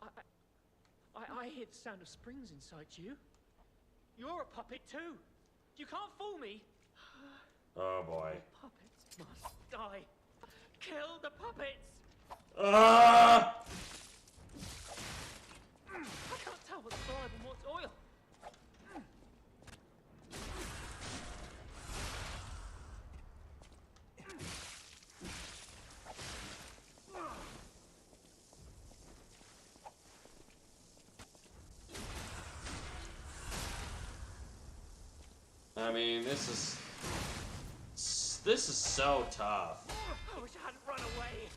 I hear the sound of springs inside you. You're a puppet too. You can't fool me. Oh boy. The puppets must die. Kill the puppets. Ah! I can't tell what's alive and what's oil. I mean, this is so tough. I wish I hadn't run away.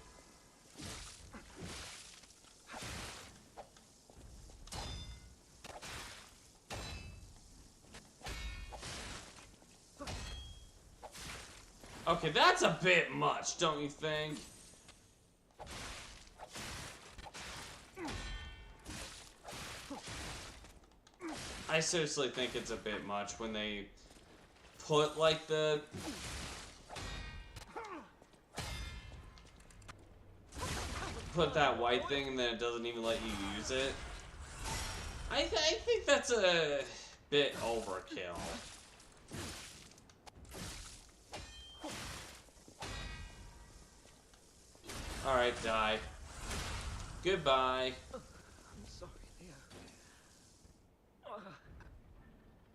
Okay, that's a bit much, don't you think? I seriously think it's a bit much when they put like put that white thing and then it doesn't even let you use it. I think that's a bit overkill. Alright, die. Goodbye. I'm sorry, Leo.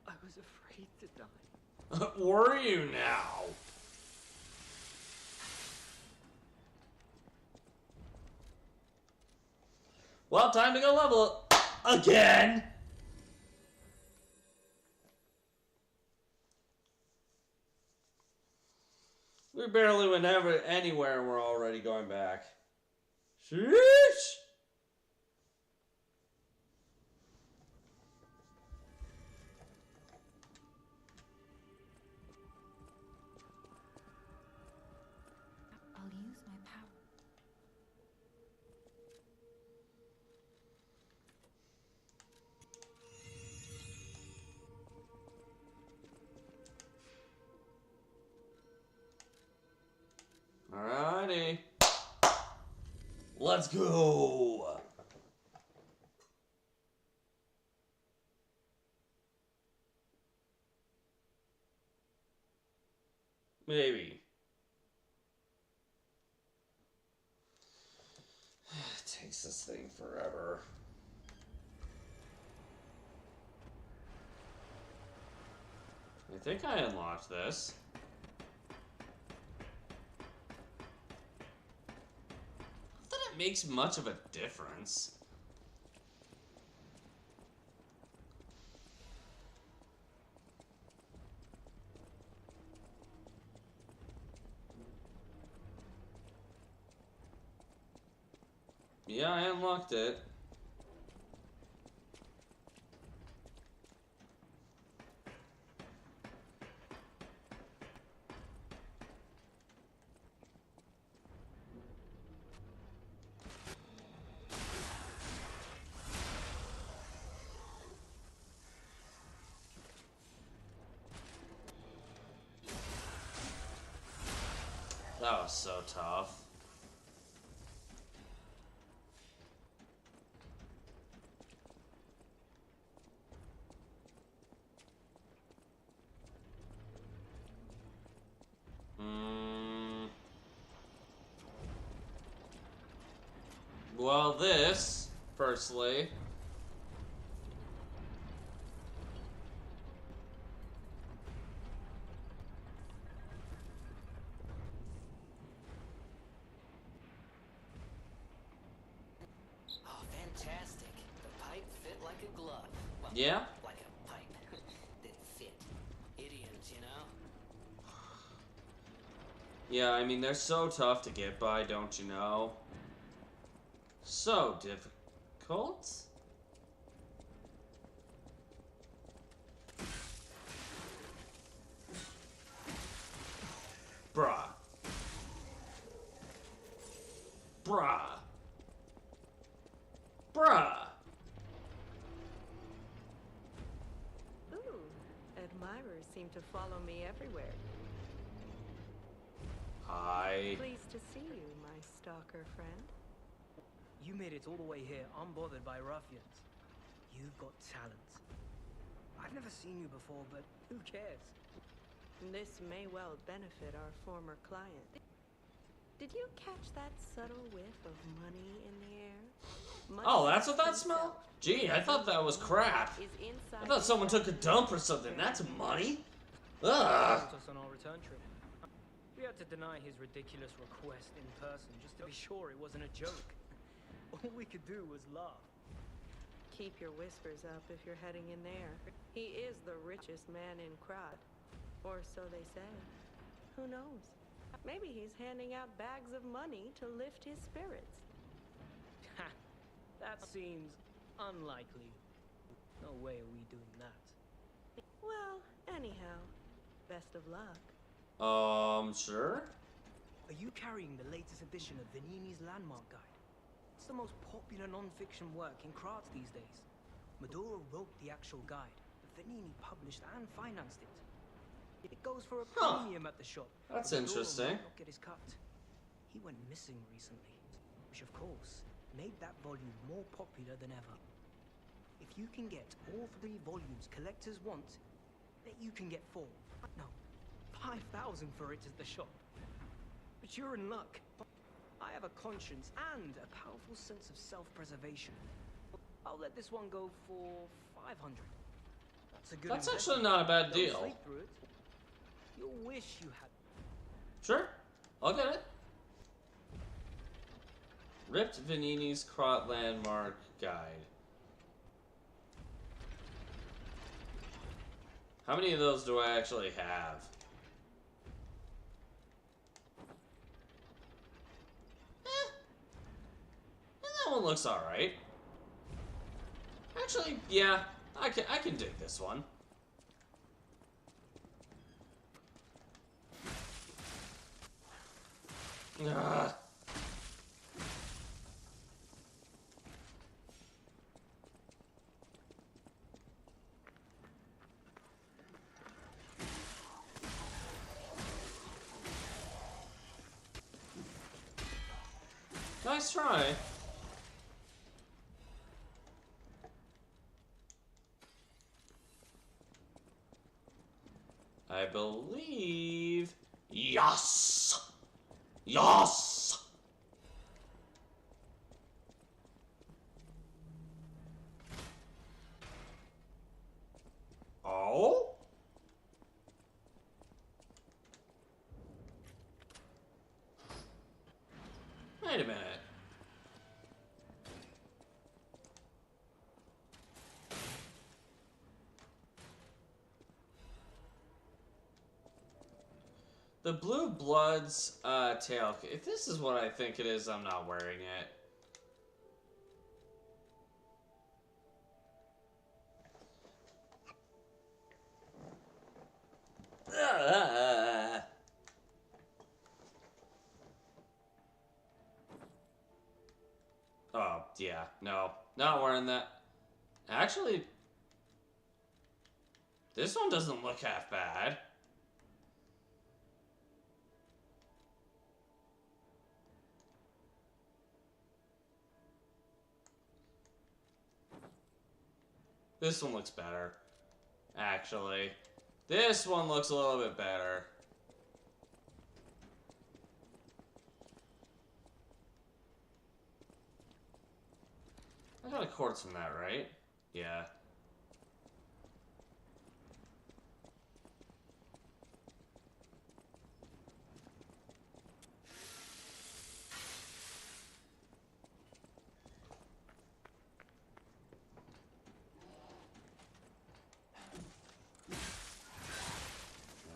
I was afraid to die. Were you now? Well, time to go level up again. We barely went anywhere and we're already going back. Sheesh! I'll use my power. Alrighty. Let's go. Maybe. It takes this thing forever. I think I unlocked this. Not that it makes much of a difference. Yeah, I unlocked it. That was so tough. Well, this, firstly. Oh, fantastic. The pipe fit like a glove. Well, Yeah? like a pipe that fit. Idioms, you know? Yeah, I mean, they're so tough to get by, don't you know? So difficult? Bruh. Bruh. Bruh. Ooh, admirers seem to follow me everywhere. Hi. Pleased to see you, my stalker friend. You made it all the way here unbothered by ruffians. You've got talent. I've never seen you before, but who cares? This may well benefit our former client. Did you catch that subtle whiff of money in the air? Money Oh, that's what that himself smelled? Gee, I thought that was crap. is inside I thought someone took a dump or something. That's money. Ugh. Told us on our return trip. We had to deny his ridiculous request in person just to be sure it wasn't a joke. All we could do was laugh. Keep your whispers up if you're heading in there. He is the richest man in Krod, Or so they say. Who knows? Maybe he's handing out bags of money to lift his spirits. Ha! That seems unlikely. No way are we doing that. Well, anyhow, best of luck. Sure? Are you carrying the latest edition of Venini's Landmark Guide? It's the most popular non-fiction work in Krat these days. Maduro wrote the actual guide, but Venini published and financed it. It goes for a premium at the shop. That's but Maduro interesting. might not get his cut. He went missing recently, which of course made that volume more popular than ever. If you can get all 3 volumes collectors want, bet you can get 4. No, 5,000 for it at the shop. But you're in luck. I have a conscience and a powerful sense of self-preservation. I'll let this one go for 500. That's a good That's investment. actually not a bad Don't deal. sleep through it. You'll wish you had. Sure, I'll get it. Ripped Venini's Krat Landmark Guide. How many of those do I actually have? That one looks alright. Actually, yeah, I can dig this one. Ugh. Nice try. I believe... Yes! Yes! Oh? Wait a minute. The Blue Bloods tail. If this is what I think it is, I'm not wearing it. Oh, yeah. No. Not wearing that. Actually, this one doesn't look half bad. This one looks better. Actually. This one looks a little bit better. I got a quartz from that, right? Yeah.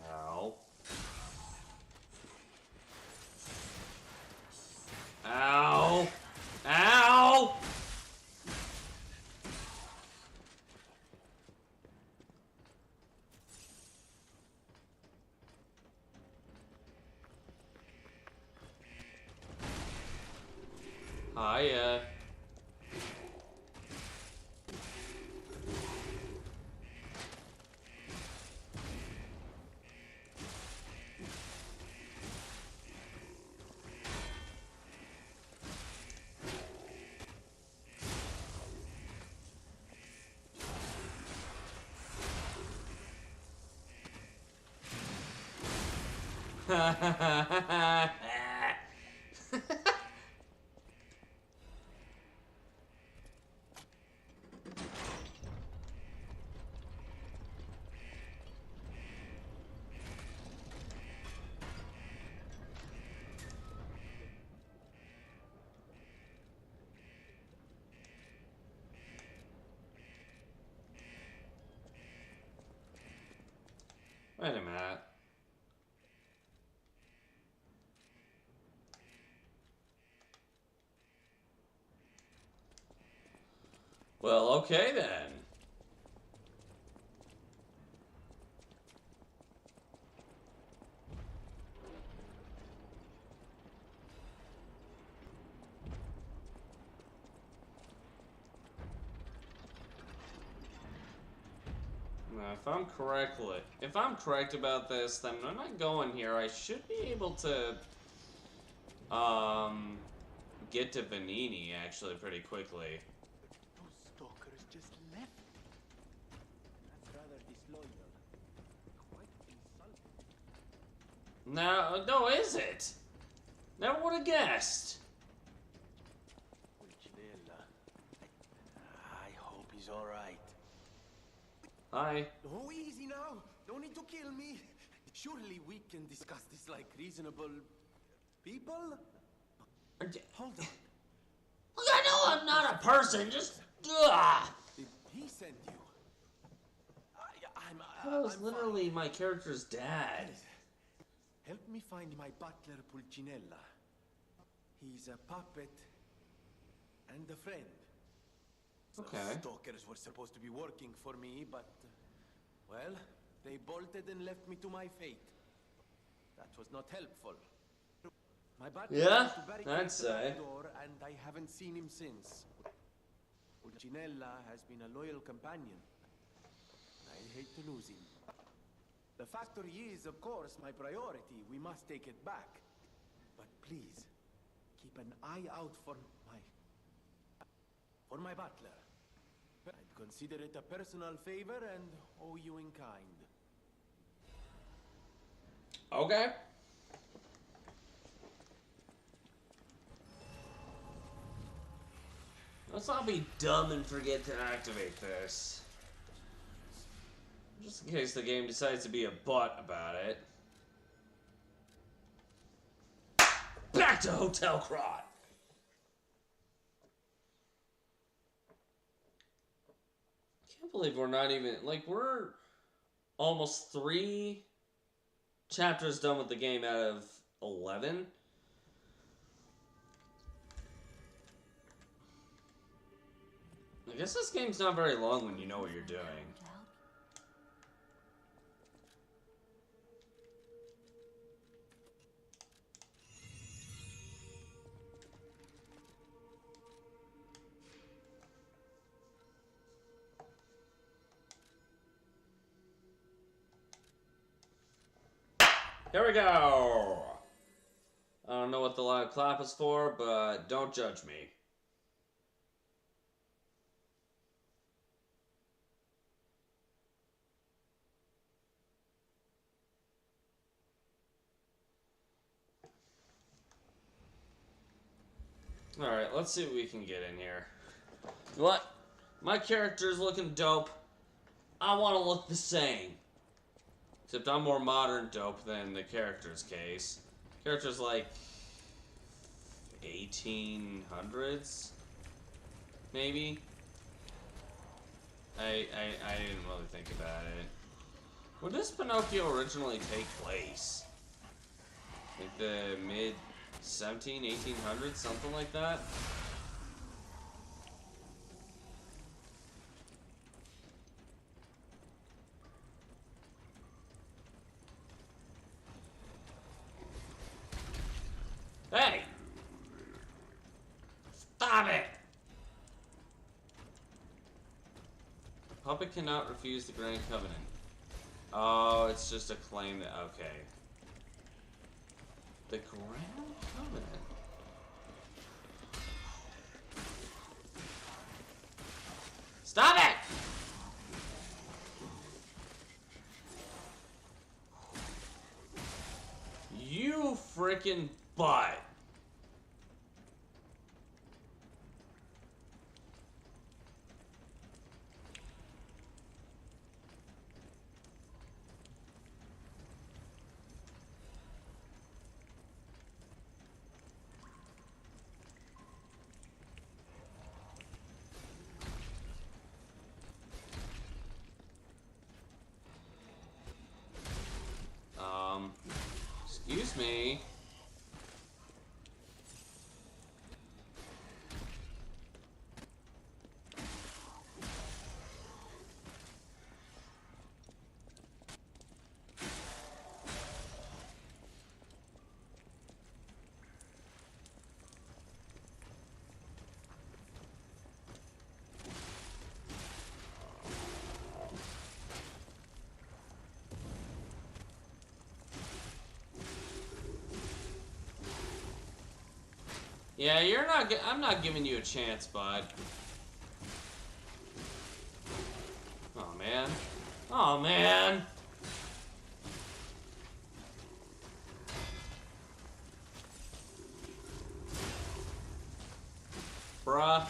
Ow. Ow! Ow! Hiya. Wait a minute. Well, okay then. Now, if I'm correct about this, then when I go in here, I should be able to, get to Venini actually pretty quickly. Those stalkers just left. That's rather disloyal. Quite insulting. No, is it? Never would have guessed. Pulcinella. I hope he's all right. Hi. Oh, easy now. No need to kill me. Surely we can discuss this like reasonable people? Hold on. Look, I know I'm not a person, just... Ugh. Did he send you? That was I'm literally fine. my character's dad. Help me find my butler Pulcinella. He's a puppet and a friend. Okay. Those stalkers were supposed to be working for me, but well, they bolted and left me to my fate. That was not helpful. My butler Yeah, went to barricade I'd the say. back door, and I haven't seen him since. Pulcinella has been a loyal companion. I hate to lose him. The factory is, of course, my priority. We must take it back. But please, keep an eye out for my butler. I'd consider it a personal favor and owe you in kind. Okay. Let's not be dumb and forget to activate this. Just in case the game decides to be a butt about it. Back to Hotel Krat! Can't believe we're not even... Like, we're almost 3 chapters done with the game out of 11. I guess this game's not very long when you know what you're doing. Here we go! I don't know what the loud clap is for, but don't judge me. Alright, let's see what we can get in here. What? My character's looking dope. I want to look the same. Except I'm more modern dope than the character's case. Character's like 1800s, maybe. I didn't really think about it. When did Pinocchio originally take place? Like the mid 1800s, something like that. Hey! Stop it! Puppet cannot refuse the Grand Covenant. Oh, it's just a claim that... Okay. The Grand Covenant? Stop it! You frickin' butt. Excuse me. Yeah, you're not. I'm not giving you a chance, bud. Oh man. Oh man. Bruh.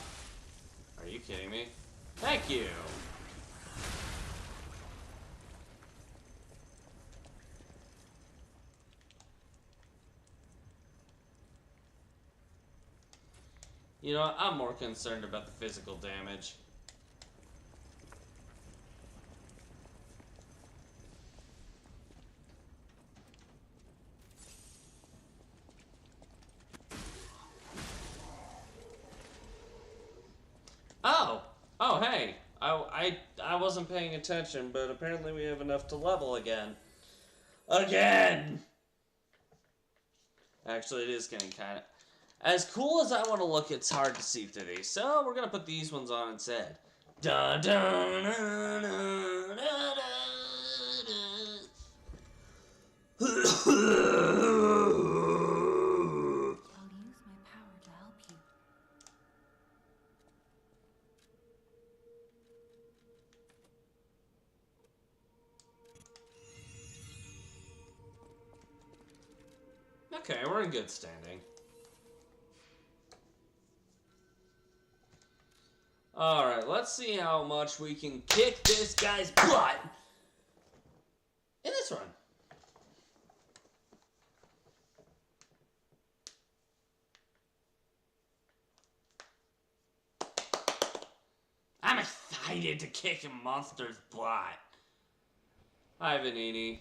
Are you kidding me? Thank you. You know what? I'm more concerned about the physical damage. Oh! Oh, hey! I wasn't paying attention, but apparently we have enough to level again. Again! Actually, it is getting kind of... As cool as I want to look, it's hard to see through these, so we're gonna put these ones on instead. Dun, dun, dun, dun, dun, I'll use my power to help you. Okay, we're in good standing. Alright, let's see how much we can kick this guy's butt in this run. I'm excited to kick a monster's butt. Hi, Vanini.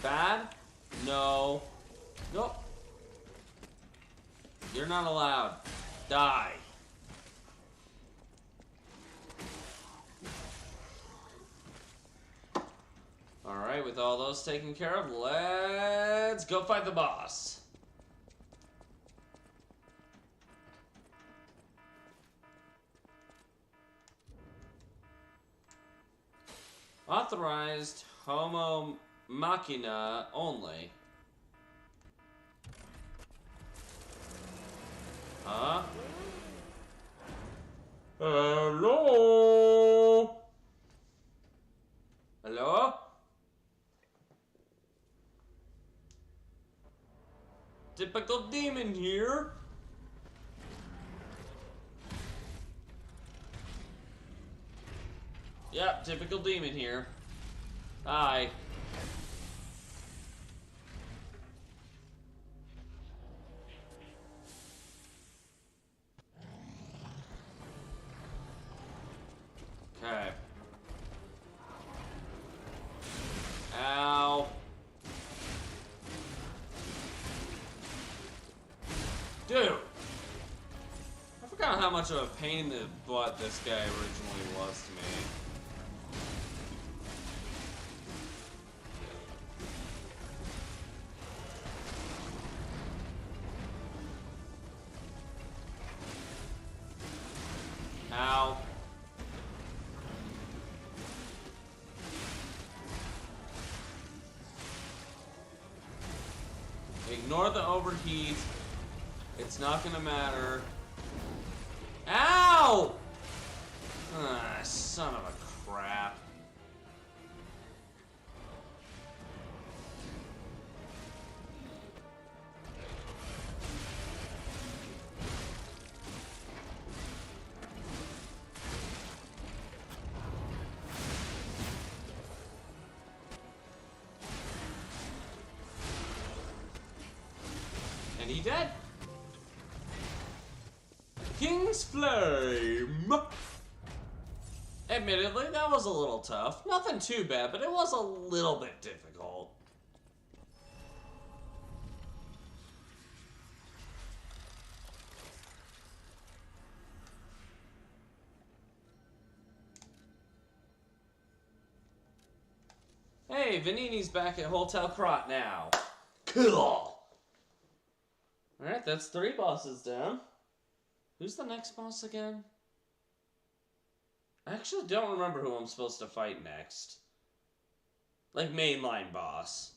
Bad? No. Nope. You're not allowed. Die. Alright, with all those taken care of, let's go fight the boss. Authorized Homo Machina only. Huh? Hello? Hello? Typical demon here. Yep, typical demon here. Hi. Okay. Ow. Dude! I forgot how much of a pain in the butt this guy originally was to me. Ow. Ignore the overheat. It's not gonna matter. Ow! Ah, son of a crap. And he dead. King's Flame. Admittedly, that was a little tough. Nothing too bad, but it was a little bit difficult. Hey, Vanini's back at Hotel Krat now. Cool! Alright, that's 3 bosses down. Who's the next boss again? I actually don't remember who I'm supposed to fight next. Like, mainline boss.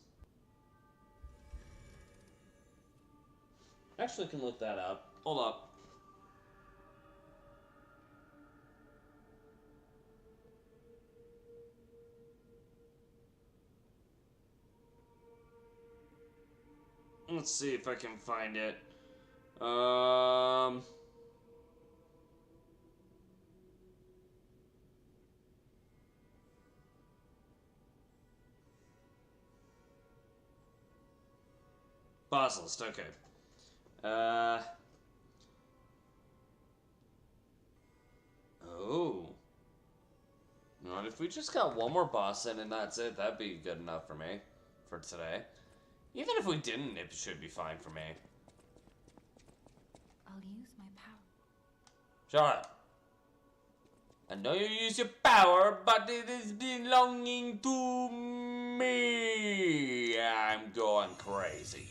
Actually, can look that up. Hold up. Let's see if I can find it. Boss list, okay. Oh. You know what, if we just got one more boss in and that's it, that'd be good enough for me. For today. Even if we didn't, it should be fine for me. I'll use my power. Shut up. I know you use your power, but it is belonging to me. I'm going crazy.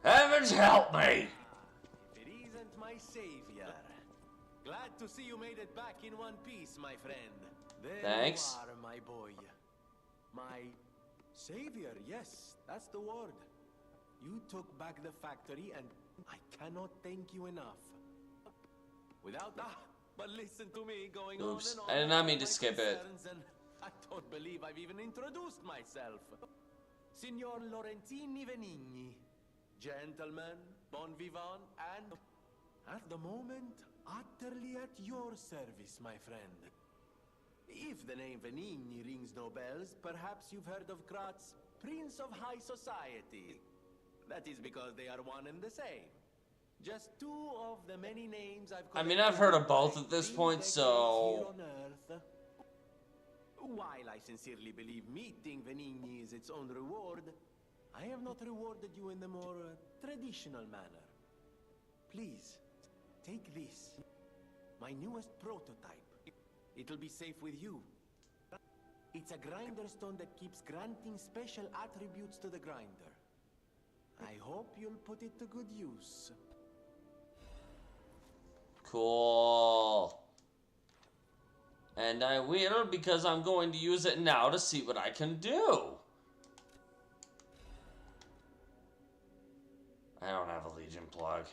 Heavens help me! If it isn't my savior. Glad to see you made it back in one piece, my friend. There Thanks. you are, my boy. My savior, yes, that's the word. You took back the factory and I cannot thank you enough. Without that, but listen to me going Oops, on and on. I did not mean to about my skip it. concerns, and I don't believe I've even introduced myself. Signor Lorenzini Venigni. Gentlemen, bon vivant, and at the moment, utterly at your service, my friend. If the name Venigni rings no bells, perhaps you've heard of Krat's Prince of High Society. That is because they are one and the same. Just 2 of the many names I've I've heard of both at this point, here so... on Earth. While I sincerely believe meeting Venigni is its own reward, I have not rewarded you in the more traditional manner. Please, take this. My newest prototype. It'll be safe with you. It's a grinder stone that keeps granting special attributes to the grinder. I hope you'll put it to good use. Cool. And I will, because I'm going to use it now to see what I can do. I don't have a Legion plug.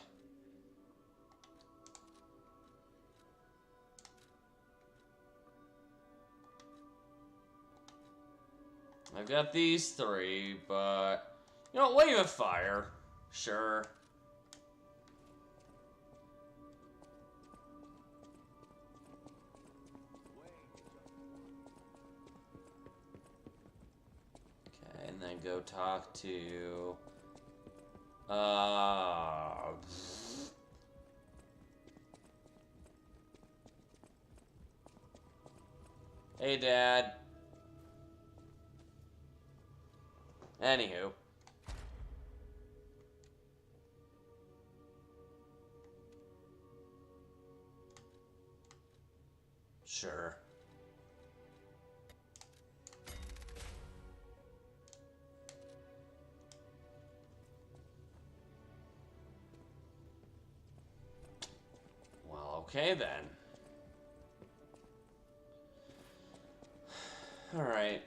I've got these 3, but... You know, Wave of Fire. Sure. Okay, and then go talk to... Hey, Dad. Anywho. Sure. Well, okay then. All right.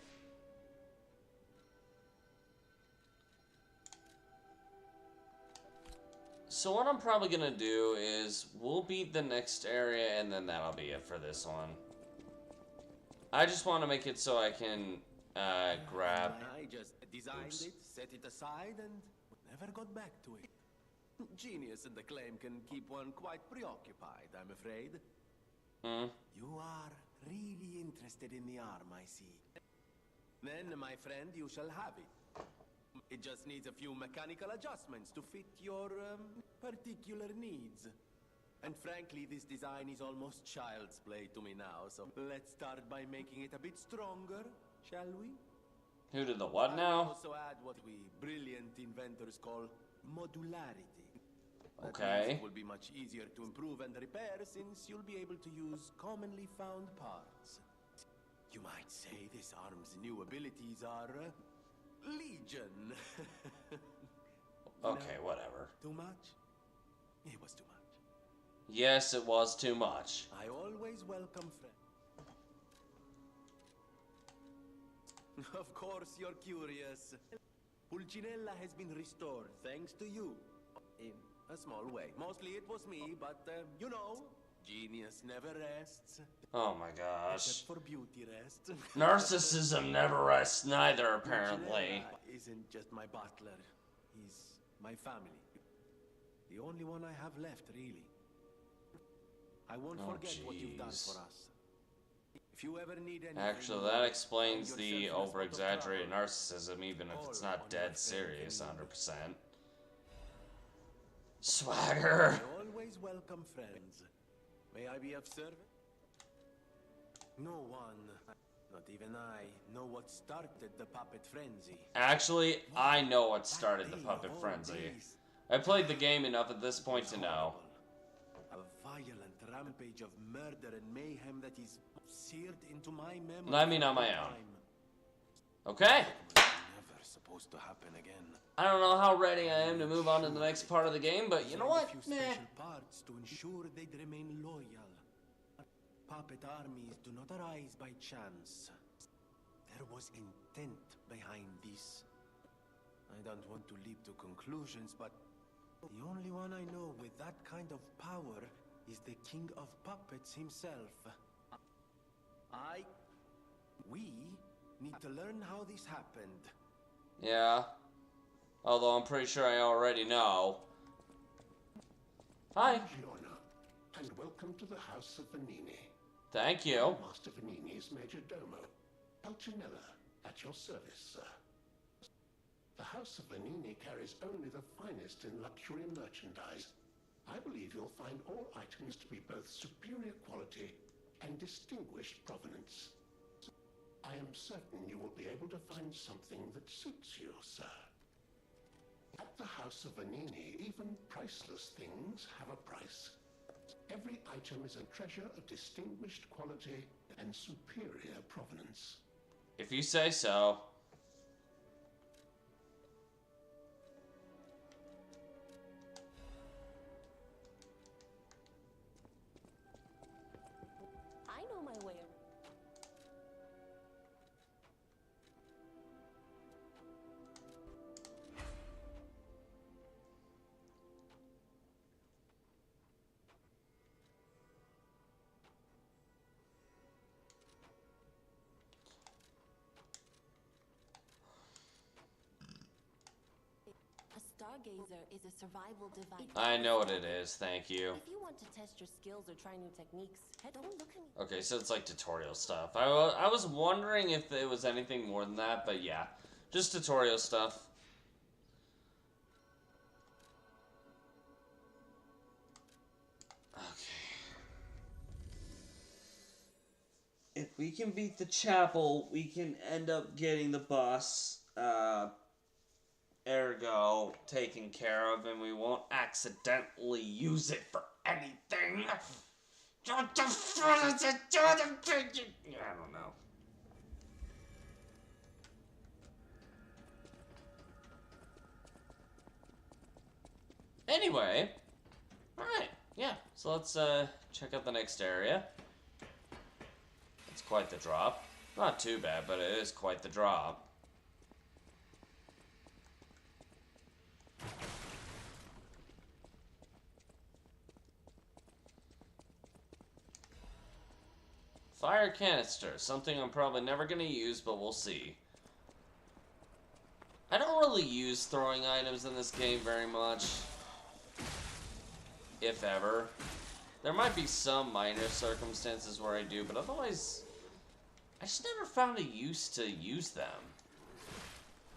So what I'm probably gonna do is we'll beat the next area and then that'll be it for this one. I just want to make it so I can grab. I just designed it, set it aside, and never got back to it. Genius and acclaim can keep one quite preoccupied, I'm afraid. You are really interested in the arm, I see. Then, my friend, you shall have it. It just needs a few mechanical adjustments to fit your particular needs. And frankly, this design is almost child's play to me now, so let's start by making it a bit stronger, shall we? Who did the what I'll now? also add what we brilliant inventors call modularity. That Okay. means it will be much easier to improve and repair since you'll be able to use commonly found parts. You might say this arm's new abilities are Legion. Okay, whatever. Too much? It was too much. Yes, it was too much. I always welcome friends. Of course you're curious. Pulcinella has been restored thanks to you. In a small way. Mostly it was me, but you know, genius never rests. Oh my gosh. Except for beauty rest. Narcissism never rests neither, apparently. Pulcinella isn't just my butler. He's my family. The only one I have left, really. I won't forget what you've done for us. If you ever need anything, Actually, that explains the over-exaggerated narcissism, even if it's not dead serious 100%. Swagger! I always welcome friends. May I be of service? No one, not even I, know what started the puppet frenzy. Actually, I know what started the puppet frenzy. I played the game enough at this point to know. A violent rampage of murder and mayhem that is seared into my memory. I mean on my own. Okay. Never supposed to happen again. I don't know how ready I am to move on to the next part of the game, but you know what? A few special parts to ensure they'd remain loyal. Puppet armies do not arise by chance. There was intent behind this. I don't want to leap to conclusions, but the only one I know with that kind of power is the King of Puppets himself. We need to learn how this happened. Yeah. Although I'm pretty sure I already know. Hi. Buongiorno, and welcome to the House of Venini. Thank you. Master Venini's Major Domo, Pulcinella, at your service, sir. The House of Venini carries only the finest in luxury merchandise. I believe you'll find all items to be both superior quality and distinguished provenance. I am certain you will be able to find something that suits you, sir. At the House of Venini, even priceless things have a price. Every item is a treasure of distinguished quality and superior provenance. If you say so. I know my way. A stargazer is a survival device. I know what it is, thank you. If you want to test your skills or try new techniques, don't look at me. Okay, so it's like tutorial stuff. I was wondering if it was anything more than that, but yeah. Just tutorial stuff. Okay. If we can beat the chapel, we can end up getting the boss, Ergo taken care of, and we won't accidentally use it for anything. I don't know. Anyway, alright, yeah, so let's check out the next area. It's quite the drop. Not too bad, but it is quite the drop. Fire canister, something I'm probably never going to use, but we'll see. I don't really use throwing items in this game very much. If ever. There might be some minor circumstances where I do, but otherwise, I just never found a use to use them.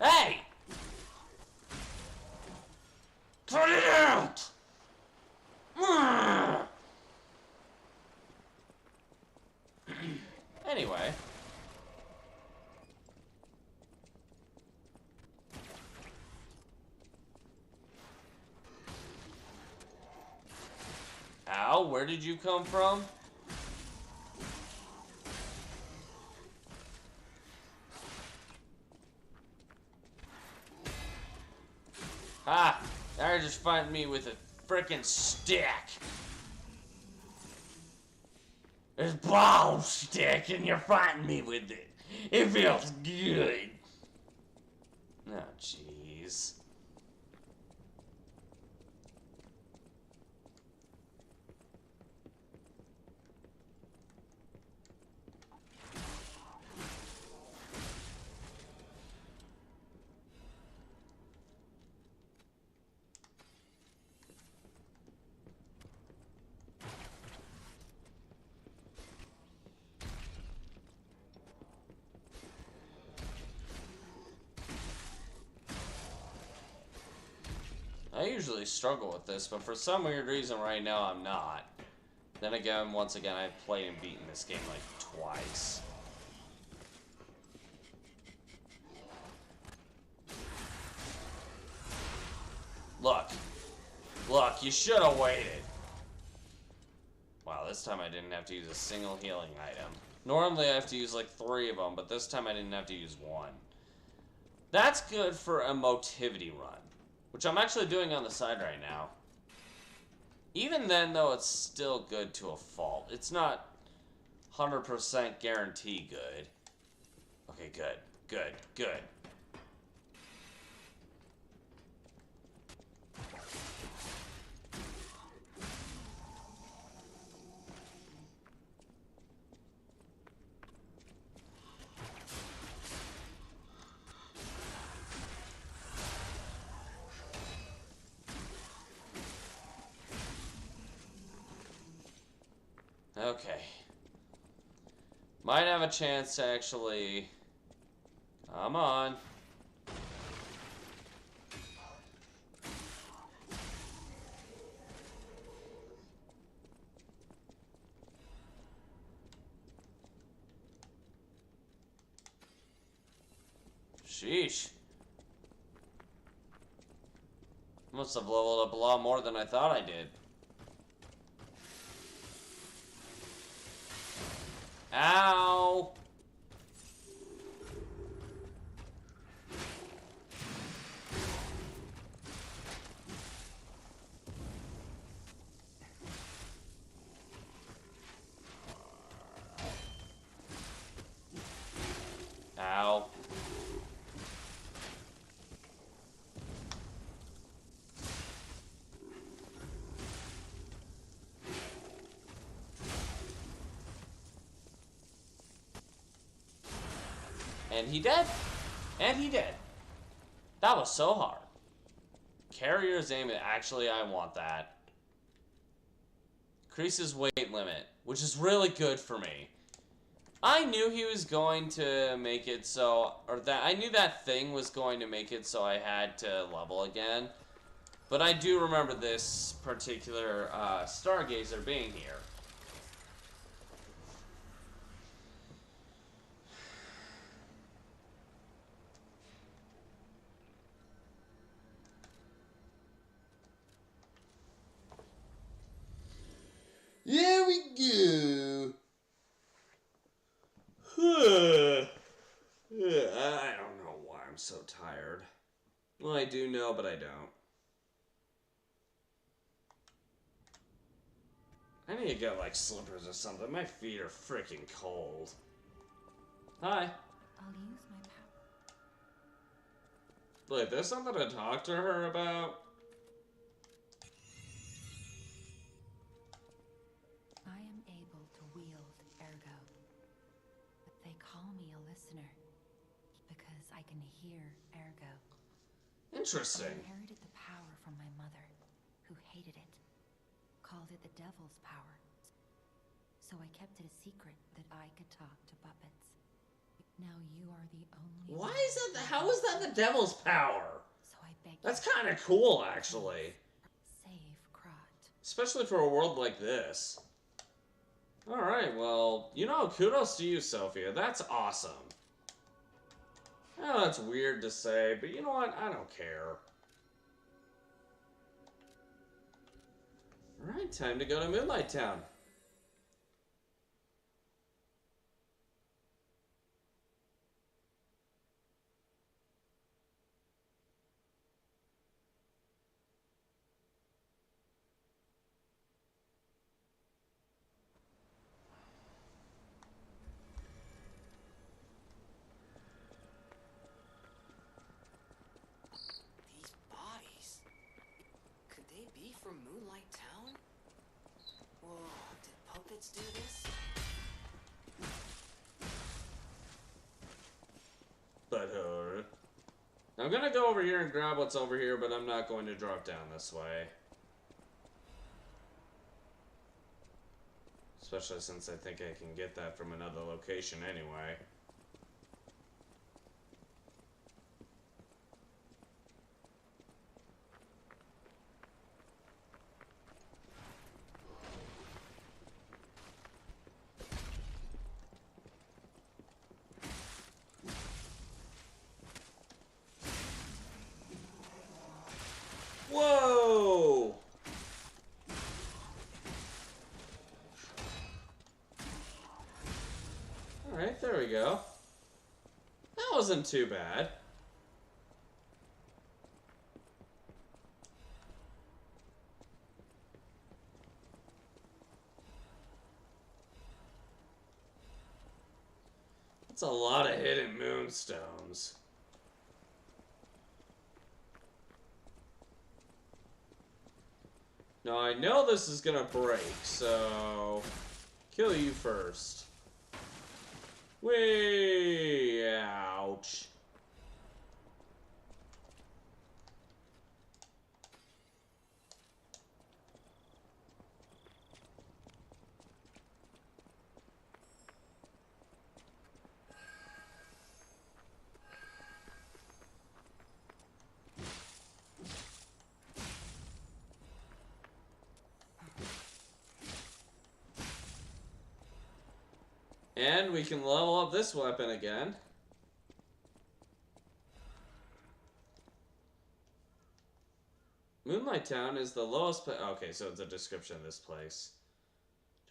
Hey! Cut it out! Anyway. Ow, where did you come from? Ah! Now you're just fighting me with a frickin' stick. It's ball stick and you're fighting me with it. It feels good. Oh, jeez. I usually struggle with this, but for some weird reason right now I'm not. Then again, once again, I've played and beaten this game like twice. Look. Look, you should have waited. Wow, this time I didn't have to use a single healing item. Normally I have to use like 3 of them, but this time I didn't have to use 1. That's good for a motivity run, which I'm actually doing on the side right now. Even then, though, it's still good to a fault. It's not 100% guarantee good. Okay, good, good, good. Okay. Might have a chance to actually... Come on. Sheesh. Must have leveled up a lot more than I thought I did. Ow! Ow. And he dead. And he dead. That was so hard. Carrier's aim, actually, I want that. Increases weight limit, which is really good for me. I knew he was going to make it so, or that, I knew that thing was going to make it so I had to level again. But I do remember this particular Stargazer being here. There we go. I don't know why I'm so tired. Well, I do know, but I don't. I need to get, like, slippers or something. My feet are freaking cold. Hi. I'll use my power. Wait, there's something to talk to her about? I am able to wield Ergo. They call me a listener because I can hear Ergo. Interesting. I inherited the power from my mother, who hated it. Called it the devil's power. So I kept it a secret that I could talk to puppets. Now you are the only Why is that? How is that the devil's power? So I beg That's kind of cool, actually. Save Krat. Especially for a world like this. Alright, well, you know, kudos to you, Sophia. That's awesome. I know that's weird to say, but you know what? I don't care. Alright, time to go to Moonlight Town. from Moonlight Town? Whoa, did puppets do this? But, I'm gonna go over here and grab what's over here, but I'm not going to drop down this way. Especially since I think I can get that from another location anyway. Whoa! Alright, there we go. That wasn't too bad. That's a lot of hidden moonstones. Now I know this is gonna break, so kill you first. Whee! Ouch. And we can level up this weapon again. Moonlight Town is the lowest okay, so it's a description of this place.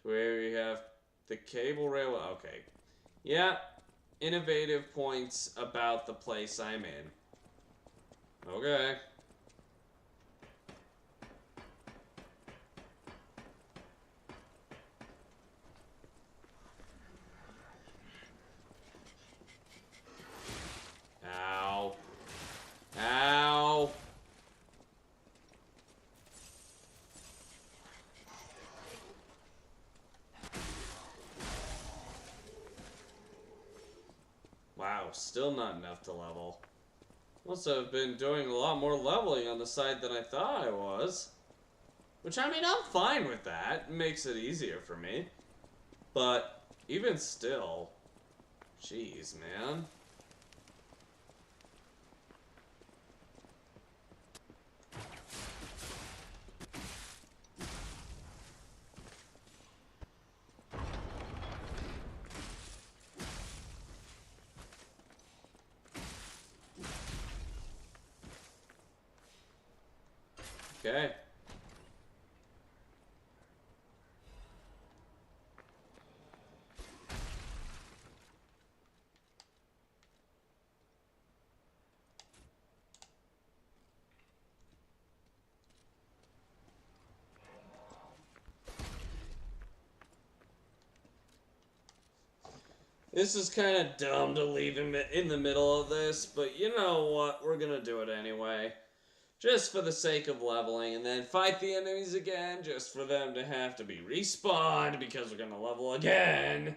To where we have the cable railway. Okay. Yeah. Innovative points about the place I'm in. Okay. Ow. Ow. Wow, still not enough to level. Must have been doing a lot more leveling on the side than I thought I was. Which, I mean, I'm fine with that. It makes it easier for me. But, even still, jeez, man. Okay. This is kind of dumb to leave him in the middle of this, but you know what? We're gonna do it anyway. Just for the sake of leveling, and then fight the enemies again, just for them to have to be respawned, because we're gonna level again.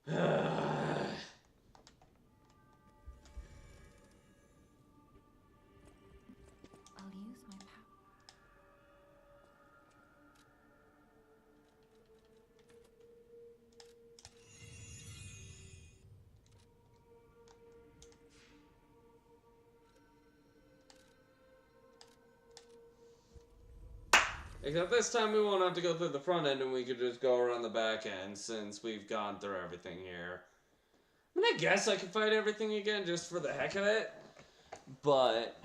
I'll use my power. Except this time we won't have to go through the front end and we could just go around the back end since we've gone through everything here. I mean, I guess I could fight everything again just for the heck of it, but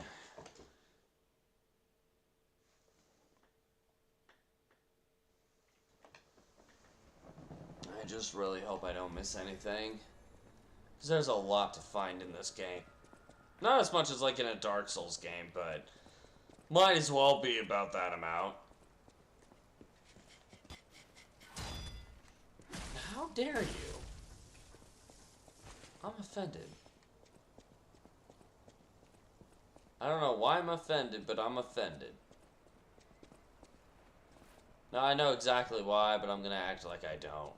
I just really hope I don't miss anything, because there's a lot to find in this game. Not as much as like in a Dark Souls game, but might as well be about that amount. How dare you? I'm offended. I don't know why I'm offended, but I'm offended. No, I know exactly why, but I'm gonna act like I don't.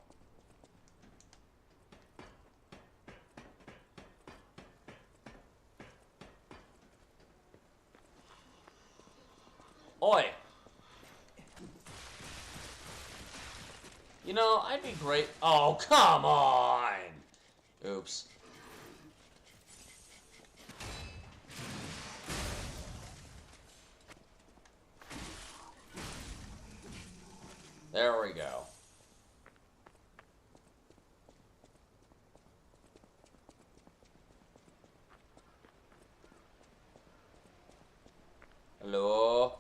Oi! You know, I'd be great. Oh, come on! Oops. There we go. Hello?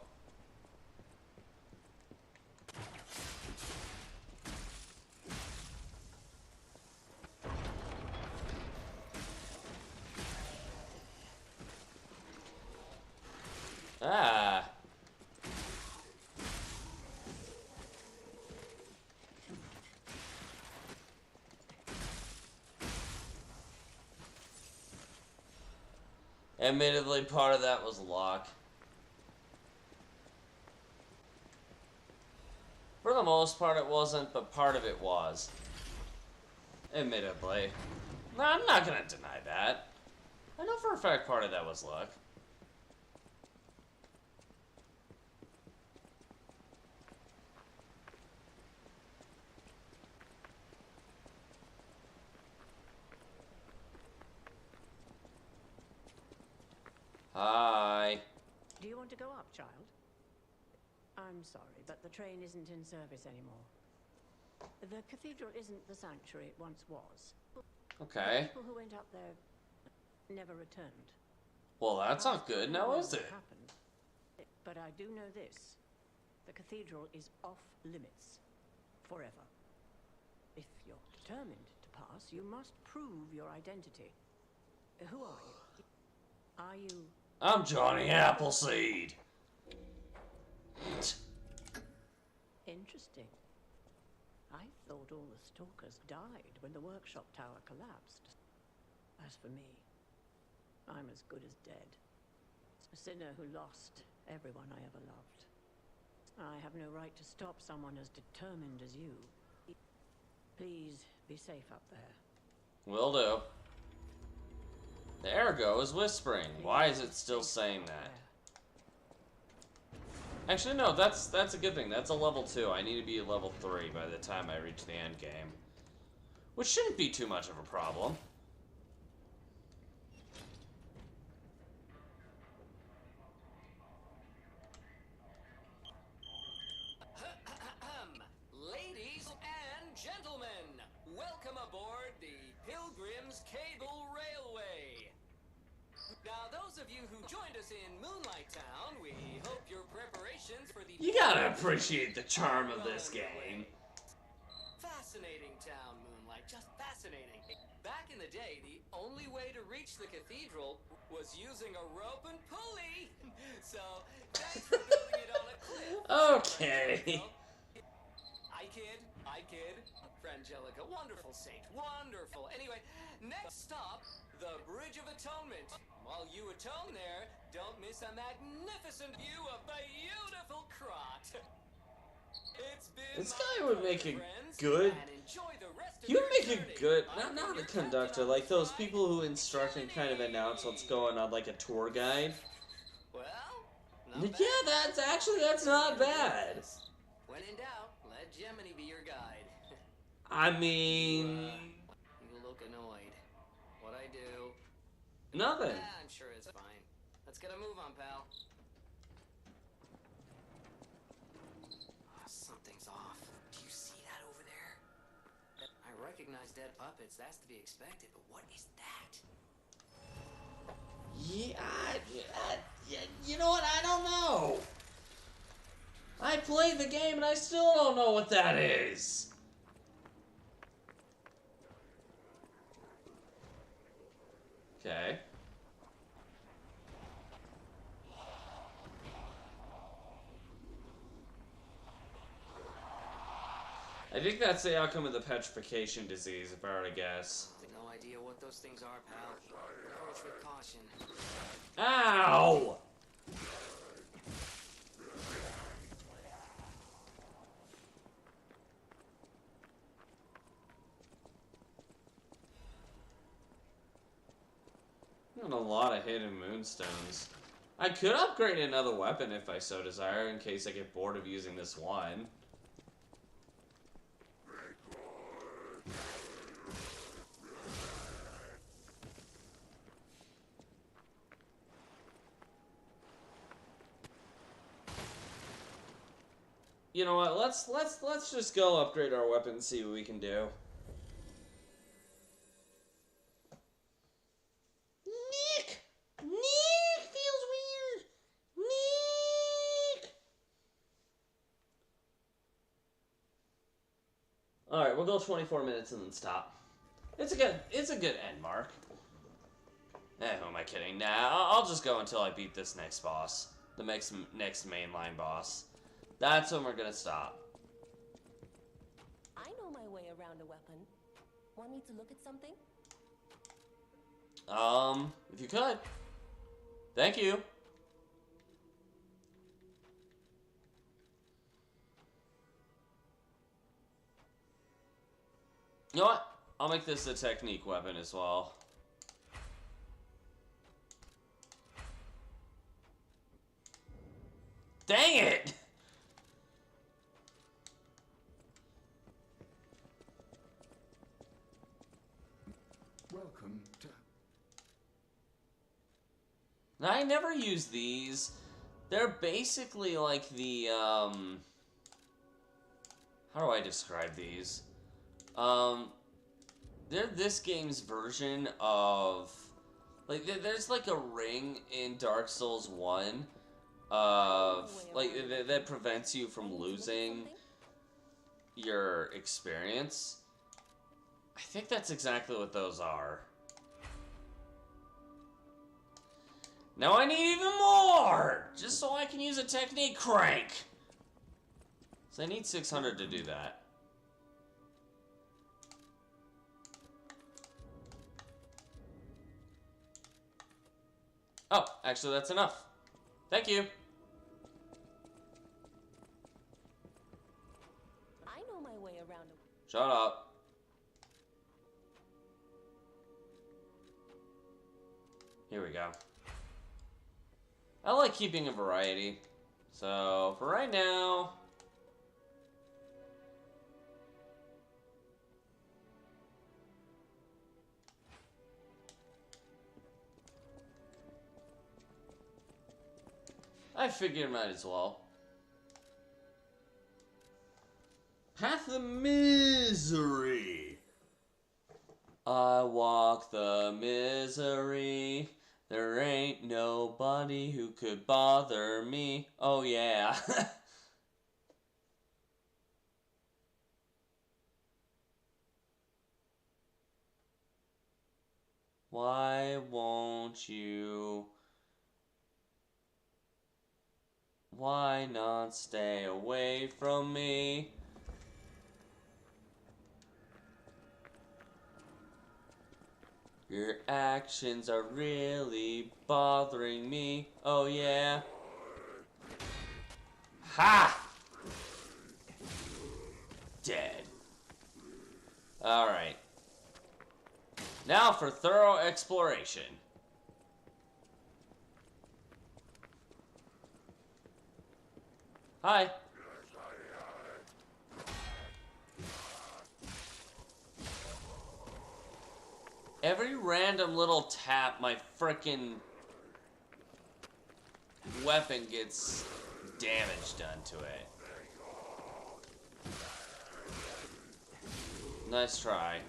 Ah. Admittedly, part of that was luck. For the most part it wasn't, but part of it was. Admittedly. No, I'm not gonna deny that. I know for a fact part of that was luck. Hi. Do you want to go up, child? I'm sorry, but the train isn't in service anymore. The cathedral isn't the sanctuary it once was. Okay. People who went up there never returned. Well, that's not good, now is it? Happened. But I do know this. The cathedral is off limits. Forever. If you're determined to pass, you must prove your identity. Who are you? Are you... I'm Johnny Appleseed. Interesting. I thought all the stalkers died when the workshop tower collapsed. As for me, I'm as good as dead. A sinner who lost everyone I ever loved. I have no right to stop someone as determined as you. Please be safe up there. Will do. The Ergo is whispering. Why is it still saying that? Actually, no, that's a good thing. That's a level 2. I need to be a level 3 by the time I reach the end game. Which shouldn't be too much of a problem. Ladies and gentlemen, welcome aboard the Pilgrim's Cable Railway. Now, those of you who joined us in Moonlight Town, we hope your preparations for the... You gotta appreciate the charm of this game. Fascinating town, Moonlight, just fascinating. Back in the day, the only way to reach the cathedral was using a rope and pulley. So, thanks for building it on a cliff. Okay. I kid. Frangelica, wonderful saint, wonderful. Anyway, next stop, the Bridge of Atonement. While you atone there, don't miss a magnificent view of beautiful Krot. It's been This guy would make a good... He would make a good... Not a conductor, like those people who instruct and kind of announce what's going on, like a tour guide. Well, yeah, that's not bad. When in doubt, let Gemini be your guide. I mean... You look annoyed. What'd I do? Nothing. I'm sure it's fine. Let's get a move on, pal. Something's off. Do you see that over there? I recognize dead puppets. That's to be expected. But what is that? Yeah, you know what? I don't know. I played the game and I still don't know what that is. Okay. I think that's the outcome of the petrification disease, if I were to guess. No idea what those things are, pal. Approach with caution. Ow! a lot of hidden moonstones. I could upgrade another weapon if I so desire, in case I get bored of using this one. You know what? Let's just go upgrade our weapon and see what we can do. Nick feels weird. Nick. All right, we'll go 24 minutes and then stop. It's a good end mark. Who am I kidding? Nah, I'll just go until I beat this next boss, the next mainline boss. That's when we're gonna stop. I know my way around a weapon. Want me to look at something? If you could. Thank you. You know what? I'll make this a technique weapon as well. Dang it! Welcome to... I never use these. They're basically like the, how do I describe these? They're this game's version of, like, there's like a ring in Dark Souls 1 of, like, that prevents you from losing your experience. I think that's exactly what those are. Now I need even more! Just so I can use a technique crank! So I need 600 to do that. Oh, actually that's enough. Thank you. I know my way around a... Shut up. Here we go. I like keeping a variety. So, for right now... I figured might as well. Path of Misery. I walk the misery. There ain't nobody who could bother me. Oh yeah. Why won't you? Why not stay away from me? Your actions are really bothering me. Oh yeah. Ha! Dead. Alright. Now for thorough exploration. Hi. Every random little tap, my frickin' weapon gets damage done to it. Nice try.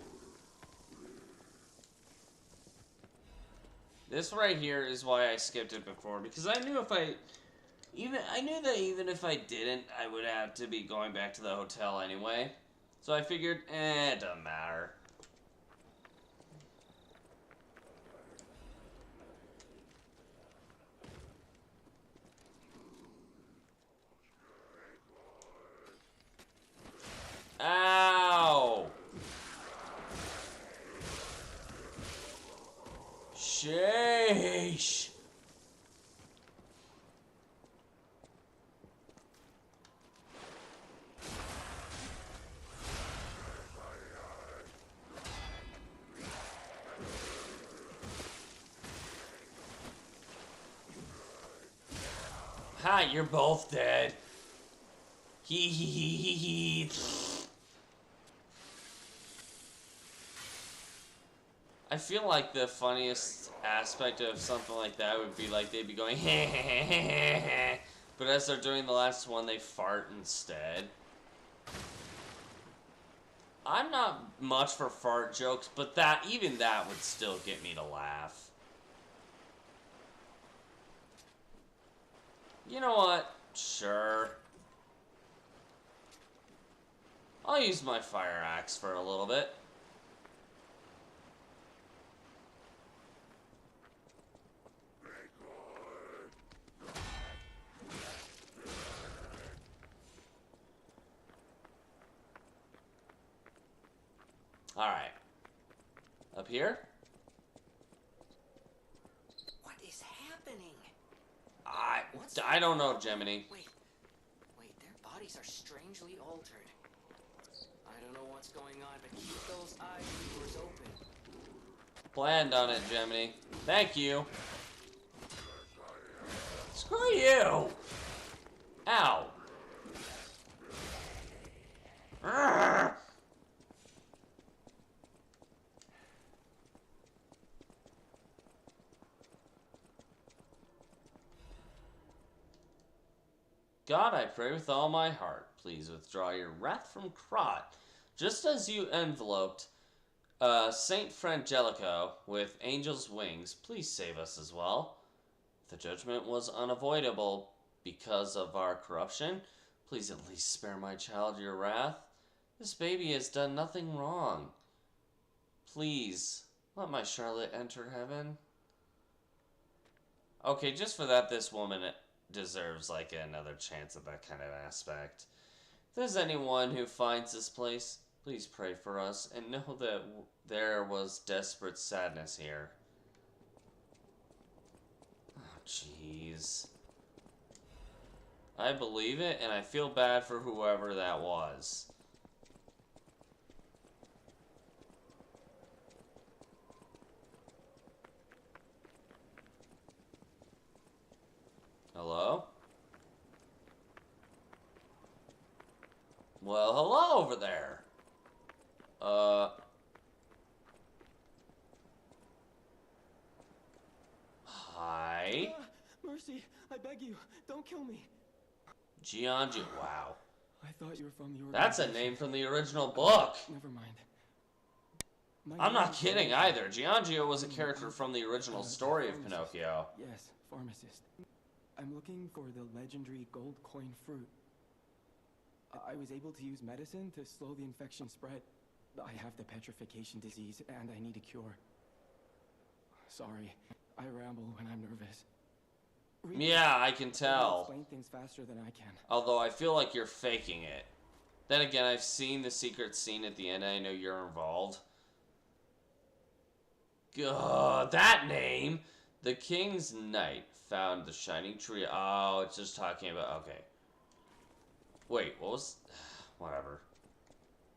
This right here is why I skipped it before, because I knew if I knew that even if I didn't, I would have to be going back to the hotel anyway. So I figured, it doesn't matter. Ow! Sheesh! Ha, you're both dead. Hee hee hee hee hee. I feel like the funniest aspect of something like that would be like they'd be going but as they're doing the last one, they fart instead. I'm not much for fart jokes, but even that would still get me to laugh. You know what? Sure. I'll use my fire axe for a little bit. Alright. Up here? What is happening? I don't know, Gemini. Wait, their bodies are strangely altered. I don't know what's going on, but keep those eye doors open. Planned on it, Gemini. Thank you. Screw you! Ow. Urgh. God, I pray with all my heart. Please withdraw your wrath from Krat. Just as you enveloped Saint Frangelico with angel's wings, please save us as well. The judgment was unavoidable because of our corruption. Please at least spare my child your wrath. This baby has done nothing wrong. Please, let my Charlotte enter heaven. Okay, just for that, this woman deserves like another chance at that kind of aspect. If there's anyone who finds this place, please pray for us and know that there was desperate sadness here. Oh, jeez. I believe it, and I feel bad for whoever that was. Hello? Well, hello over there. Hi. Mercy, I beg you, don't kill me. Giangio, wow. I thought you were from the That's a name from the original book. Never mind. I'm not kidding either. Giangio was a character from the original story of Pinocchio. Yes, pharmacist. I'm looking for the legendary gold coin fruit. I was able to use medicine to slow the infection spread. I have the petrification disease, and I need a cure. Sorry, I ramble when I'm nervous. Yeah, I can tell. Explain things faster than I can. Although I feel like you're faking it. Then again, I've seen the secret scene at the end. I know you're involved. God, that name! The King's Knight found the shining tree. Oh, it's just talking about... Okay. Wait, what was... Whatever.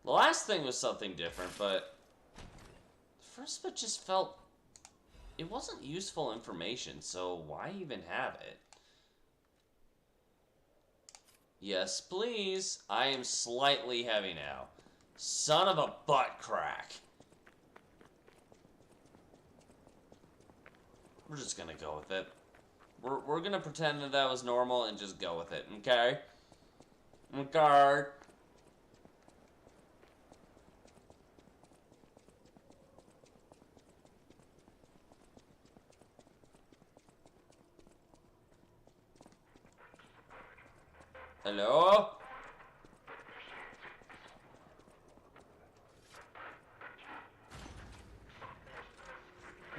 The last thing was something different, but... The first bit just felt... It wasn't useful information, so why even have it? Yes, please. I am slightly heavy now. Son of a butt crack. We're just gonna go with it. We're gonna pretend that that was normal and just go with it, okay? Okay. Hello?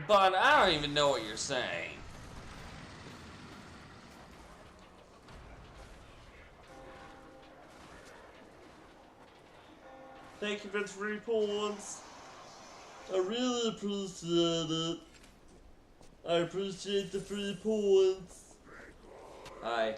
But I don't even know what you're saying. Thank you for the 3 points. I really appreciate it. I appreciate the 3 points. Hi.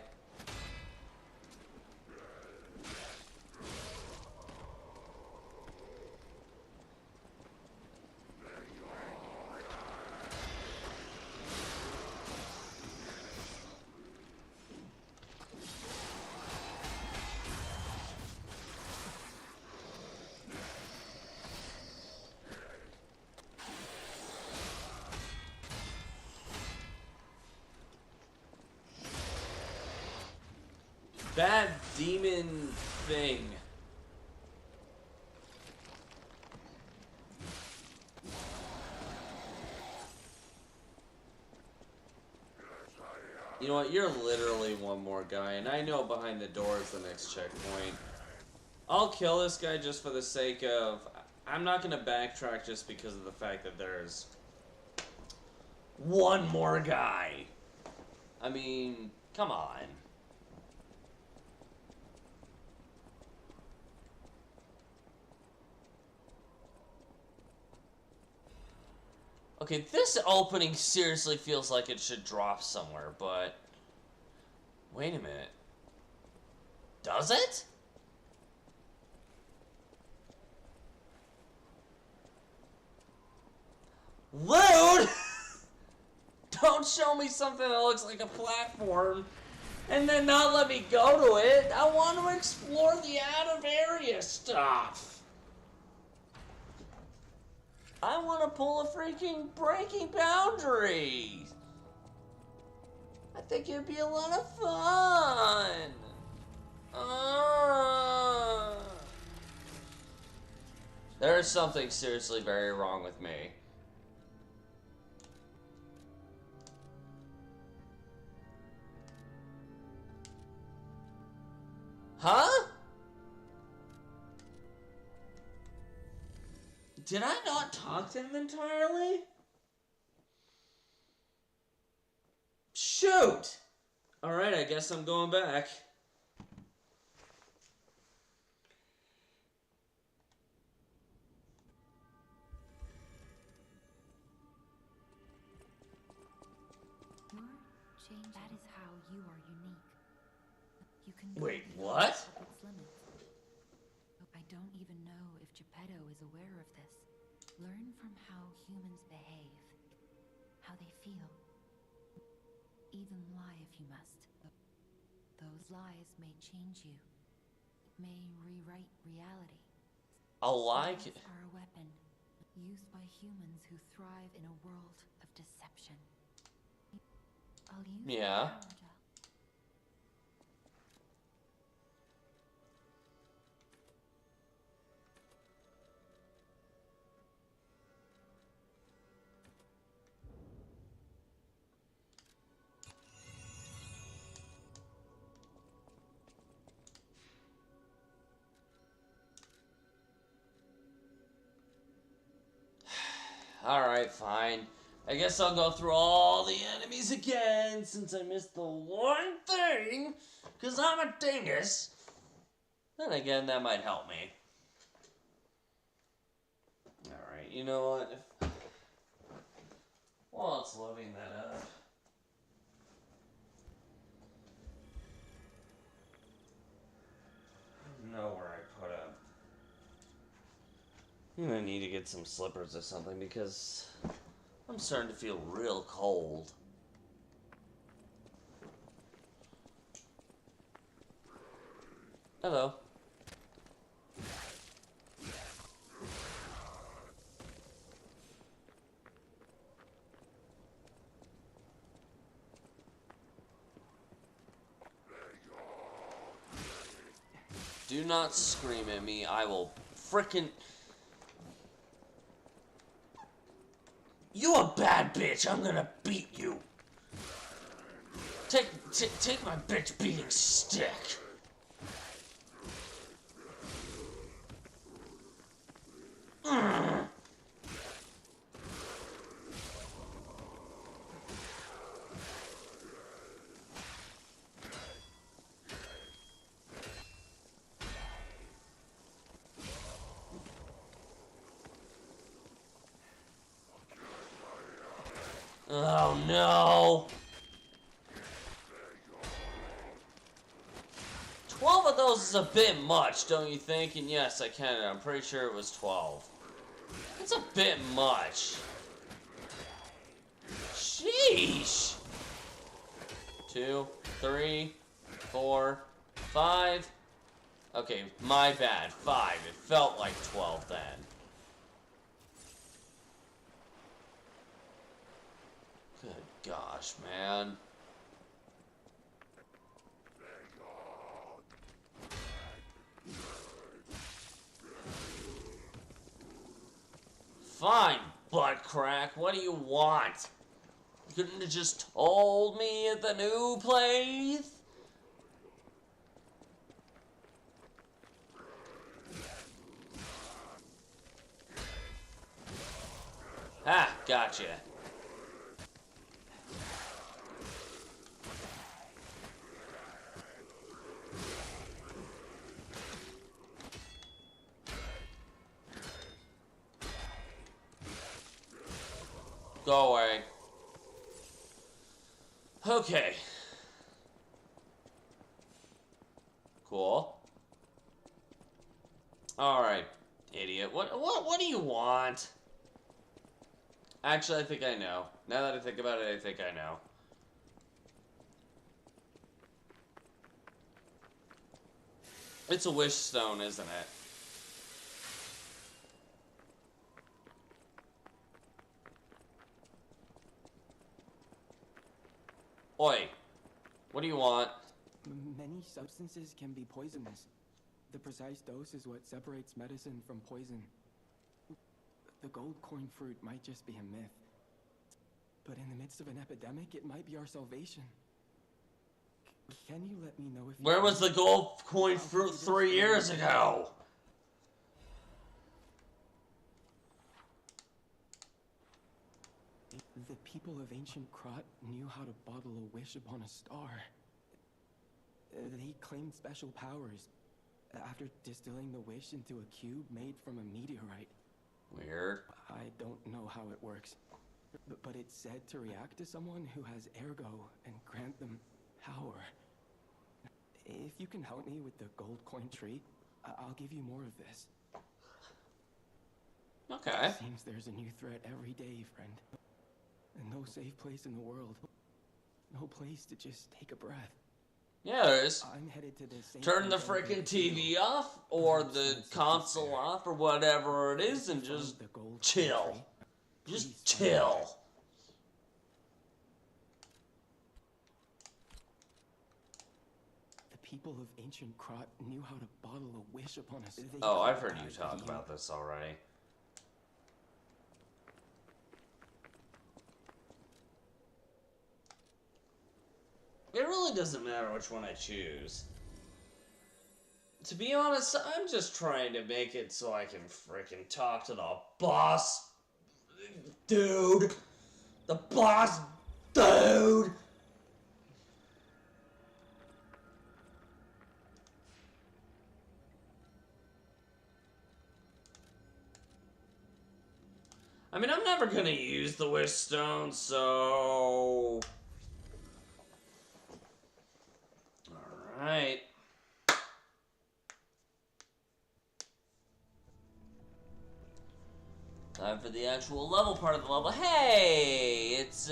bad demon thing. You know what? You're literally one more guy, and I know behind the door is the next checkpoint. I'll kill this guy just for the sake of... I'm not going to backtrack just because of the fact that there's one more guy. I mean, come on. Okay, this opening seriously feels like it should drop somewhere, but... Wait a minute. Does it? Rude! Don't show me something that looks like a platform and then not let me go to it. I want to explore the out-of-area stuff. I want to pull a freaking breaking boundaries. I think it'd be a lot of fun. There is something seriously very wrong with me. Huh? Did I not talk to him entirely? Shoot! Alright, I guess I'm going back. Jane, that is how you are unique. You can Wait, what? Its limits. I don't even know if Geppetto is aware of this. Learn from how humans behave, how they feel. Even lie if you must. Those lies may change you, may rewrite reality. I'll lie. Lies are a weapon used by humans who thrive in a world of deception. I'll use Yeah. the power gel. Alright, fine. I guess I'll go through all the enemies again since I missed the one thing. Because I'm a dingus. Then again, that might help me. Alright, you know what? While it's loading that up. I don't know where I put him. I'm gonna need to get some slippers or something because I'm starting to feel real cold. Hello. Do not scream at me. I will frickin'... You a bad bitch. I'm gonna beat you. Take my bitch beating stick. Oh no! 12 of those is a bit much, don't you think? And yes, I counted. I'm pretty sure it was 12. That's a bit much. Sheesh! 2, 3, 4, 5. Okay, my bad. 5. It felt like 12 then. Good gosh, man. Fine, butt crack. What do you want? You couldn't have just told me at the new place? Ah, gotcha. Go away. Okay. Cool. Alright, idiot. What do you want? Actually, I think I know. Now that I think about it, I think I know. It's a wish stone, isn't it? Oi. What do you want? Many substances can be poisonous. The precise dose is what separates medicine from poison. The gold coin fruit might just be a myth. But in the midst of an epidemic, it might be our salvation. Can you let me know if... Where was the gold coin fruit 3 years ago? The people of ancient Krot knew how to bottle a wish upon a star. They claimed special powers after distilling the wish into a cube made from a meteorite. Weird. I don't know how it works, but it's said to react to someone who has ergo and grant them power. If you can help me with the gold coin tree, I'll give you more of this. Okay. It seems there's a new threat every day, friend. And no safe place in the world. No place to just take a breath. Yeah, there is. I'm headed to the same Turn the freaking TV off, or the console off, or whatever it is, and just chill. Just chill. The people of ancient Krot knew how to bottle a wish upon us. Oh, I've heard you talk about this already. It really doesn't matter which one I choose. To be honest, I'm just trying to make it so I can frickin' talk to the boss dude. The boss dude. I mean, I'm never gonna use the wish stone, so... Alright. Time for the actual level part of the level. Hey! It's,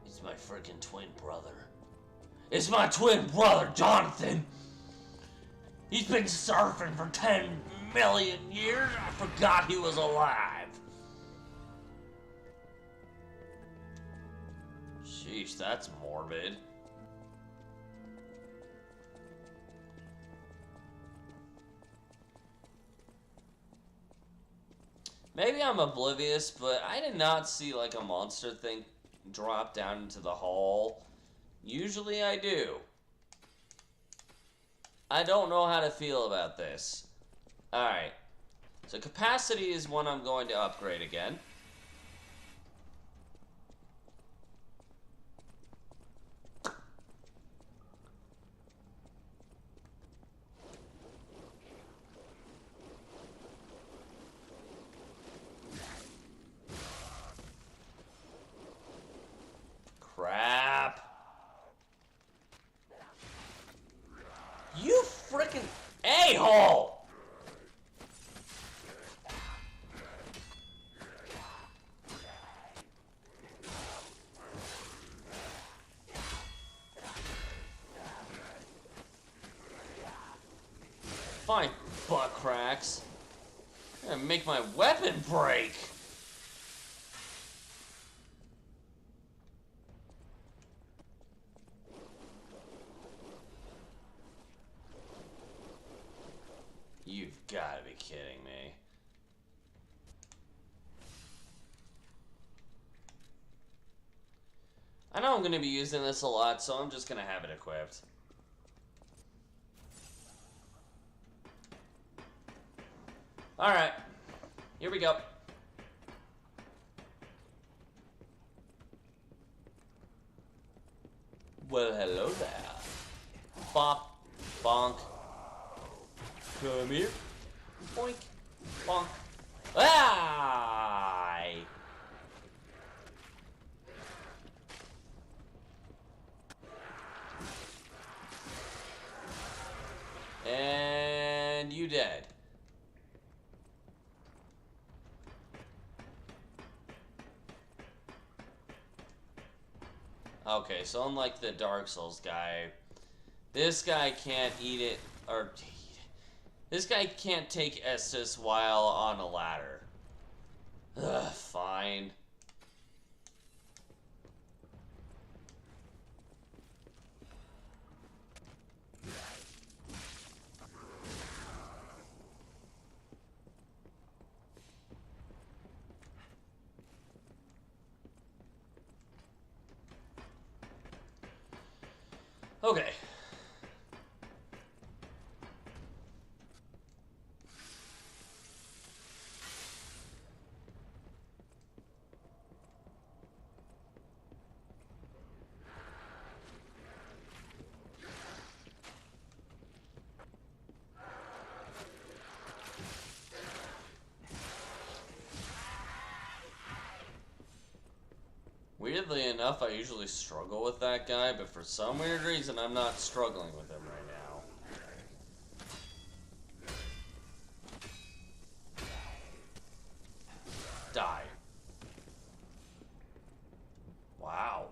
It's my freaking twin brother. It's my twin brother, Jonathan! He's been surfing for 10 million years. I forgot he was alive. Sheesh, that's morbid. Maybe I'm oblivious, but I did not see like a monster thing drop down into the hole. Usually I do. I don't know how to feel about this. Alright. So capacity is one I'm going to upgrade again. Crap. You frickin' a-hole! Fine, butt cracks. I'm gonna make my weapon break. You've got to be kidding me. I know I'm going to be using this a lot, so I'm just going to have it equipped. Alright. Here we go. Well, hello there. Bop. Bonk. Come here. Boink. Bonk. Aye! And you dead. Okay, so unlike the Dark Souls guy, this guy can't eat it, or this guy can't take Estus while on a ladder. Ugh, fine. Okay. Weirdly enough, I usually struggle with that guy, but for some weird reason, I'm not struggling with him right now. Die. Wow.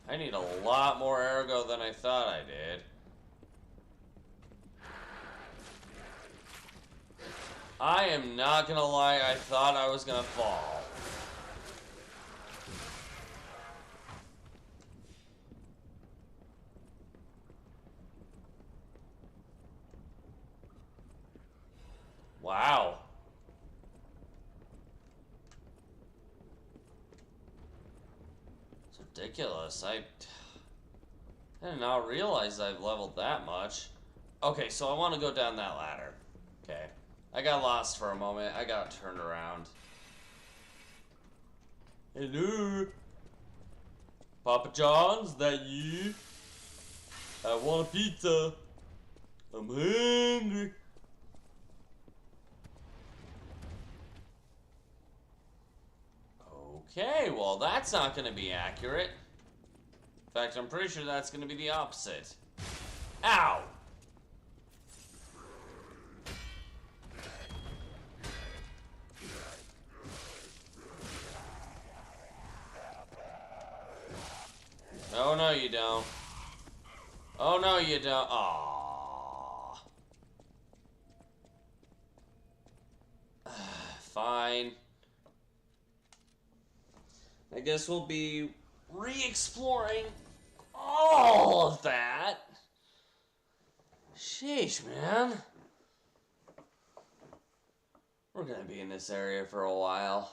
I need a lot more ergo than I thought I did. I am not gonna lie, I thought I was gonna fall. Wow. It's ridiculous. I did not realize I've leveled that much. Okay, so I want to go down that ladder. Okay. I got lost for a moment. I got turned around. Hello? Papa John's, that you? I want a pizza. I'm hungry. Okay, well that's not going to be accurate. In fact, I'm pretty sure that's going to be the opposite. Ow! Oh no you don't. Oh no you don't. Aww. Fine. I guess we'll be re-exploring all of that. Sheesh, man. We're gonna be in this area for a while.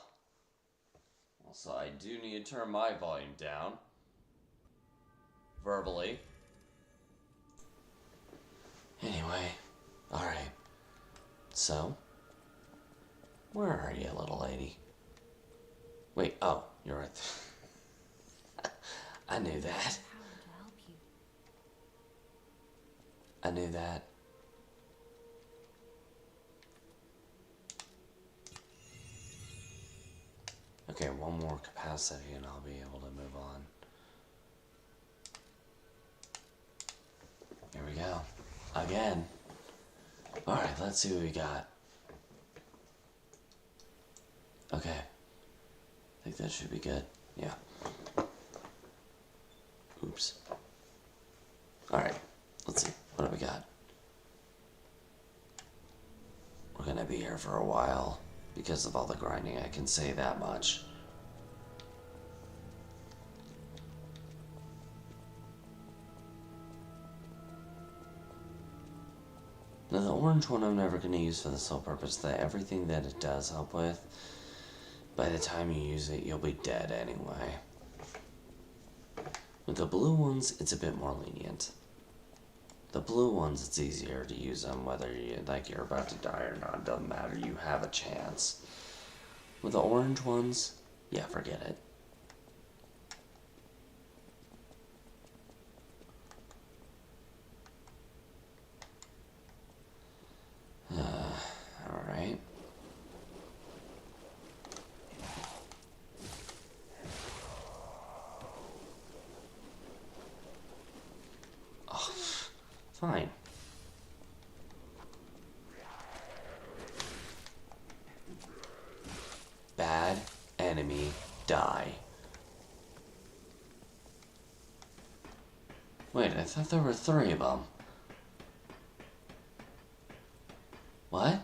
Also, I do need to turn my volume down. Verbally. Anyway, alright. So, where are you, little lady? Wait, oh, you're right there. I knew that. I knew that. Okay, one more capacity and I'll be able to move on. Here we go. Again. Alright, let's see what we got. Okay. I think that should be good. Yeah. Oops. Alright. Let's see. What do we got? We're gonna be here for a while because of all the grinding, I can say that much. Now the orange one I'm never going to use for the sole purpose that everything that it does help with, by the time you use it, you'll be dead anyway. With the blue ones, it's a bit more lenient. The blue ones, it's easier to use them whether you're about to die or not. It doesn't matter. You have a chance. With the orange ones, yeah, forget it. Alright. Oh, fine. Bad enemy, die. Wait, I thought there were 3 of them. What?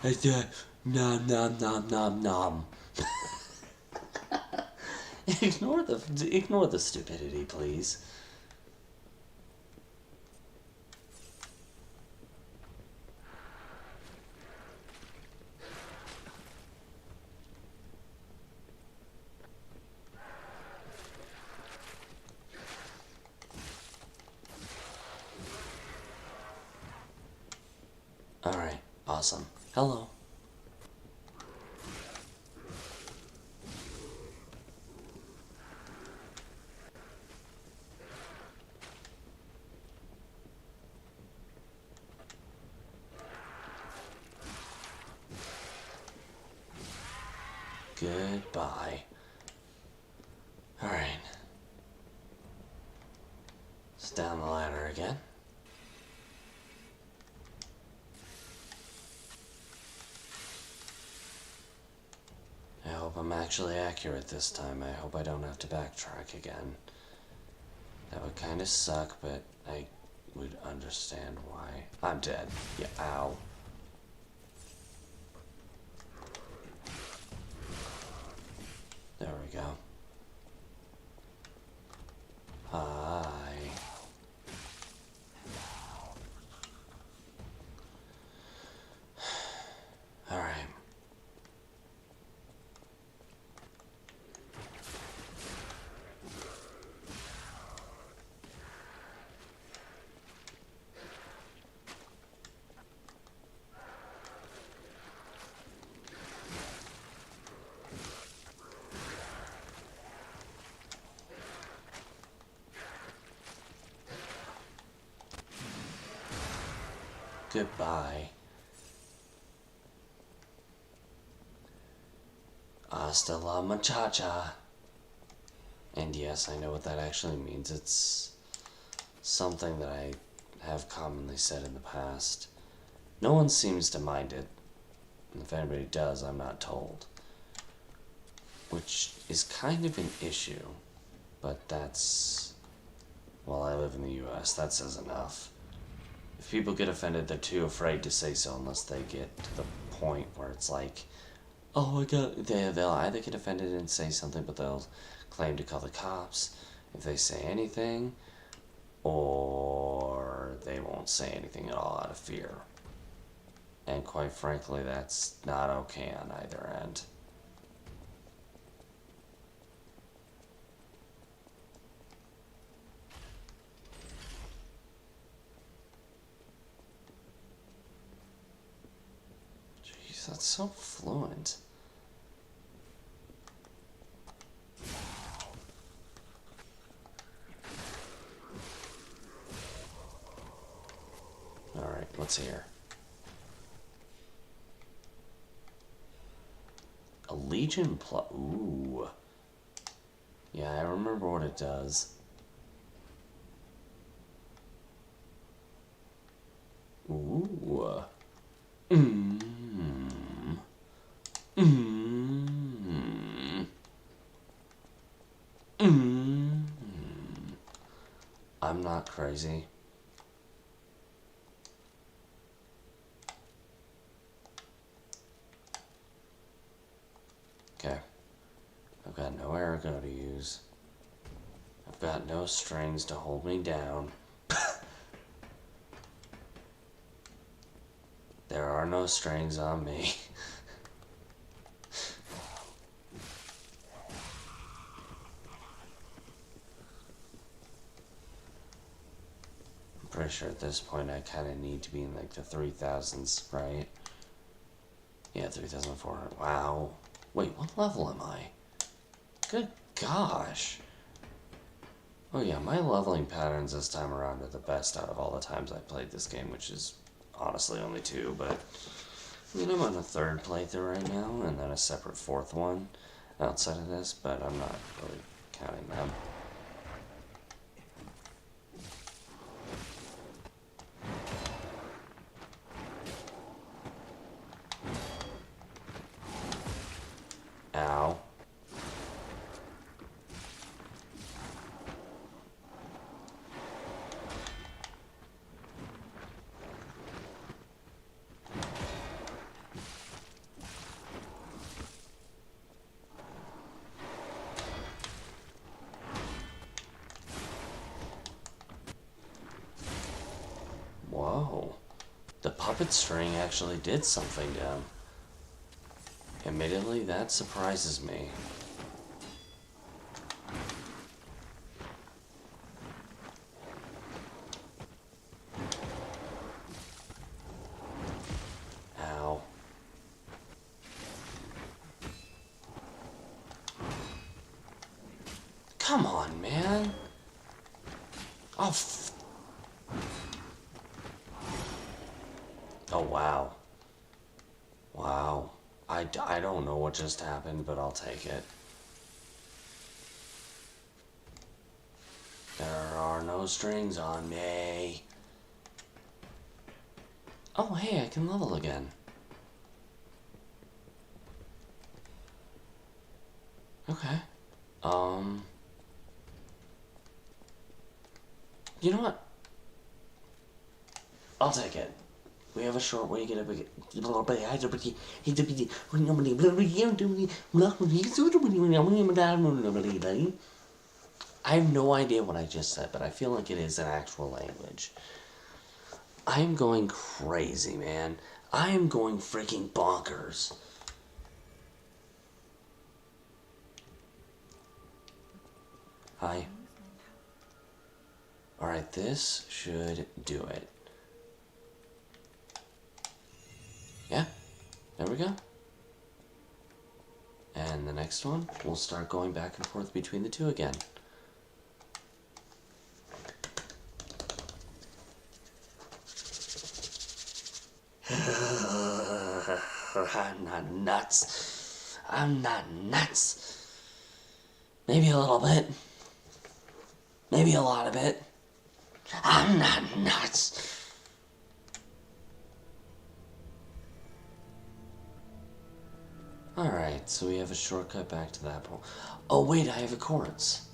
I said, nom nom nom nom nom. Ignore the stupidity, please. All right, awesome. Hello. Goodbye. All right. It's down the ladder again. I hope I'm actually accurate this time. I hope I don't have to backtrack again. That would kind of suck, but I would understand why. I'm dead. Yeah, ow. There we go. Hi. All right. Goodbye. Hasta la muchacha. And yes, I know what that actually means. It's something that I have commonly said in the past. No one seems to mind it. And if anybody does, I'm not told. Which is kind of an issue. But that's... Well, I live in the US. That says enough. If people get offended, they're too afraid to say so unless they get to the point where it's like, oh my god, they'll either get offended and say something, but they'll claim to call the cops if they say anything, or they won't say anything at all out of fear. And quite frankly, that's not okay on either end. That's so fluent. Alright, what's here? A Legion plus. Ooh. Yeah, I remember what it does. Ooh. I'm not crazy. Okay. I've got no Ergo to use. I've got no strings to hold me down. There are no strings on me. I'm pretty sure at this point I kind of need to be in like the 3000s, right? Yeah, 3,400. Wow. Wait, what level am I? Good gosh. Oh yeah, my leveling patterns this time around are the best out of all the times I played this game, which is honestly only 2, but I mean, I'm on a 3rd playthrough right now, and then a separate 4th one outside of this, but I'm not really counting them. Ow. Whoa. The puppet string actually did something to him. Admittedly, that surprises me. Ow. Come on, man. Oh, oh, wow. Wow. I don't know what just happened, but I'll take it. There are no strings on me. Oh, hey, I can level again. Okay. You know what? I'll take it. We have a short way to get a big. I have no idea what I just said, but I feel like it is an actual language. I am going crazy, man. I am going freaking bonkers. Hi. Alright, this should do it. Yeah, there we go. And the next one, we'll start going back and forth between the two again. I'm not nuts. I'm not nuts. Maybe a little bit. Maybe a lot of it. I'm not nuts. Alright, so we have a shortcut back to that point. Oh wait, I have a quartz.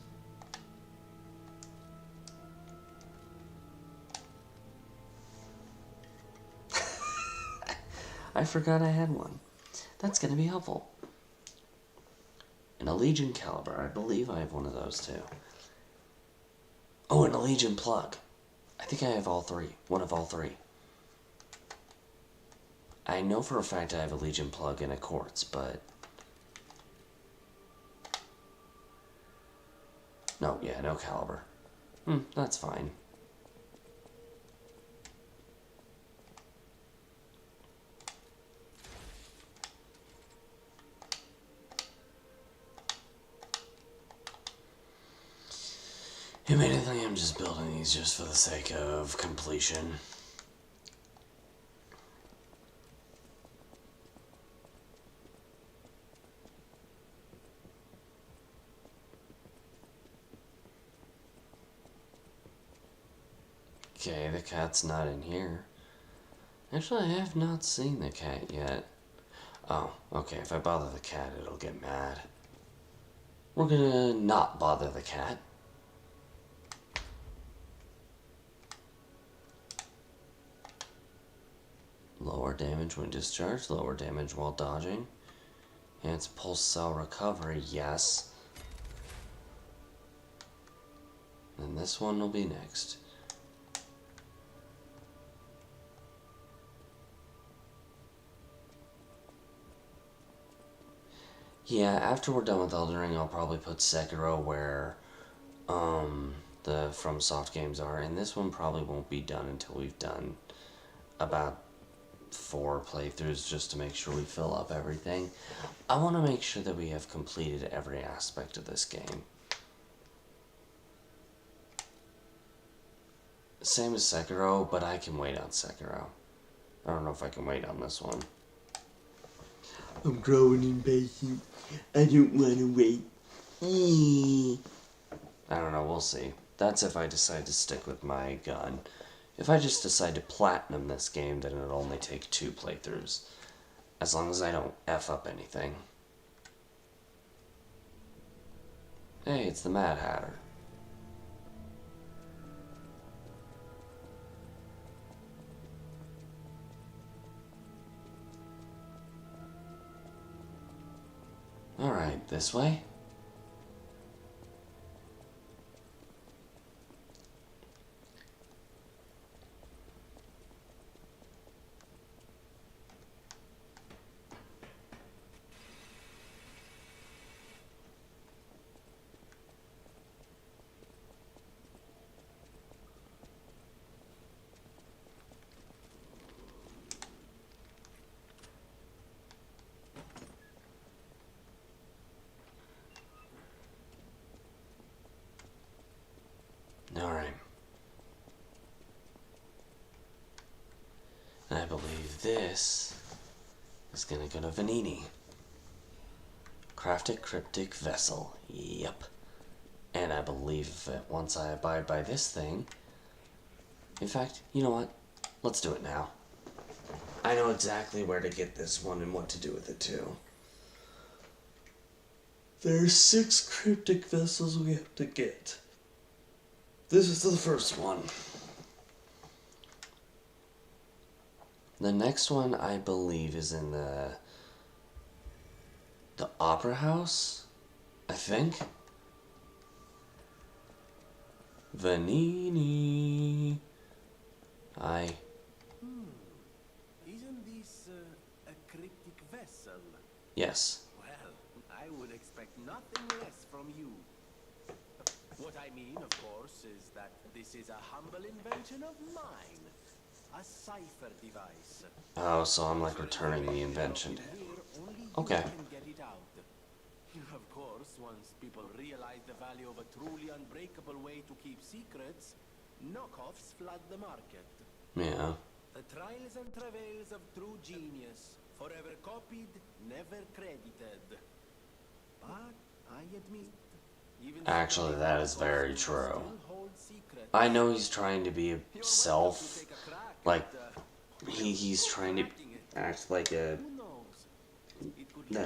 I forgot I had one. That's gonna be helpful. An Legion caliber. I believe I have one of those too. Oh, and a Legion plug. I think I have all 3. One of all 3. I know for a fact I have a Legion plug and a quartz, but... No, yeah, no caliber. That's fine. Admittedly, I'm just building these just for the sake of completion. Okay, the cat's not in here. Actually, I have not seen the cat yet. Oh, okay, if I bother the cat, it'll get mad. We're gonna not bother the cat. Lower damage when discharged, lower damage while dodging. Enhance pulse cell recovery, yes. And this one will be next. Yeah, after we're done with Elden Ring, I'll probably put Sekiro where the FromSoft games are, and this one probably won't be done until we've done about 4 playthroughs just to make sure we fill up everything. I want to make sure that we have completed every aspect of this game. Same as Sekiro, but I can wait on Sekiro. I don't know if I can wait on this one. I'm growing impatient. I don't want to wait. I don't know, we'll see. That's if I decide to stick with my gun. If I just decide to platinum this game, then it'll only take 2 playthroughs. As long as I don't F up anything. Hey, it's the Mad Hatter. Alright, this way? Alright. And I believe this is gonna go to Venini. Craft a cryptic vessel. Yep. And I believe that once I abide by this thing... In fact, you know what? Let's do it now. I know exactly where to get this one and what to do with it too. There's 6 cryptic vessels we have to get. This is the first one. The next one, I believe, is in the Opera House, I think. Venini. Isn't this a cryptic vessel? Yes. Well, I would expect nothing less from you. What I mean, of course, is that this is a humble invention of mine. A cipher device. Oh, so I'm like returning the invention. Okay. Of course, once people realize the value of a truly unbreakable way to keep secrets, knockoffs flood the market. Yeah. The trials and travails of true genius, forever copied, never credited. But I admit, Actually, that is very true. I know he's trying to be self, like, he's trying to act like that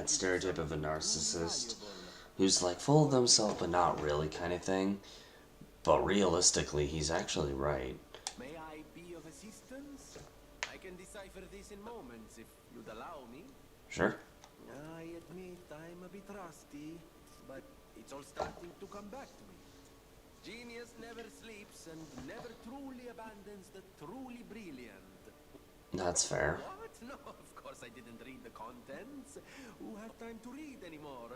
stereotype of a narcissist who's like full of themselves but not really kind of thing. But realistically, he's actually right. May I be of assistance? I can decipher this in moments if you'd allow me. Sure. I admit I'm a bit rusty, but it's all starting to come back to me. Genius never sleeps and never truly abandons the truly brilliant. That's fair. What? No, of course I didn't read the contents. Who has time to read anymore?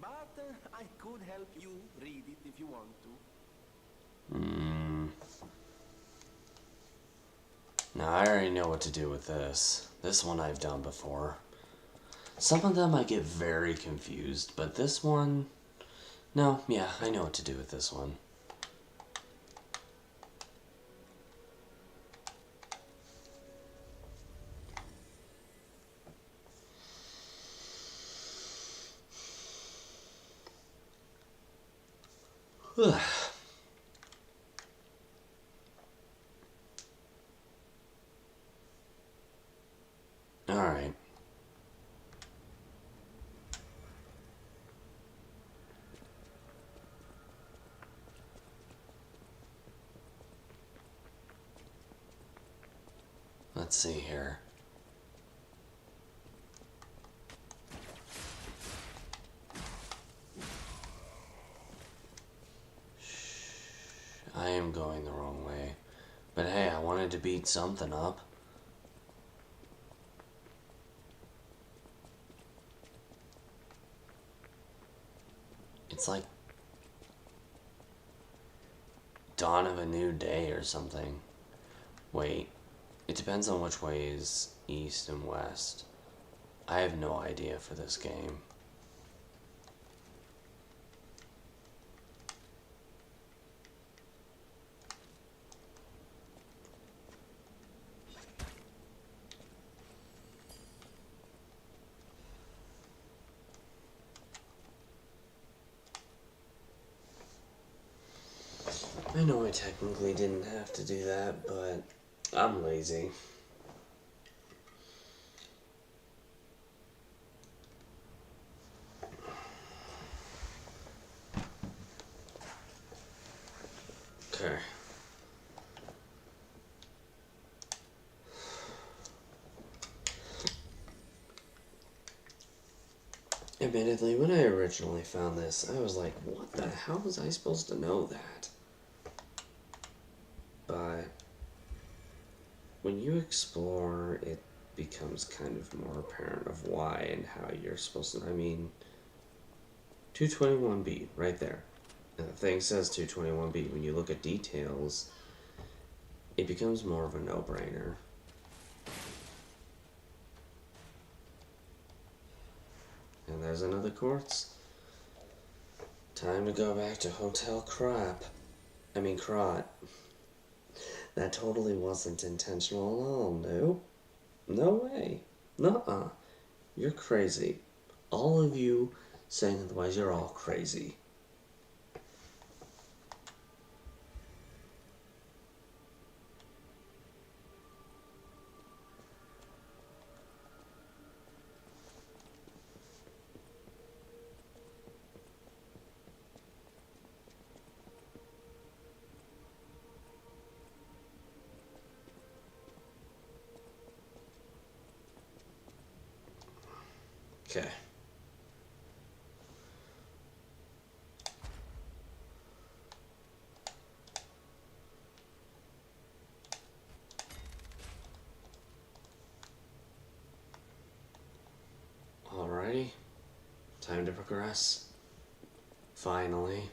But I could help you read it if you want to. Now, I already know what to do with this. This one I've done before. Some of them I get very confused, but this one... No, yeah, I know what to do with this one. Alright. Let's see here. I am going the wrong way. But hey, I wanted to beat something up. It's like dawn of a new day or something. Wait, it depends on which way is east and west. I have no idea for this game. I know I technically didn't have to do that, but I'm lazy. Okay. Admittedly, when I originally found this, I was like, what the hell was I supposed to know that? But when you explore, it becomes kind of more apparent of why and how you're supposed to. I mean, 221B, right there. And the thing says 221B. When you look at details, it becomes more of a no-brainer. And there's another quartz. Time to go back to Hotel Crap. Crot. That totally wasn't intentional at all. Nope. No way. Nuh-uh. You're crazy. All of you saying otherwise, you're all crazy. Okay. Alrighty. Time to progress. Finally.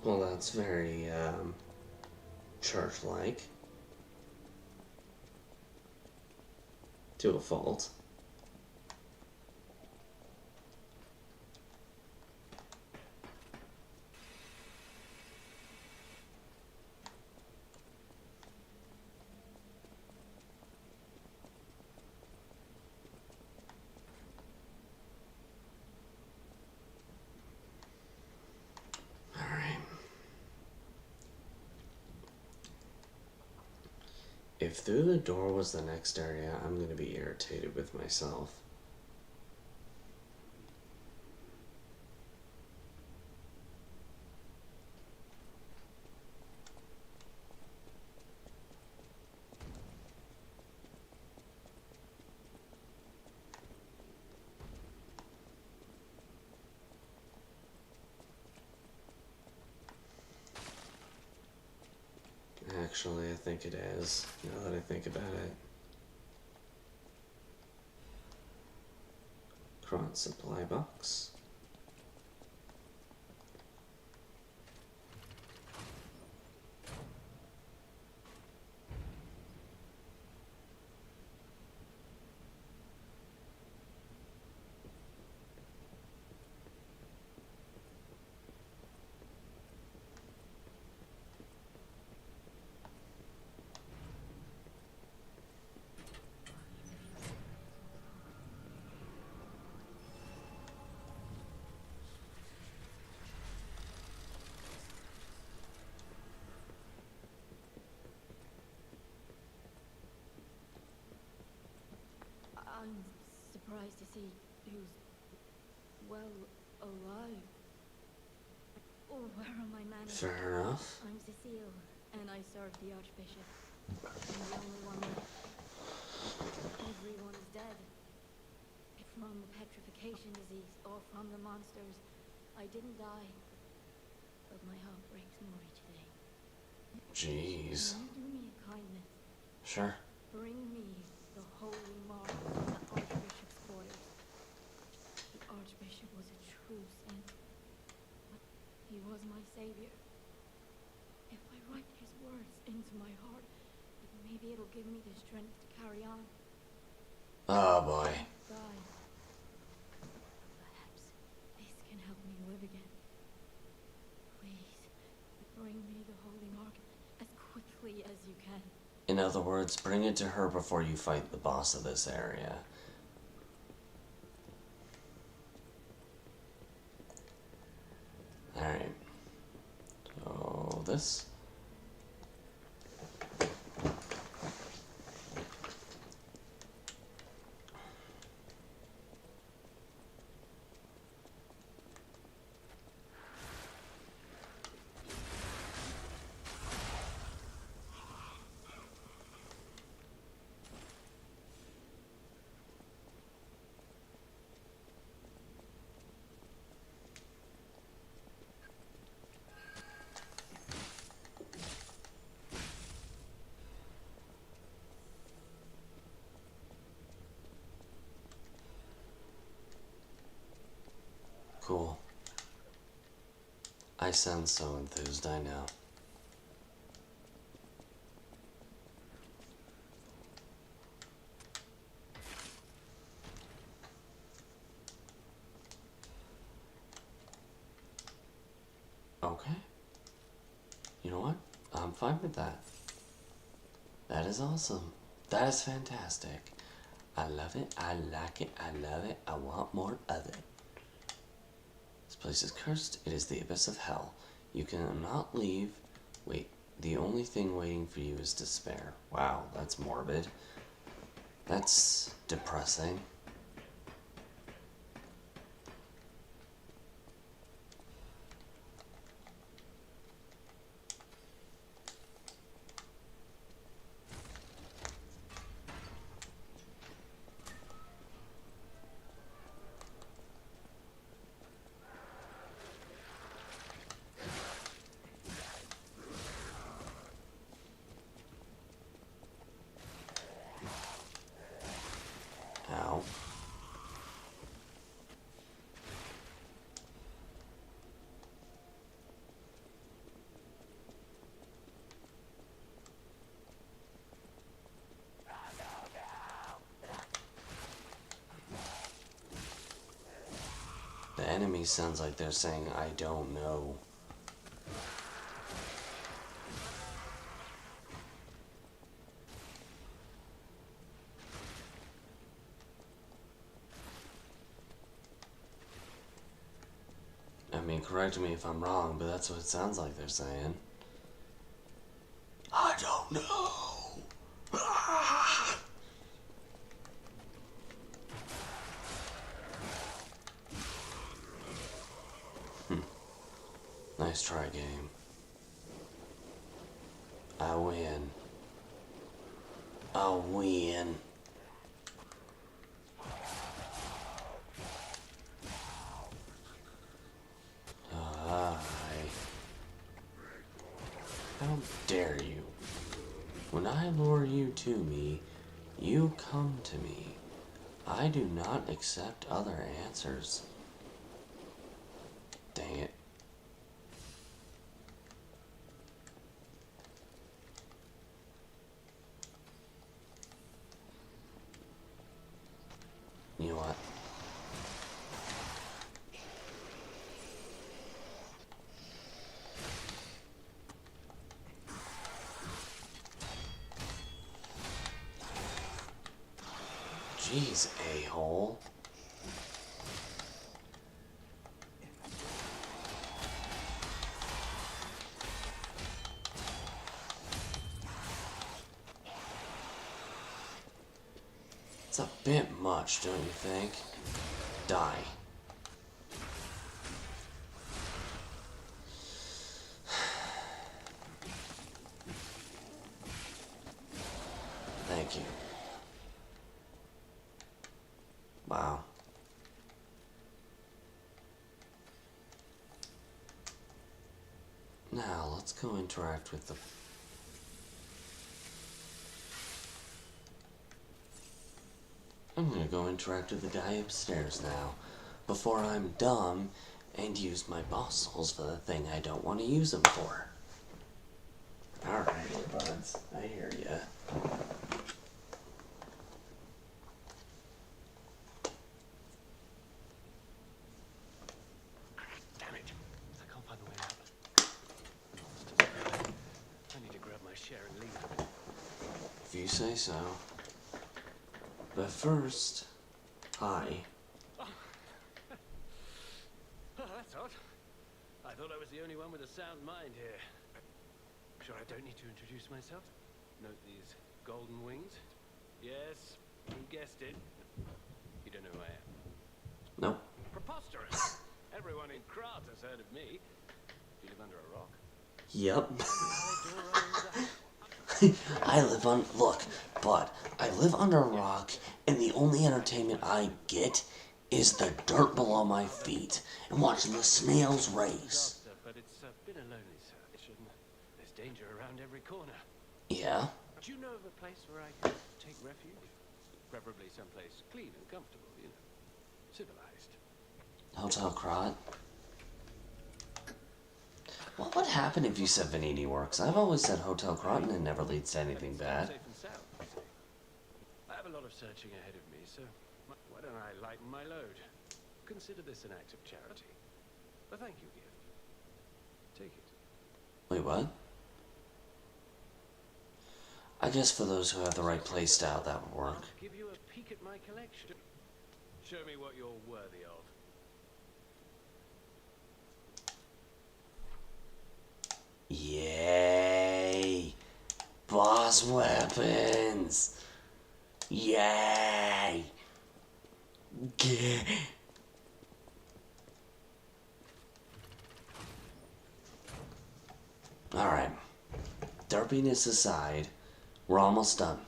Well, that's very, church-like. To a fault. If through the door was the next area, I'm going to be irritated with myself. Actually, I think it is, now that I think about it. Crot supply box. surprised to see who's, well, alive. Oh, where are my manners? Fair enough. I'm Cecile, and I serve the Archbishop. I'm the only one left. Everyone is dead. From the petrification disease or from the monsters. I didn't die. But my heart breaks more each day. Jeez. Can you do me a kindness? Sure. Bring me the holy mark from the Archbishop's quarters. The Archbishop was a true saint. But he was my savior. If I write his words into my heart, maybe it'll give me the strength to carry on. Oh boy. Die. Perhaps this can help me live again. Please, bring me the holy mark as quickly as you can. In other words, bring it to her before you fight the boss of this area. Alright. So, this. Cool. I sound so enthused, I know. Okay. You know what? I'm fine with that. That is awesome. That is fantastic. I love it. I like it. I love it. I want more of it. This place is cursed. It is the abyss of hell. You cannot leave. Wait, the only thing waiting for you is despair. Wow, that's morbid. That's depressing. Ow. The enemy sounds like they're saying, I don't know. I mean, correct me if I'm wrong, but that's what it sounds like they're saying. I don't know. Nice try, game. I win. I'll win. How dare you? When I lure you to me, you come to me. I do not accept other answers. Dang it. You know what? Jeez, a-hole. It's a bit much, don't you think? Die. Thank you. Wow. Now, let's go interact with the... I'm gonna go interact with the guy upstairs now, before I'm dumb and use my boss souls for the thing I don't want to use them for. Alright, buds, I hear ya. Damn it. I can't find the way out. I need to grab my share and leave. If you say so. But first, hi. Oh, that's odd. I thought I was the only one with a sound mind here. Sure I don't need to introduce myself? Note these golden wings? Yes, you guessed it. You don't know who I am. Nope. Preposterous! Everyone in Krat has heard of me. You live under a rock? Yep. I live on... Look, but I live under a rock, and the only entertainment I get is the dirt below my feet and watching the snails race. But it's been a lonely search, and there's danger around every corner. Yeah? Do you know of a place where I can take refuge? Preferably someplace clean and comfortable, you know. Civilized. Hotel Krat? What would happen if you said Venini works? I've always said Hotel Krat and it never leads to anything bad. Safe and sound, you see. I have a lot of searching ahead of me, so why don't I lighten my load? Consider this an act of charity. A thank you gift. Take it. Wait, what? I guess for those who have the right playstyle, that would work. Give you a peek at my collection. Show me what you're worthy of. Yay! Boss weapons! Yay! Gah. Alright. Derpiness aside, we're almost done.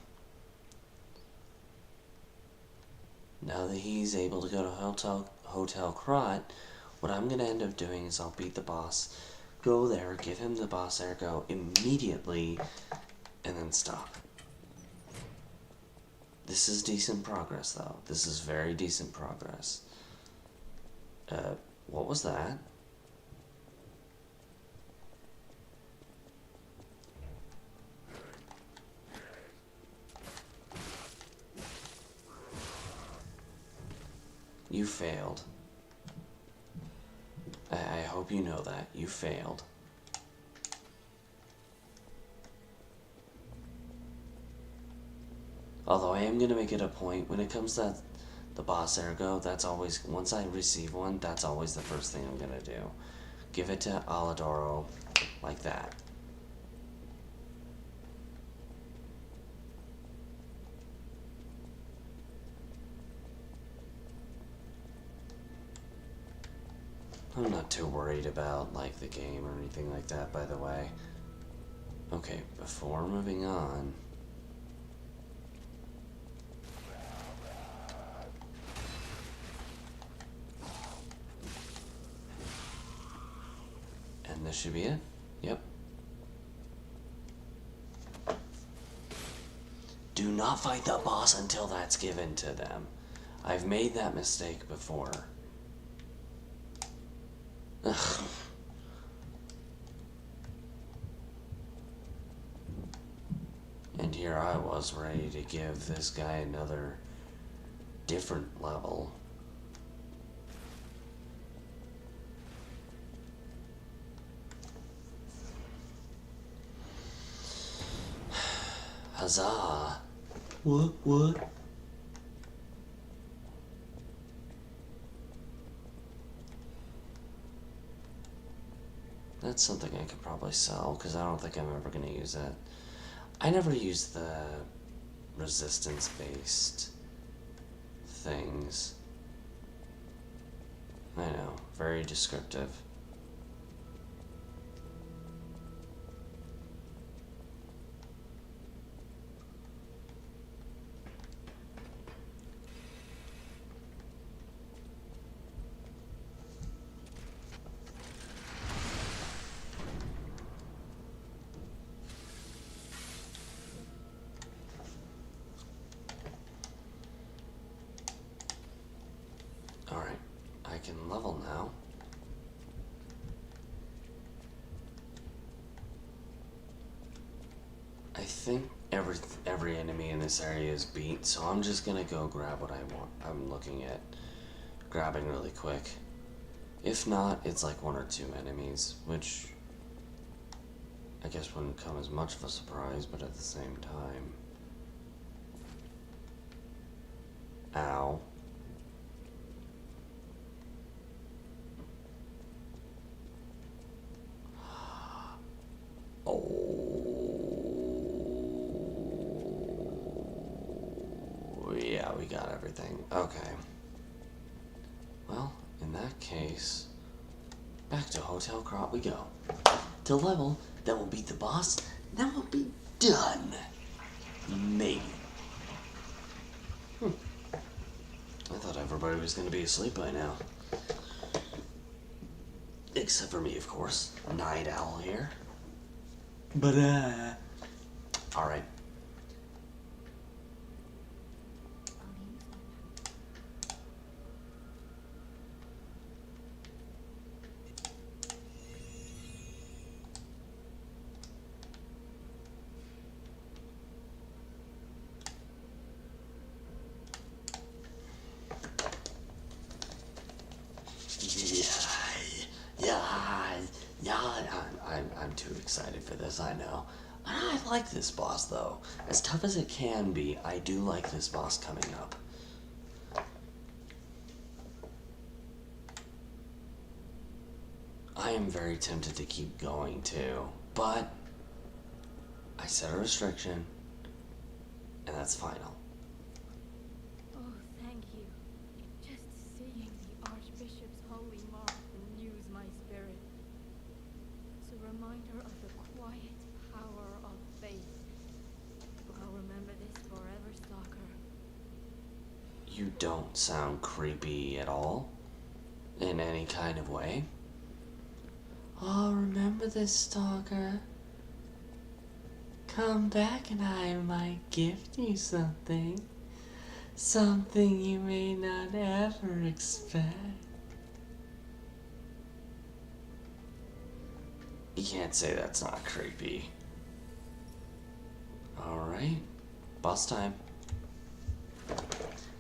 Now that he's able to go to Hotel Krat, what I'm going to end up doing is I'll beat the boss, go there, give him the boss ergo immediately, and then stop. This is decent progress, though. This is very decent progress. What was that? You failed. I hope you know that. You failed. Although I am going to make it a point, when it comes to the boss ergo, that's always, once I receive one, that's always the first thing I'm going to do. Give it to Aladoro, like that. I'm not too worried about, like, the game or anything like that, by the way. Okay, before moving on... And this should be it? Yep. Do not fight the boss until that's given to them. I've made that mistake before. Ugh. And here I was ready to give this guy another different level. Huzzah! What? That's something I could probably sell, because I don't think I'm ever going to use it. I never used the resistance-based things. I know, very descriptive. Alright, I can level now. I think every enemy in this area is beat, so I'm just gonna go grab what I want. I'm looking at grabbing really quick. If not, it's like 1 or 2 enemies, which I guess wouldn't come as much of a surprise, but at the same time. Ow. Yeah, we got everything. Okay. Well, in that case, back to Hotel Krat we go. To level, then we'll beat the boss, then we'll be done. Maybe. I thought everybody was gonna be asleep by now. Except for me, of course. Night Owl here. But, alright. I'm too excited for this, I know. I like this boss, though. As tough as it can be, I do like this boss coming up. I am very tempted to keep going, too. But I set a restriction, and that's final. Oh, thank you. Just seeing the Archbishop's holy mark renews my spirit. It's a reminder of the quiet power of faith. I'll remember this forever, Stalker. You don't sound creepy at all, in any kind of way. Oh, remember this, Stalker. Come back and I might gift you something. Something you may not ever expect. You can't say that's not creepy. Alright, boss time.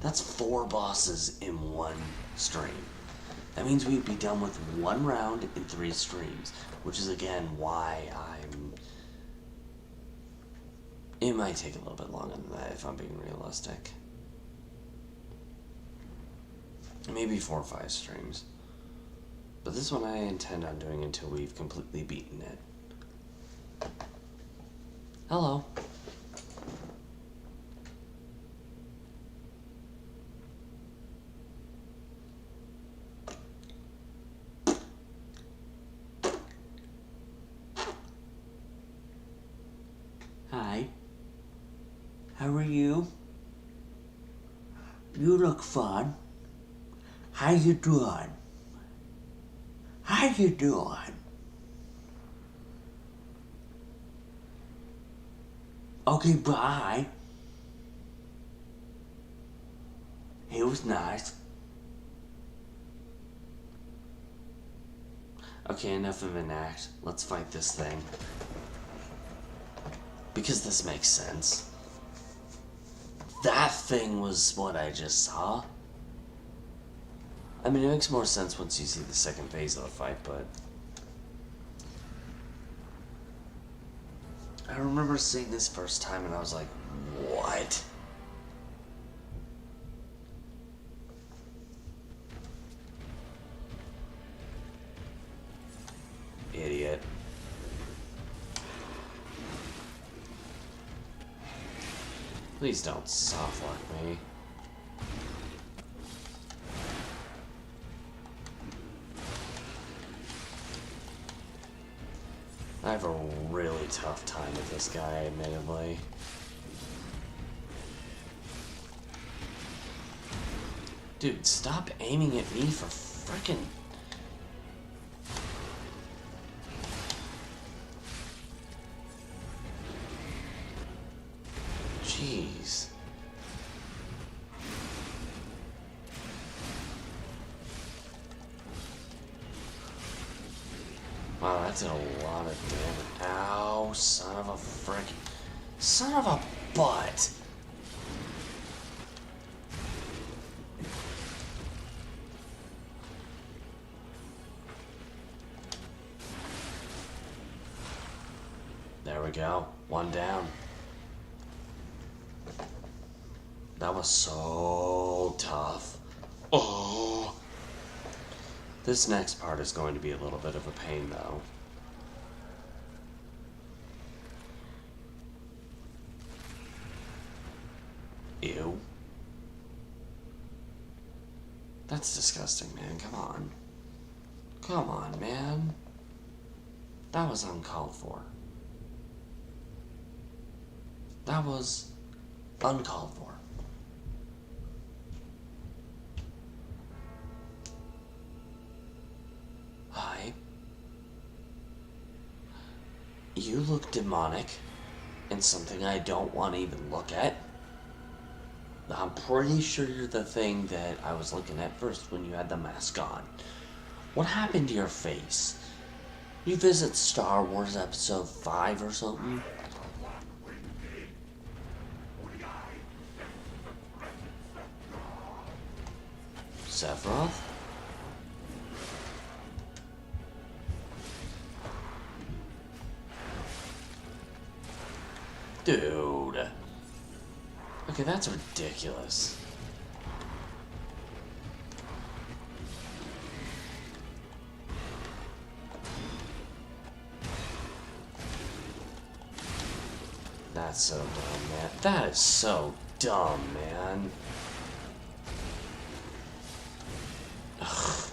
That's 4 bosses in 1 stream. That means we'd be done with 1 round in 3 streams, which is again why it might take a little bit longer than that if I'm being realistic. Maybe 4 or 5 streams. But this one I intend on doing until we've completely beaten it. Hello. Hi. How are you? You look fun. How you doing? How you doing? Okay, bye. It was nice. Okay, enough of an act. Let's fight this thing. Because this makes sense. That thing was what I just saw. I mean, it makes more sense once you see the second phase of the fight, but... I remember seeing this first time and I was like, what? Idiot. Please don't softlock me. I have a really tough time with this guy, admittedly. Dude, stop aiming at me for frickin'... Jeez. Wow, that did a lot of damage. Ow, son of a frick. Son of a butt. There we go. One down. That was so tough. Oh. This next part is going to be a little bit of a pain, though. Ew. That's disgusting, man. Come on. Come on, man. That was uncalled for. That was uncalled for. Hi. You look demonic and something I don't want to even look at. I'm pretty sure you're the thing that I was looking at first when you had the mask on. What happened to your face? You visit Star Wars Episode 5 or something? Sephiroth? Dude. Okay, that's ridiculous. That's so dumb, man. That is so dumb, man. Ugh.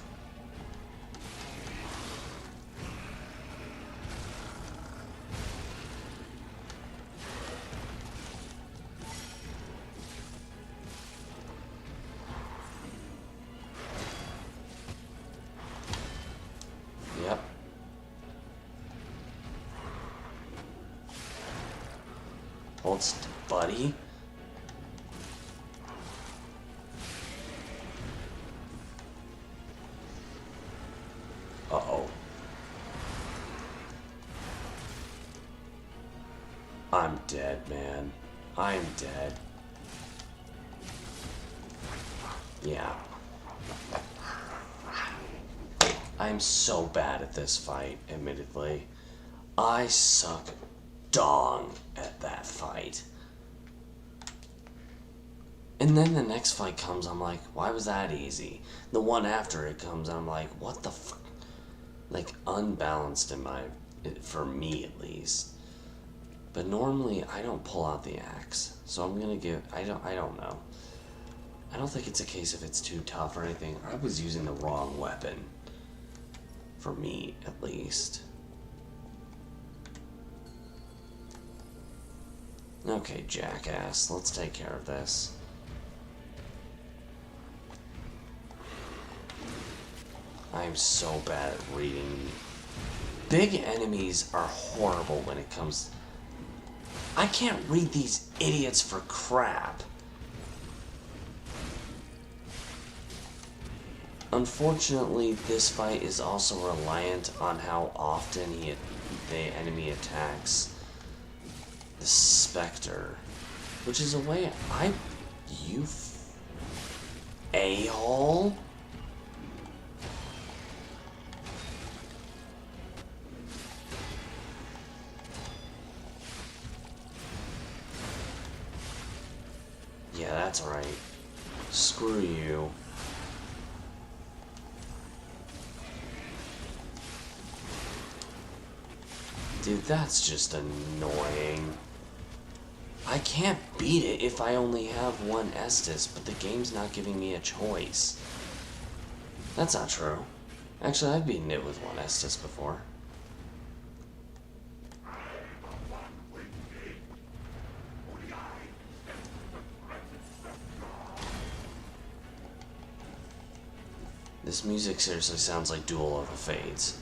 Yep. Hold still, buddy. Uh-oh. I'm dead, man. I'm dead. Yeah. I'm so bad at this fight, admittedly. I suck dong at that fight. And then the next fight comes, I'm like, why was that easy? The one after it comes, I'm like, what the fuck? Like, unbalanced in my, for me at least. But normally, I don't pull out the axe. So I'm gonna give, I don't know. I don't think it's a case if it's too tough or anything. I was using the wrong weapon. For me, at least. Okay, jackass, let's take care of this. I'm so bad at reading. Big enemies are horrible when it comes... I can't read these idiots for crap. Unfortunately, this fight is also reliant on how often the enemy attacks the Spectre, which is a way you a-hole. Yeah, that's right. Screw you. Dude, that's just annoying. I can't beat it if I only have one Estus, but the game's not giving me a choice. That's not true. Actually, I've beaten it with one Estus before. This music seriously sounds like Duel of the Fates.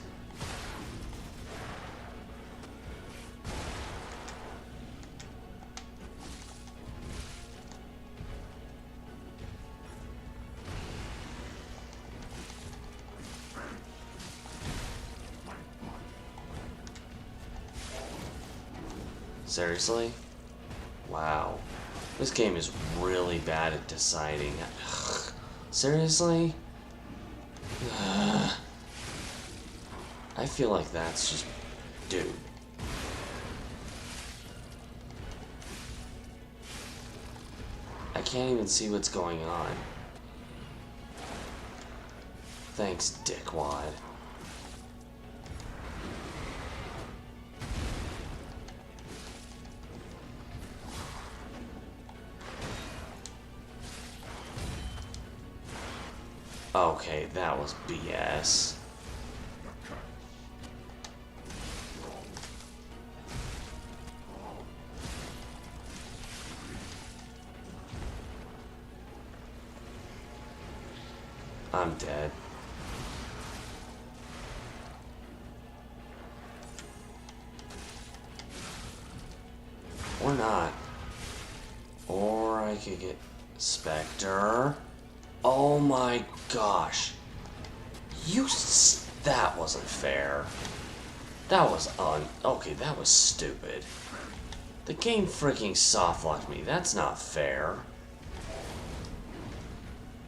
Seriously? Wow. This game is really bad at deciding. Seriously? I feel like that's just... Dude. I can't even see what's going on. Thanks, dickwad. Okay, that was BS. I'm dead. Or not. Or I could get Spectre. Oh my gosh. That wasn't fair. That was okay, that was stupid. The game freaking softlocked me. That's not fair.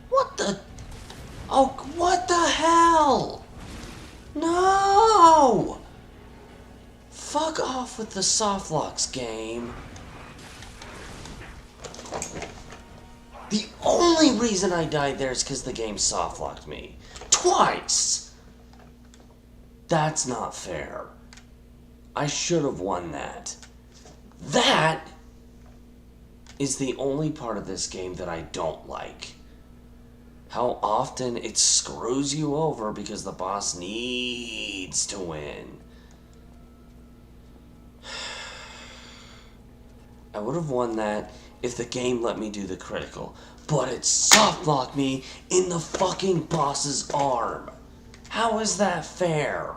What the? Oh, what the hell? No! Fuck off with the softlocks, game. The only reason I died there is because the game softlocked me. Twice! That's not fair. I should have won that. That is the only part of this game that I don't like. How often it screws you over because the boss needs to win. I would have won that if the game let me do the critical, but it softlocked me in the fucking boss's arm. How is that fair?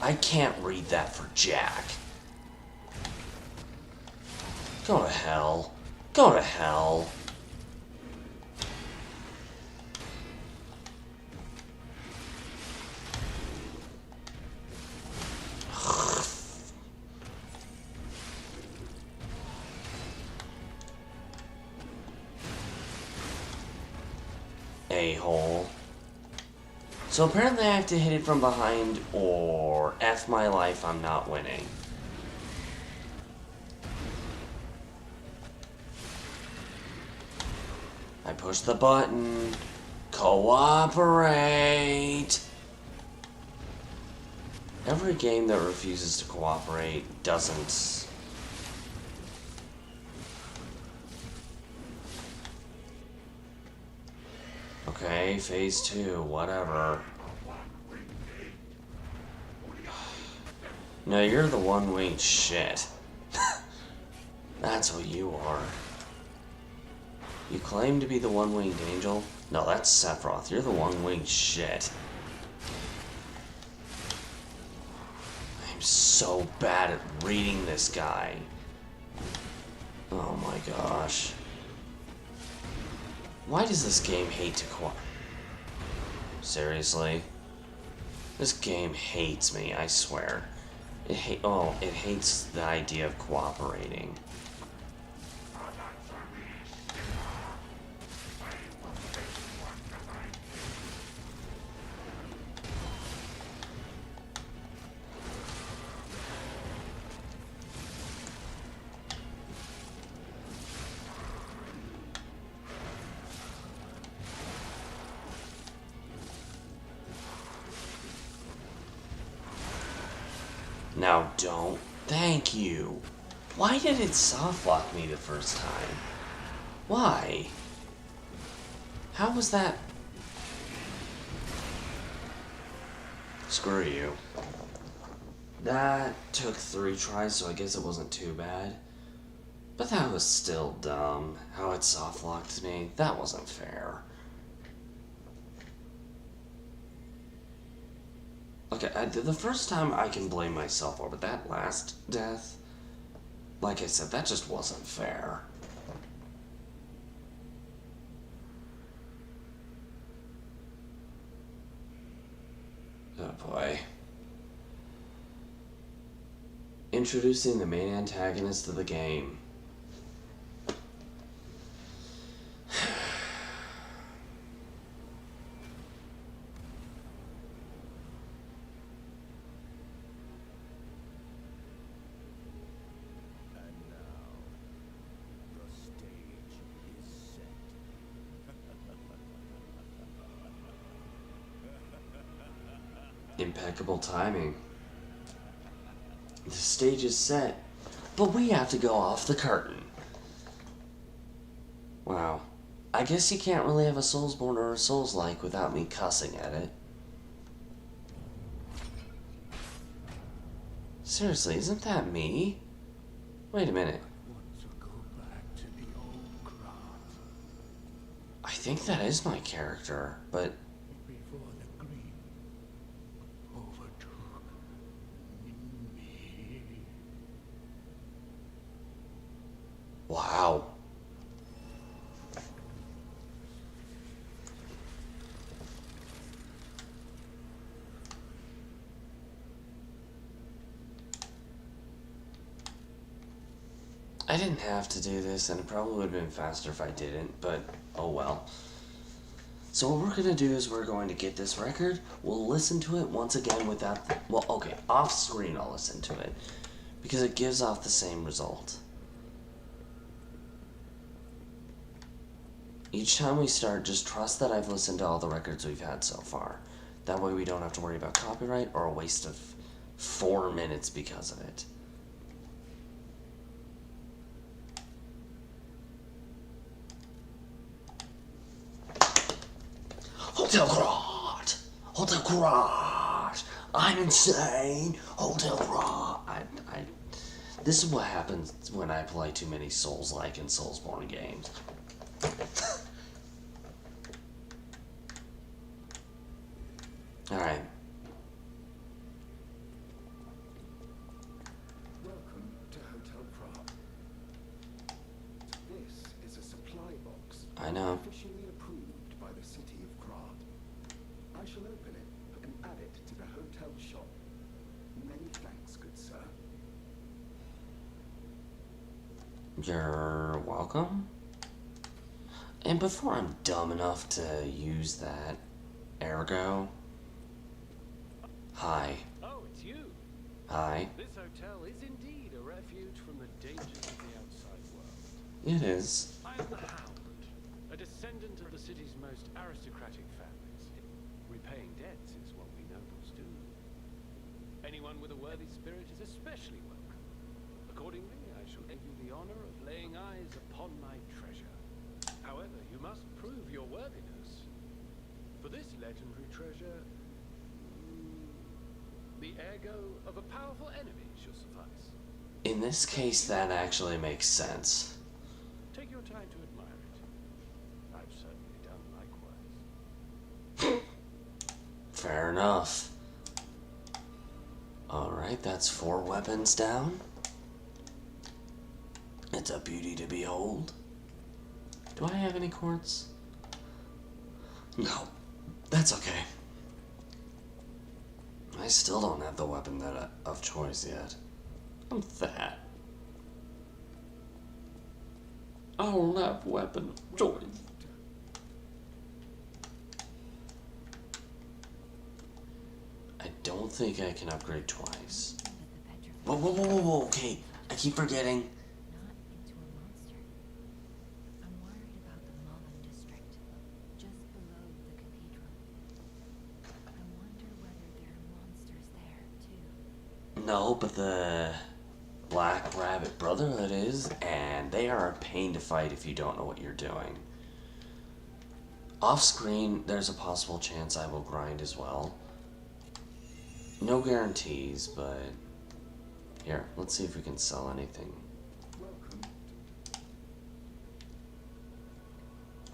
I can't read that for Jack. Go to hell. Go to hell. A-hole. So apparently I have to hit it from behind or F my life, I'm not winning. I push the button. Cooperate! Every game that refuses to cooperate doesn't... Okay, phase 2, whatever. No, you're the one-winged shit. That's what you are. You claim to be the one-winged angel? No, that's Sephiroth. You're the one-winged shit. I'm so bad at reading this guy. Oh my gosh. Why does this game hate to cooperate? Seriously? This game hates me, I swear. It hates the idea of cooperating. Now don't. Thank you. Why did it softlock me the first time? Why? How was that? Screw you. That took 3 tries, so I guess it wasn't too bad. But that was still dumb. How it soft-locked me. That wasn't fair. Okay, the first time I can blame myself over that last death, like I said, that just wasn't fair. Oh boy. Introducing the main antagonist of the game. Impeccable timing. The stage is set, but we have to go off the curtain. Wow. I guess you can't really have a Soulsborne or a Souls-like without me cussing at it. Seriously, isn't that me? Wait a minute. I think that is my character, but... Wow. I didn't have to do this, and it probably would have been faster if I didn't, but oh well. So what we're going to do is we're going to get this record, we'll listen to it once again without, well, okay, off screen I'll listen to it, because it gives off the same result. Each time we start, just trust that I've listened to all the records we've had so far. That way we don't have to worry about copyright or a waste of 4 minutes because of it. Hotel Garage! Hotel Garage! I'm insane! Hotel Garage! This is what happens when I play too many Souls-like and Soulsborne games. Alright. Welcome to Hotel Prague. This is a supply box. I know. Officially approved by the city of Prague. I shall open it and add it to the hotel shop. Many thanks, good sir. You're welcome. And before I'm dumb enough to use that, ergo. Hi. Oh, it's you. Hi. This hotel is indeed a refuge from the dangers of the outside world. It is. I am the Hound, a descendant of the city's most aristocratic families. Repaying debts is what we nobles do. Anyone with a worthy spirit is especially welcome. Accordingly, I shall give you the honor of laying eyes upon my treasure. However, you must prove your worthiness. For this legendary treasure, the ergo of a powerful enemy shall suffice. In this case, that actually makes sense. Take your time to admire it. I've certainly done likewise. Fair enough. Alright, that's 4 weapons down. It's a beauty to behold. Do I have any quartz? No. That's okay. I still don't have the weapon that of choice yet. I'm that. I don't have weapon of choice. I don't think I can upgrade twice. Whoa, whoa, whoa, whoa, whoa, okay. I keep forgetting. No, but the Black Rabbit Brotherhood is, and they are a pain to fight if you don't know what you're doing. Off screen, there's a possible chance I will grind as well. No guarantees, but here, let's see if we can sell anything.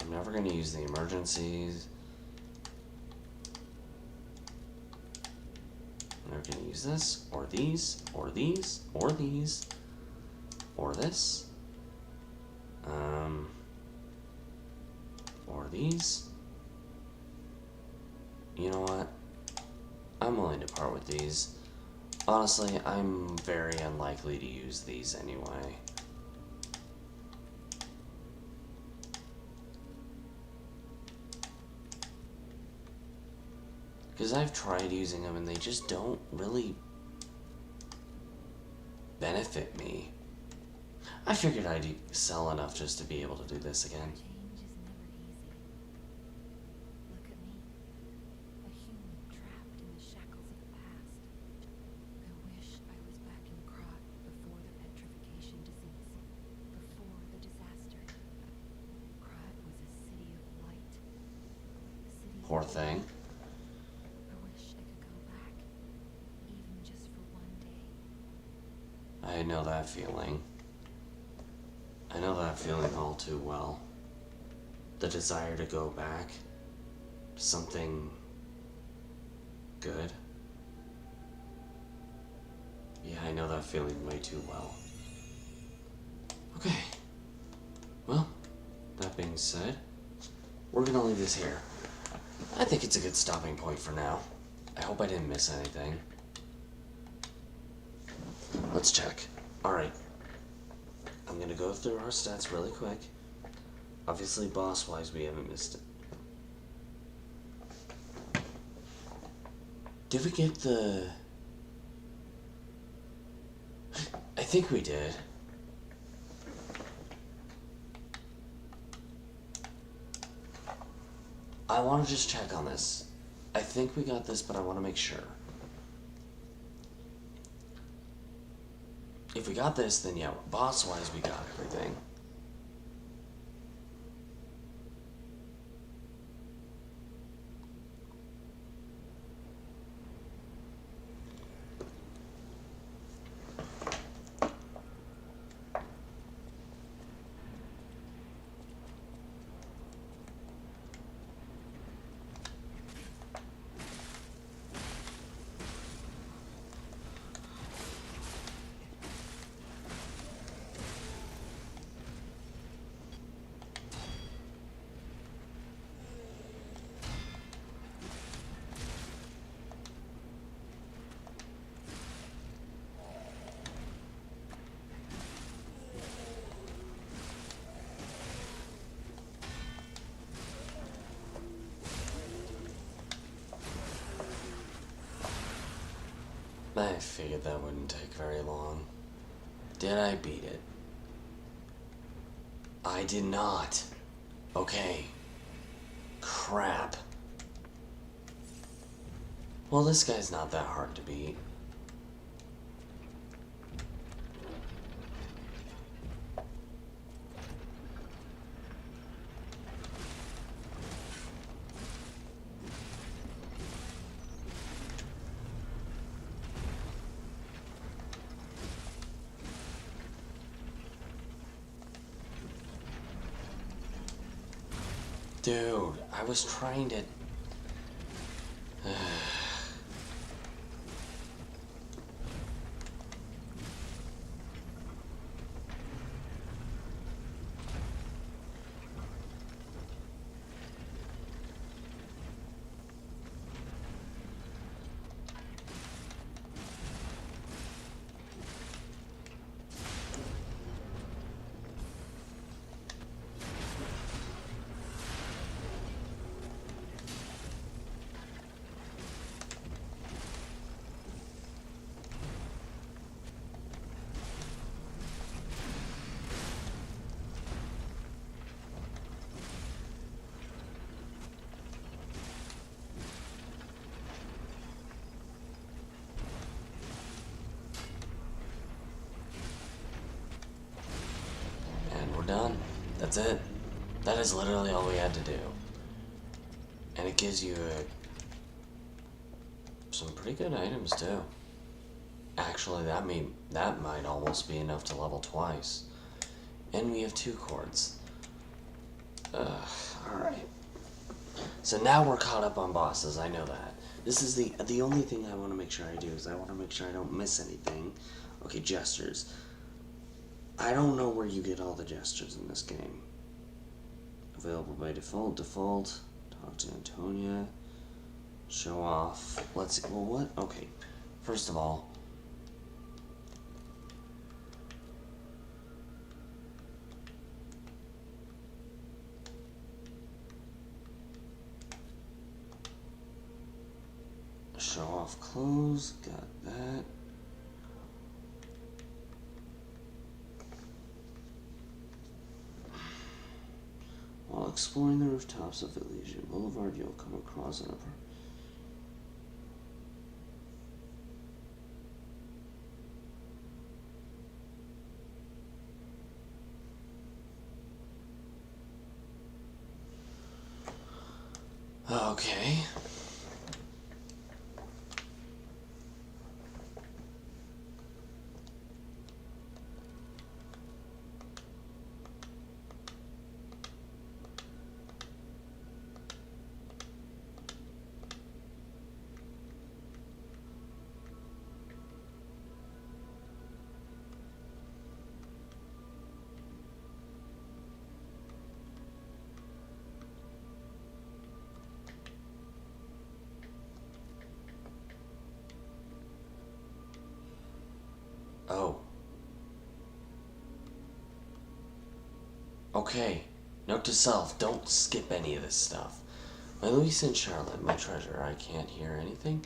I'm never going to use the emergencies. I'm never going to use this, or these, or these, or these, or this. Or these. You know what? I'm willing to part with these. Honestly, I'm very unlikely to use these anyway. Because I've tried using them and they just don't really benefit me. I figured I'd sell enough just to be able to do this again. Poor thing. I know that feeling. I know that feeling all too well. The desire to go back to something good. Yeah, I know that feeling way too well. Okay. Well, that being said, we're gonna leave this here. I think it's a good stopping point for now. I hope I didn't miss anything. Let's check. Alright. I'm gonna go through our stats really quick. Obviously, boss-wise, we haven't missed it. Did we get the... I think we did. I want to just check on this. I think we got this, but I want to make sure. If we got this, then yeah, boss-wise, we got everything. I figured that wouldn't take very long. Did I beat it? I did not. Okay. Crap. Well, this guy's not that hard to beat. Dude, I was trying to... done. That's it. That is literally all we had to do. And it gives you a some pretty good items too. Actually, that might almost be enough to level twice. And we have 2 chords. Alright. So now we're caught up on bosses, I know that. This is the only thing I want to make sure I do is I want to make sure I don't miss anything. Okay, gestures. I don't know where you get all the gestures in this game. Available by default, talk to Antonia, show off. Let's see, well what? Okay, first of all, show off clothes, got that. While exploring the rooftops of Elysian Boulevard, you'll come across an Okay. Oh. Okay. Note to self, don't skip any of this stuff. My Louise and Charlotte, my treasure, I can't hear anything.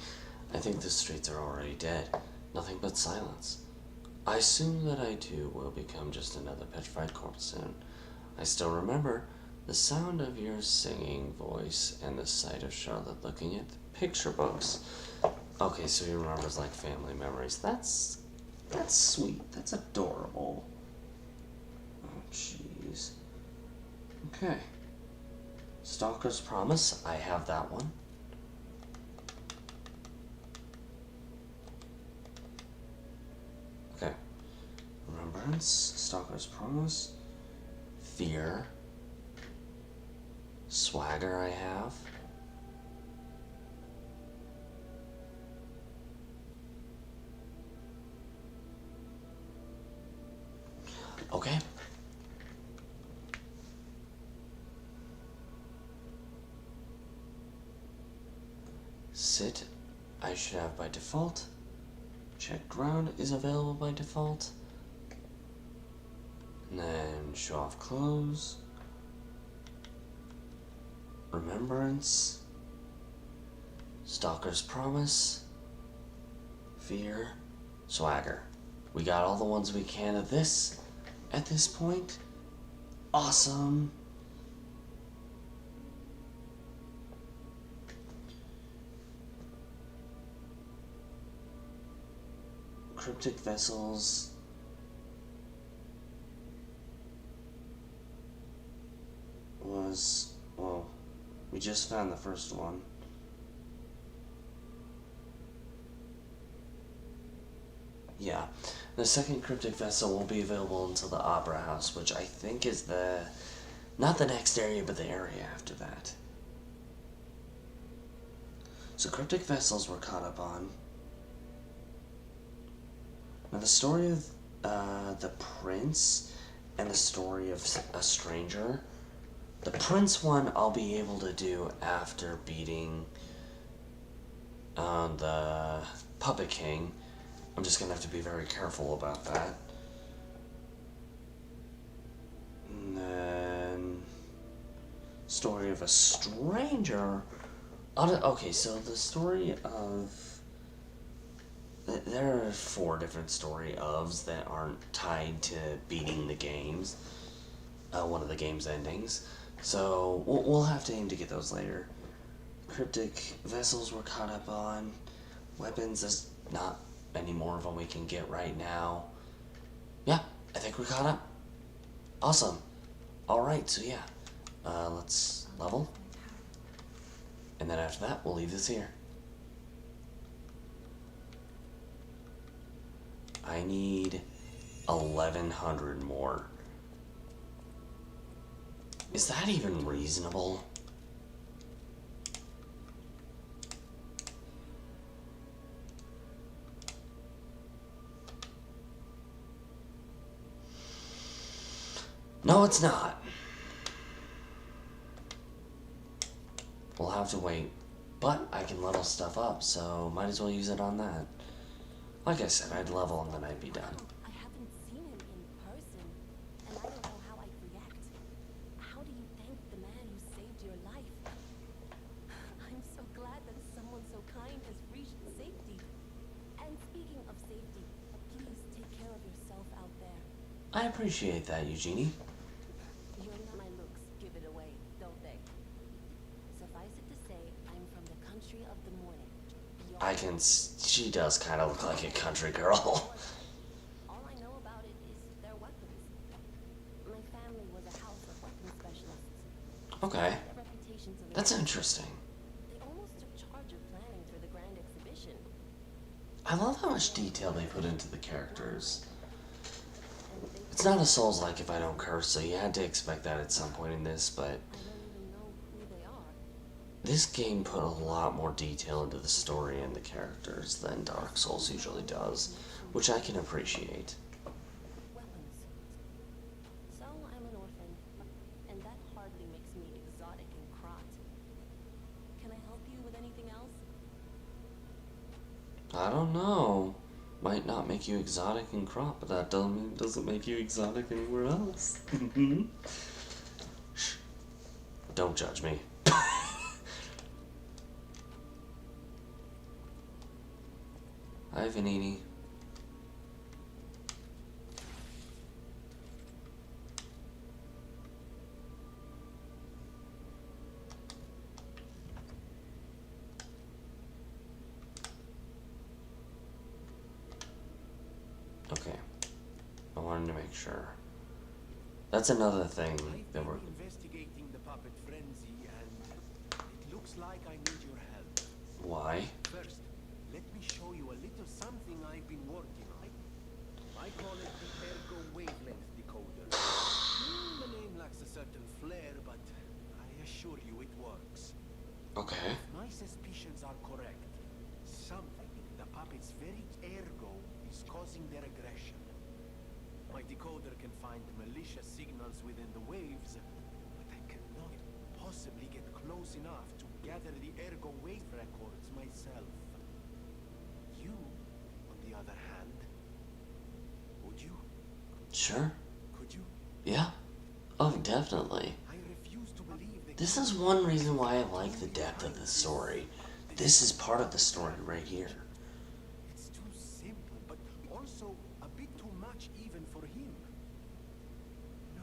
I think the streets are already dead. Nothing but silence. I assume that I too will become just another petrified corpse soon. I still remember the sound of your singing voice and the sight of Charlotte looking at the picture books. Okay, so he remembers like family memories. That's sweet. That's adorable. Oh, jeez. Okay. Stalker's Promise. I have that one. Okay. Remembrance. Stalker's Promise. Fear. Swagger I have. Okay. Sit, I should have by default. Check ground is available by default. And then show off clothes. Remembrance. Stalker's Promise. Fear. Swagger. We got all the ones we can of this. At this point, awesome. Cryptic Vessels. Was, well, we just found the first one. Yeah. The second Cryptic Vessel will be available until the Opera House, which I think is not the next area, but the area after that. So Cryptic Vessels we're caught up on. Now the story of the Prince and the story of a Stranger. The Prince one I'll be able to do after beating the Puppet King. I'm just gonna have to be very careful about that. And then story of a Stranger. Okay, so the story of there are 4 different story ofs that aren't tied to beating the games. One of the game's endings. So we'll have to aim to get those later. Cryptic Vessels we're caught up on. Weapons, there's not any more of them we can get right now. Yeah, I think we're caught up. Awesome. Alright, so yeah. Let's level. And then after that, we'll leave this here. I need 1,100 more. Is that even reasonable? No, it's not. We'll have to wait. But I can level stuff up, so might as well use it on that. Like I said, I'd level and then I'd be done. I haven't seen him in person, and I don't know how I'd react. How do you thank the man who saved your life? I'm so glad that someone so kind has reached safety. And speaking of safety, please take care of yourself out there. I appreciate that, Eugenie. My looks give it away, don't they? Suffice it to say, I'm from the country of the morning. She does kind of look like a country girl. All I know about it is their weapons. My family was a house of weapons specialists. Okay. Their reputations in the That's world. interesting. They almost took charge of planning for the grand exhibition. I love how much detail they put into the characters. It's not a Souls-like if I don't curse, so you had to expect that at some point in this, but this game put a lot more detail into the story and the characters than Dark Souls usually does, which I can appreciate. Weapons. So I'm an orphan, and that hardly makes me exotic and crot. Can I help you with anything else? I don't know. Might not make you exotic in crop, but that doesn't make you exotic anywhere else. Shh. Don't judge me. Hi, Vanini. Okay. I wanted to make sure. That's another thing that we're... investigating the puppet frenzy, and it looks like I need your help. Why? First, let me show you a little something I've been working on. I call it the Ergo Wavelength Decoder. The name lacks a certain flair, but I assure you it works. Okay. If my suspicions are correct, something in the puppet's very ergo is causing their aggression. My decoder can find malicious signals within the waves, but I cannot possibly get close enough to gather the ergo wave records myself. You, on the other hand, would you? Sure. Could you? Yeah. Oh, definitely. I refuse to believe that This is one reason why I like the depth of the story. This is part of the story right here. it's too simple, but also a bit too much even for him. No.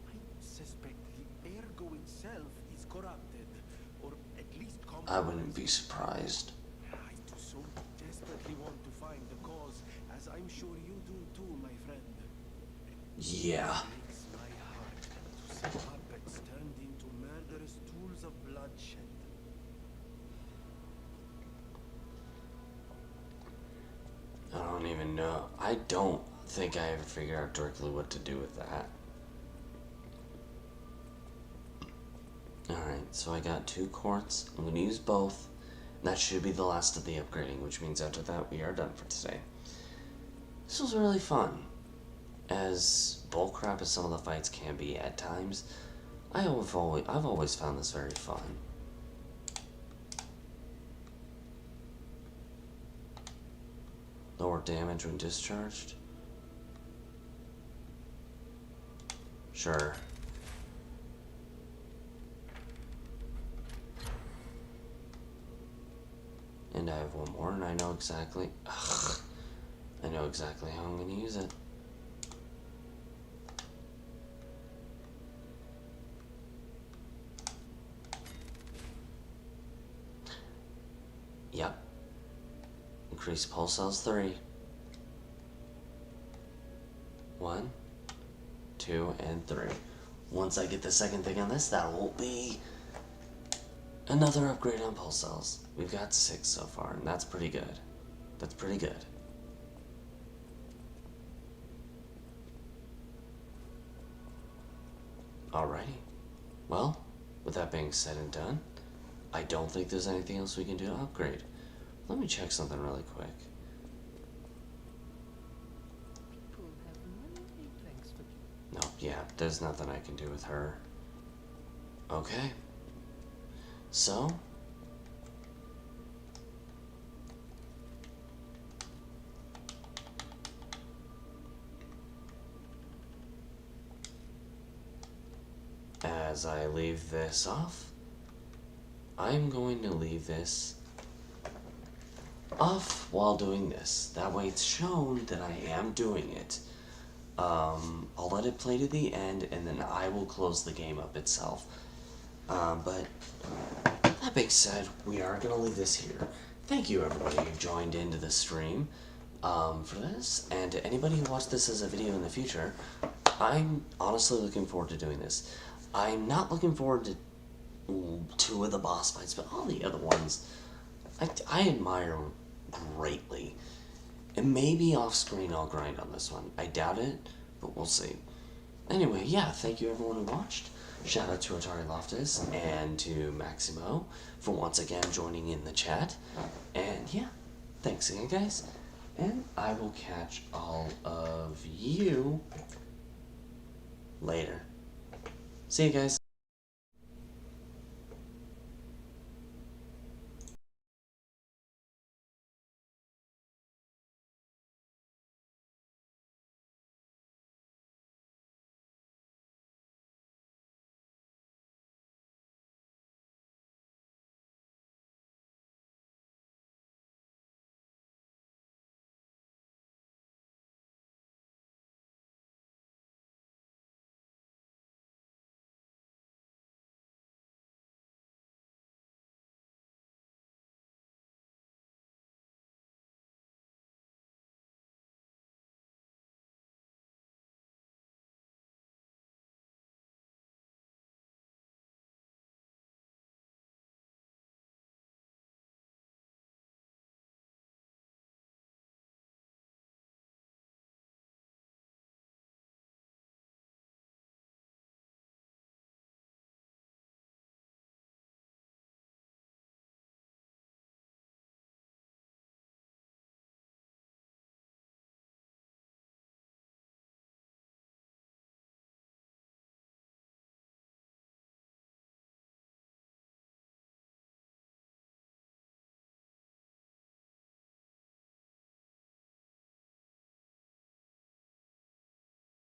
I suspect the ergo itself is corrupted, or at least I wouldn't be surprised. I do so desperately want to find the cause, as I'm sure you do too, my friend. Yeah. It breaks my heart to see puppets turned into murderous tools of bloodshed. I don't even know. I don't think I ever figured out directly what to do with that. Alright, so I got 2 quartz. I'm going to use both. And that should be the last of the upgrading, which means after that we are done for today. This was really fun. As bullcrap as some of the fights can be at times, I've always found this very fun. Lower damage when discharged? Sure. And I have one more, and I know exactly... Ugh, I know exactly how I'm going to use it. Yep. Increase pulse cells 3. 1, 2, and 3. Once I get the second thing on this, that will be another upgrade on pulse cells. We've got 6 so far, and that's pretty good. That's pretty good. Alrighty. Well, with that being said and done, I don't think there's anything else we can do to upgrade. Let me check something really quick. No, yeah, there's nothing I can do with her. Okay. So, as I leave this off, I'm going to leave this off while doing this. That way it's shown that I am doing it. I'll let it play to the end and then I will close the game up itself. But that being said, we are going to leave this here. Thank you everybody who joined into the stream for this. And to anybody who watched this as a video in the future, I'm honestly looking forward to doing this. I'm not looking forward to 2 of the boss fights, but all the other ones, I admire greatly. And maybe off screen I'll grind on this one. I doubt it, but we'll see. Anyway, yeah, thank you everyone who watched. Shout out to Atari Loftus and to Maximo for once again joining in the chat. And yeah, thanks again guys. And I will catch all of you later. See you guys.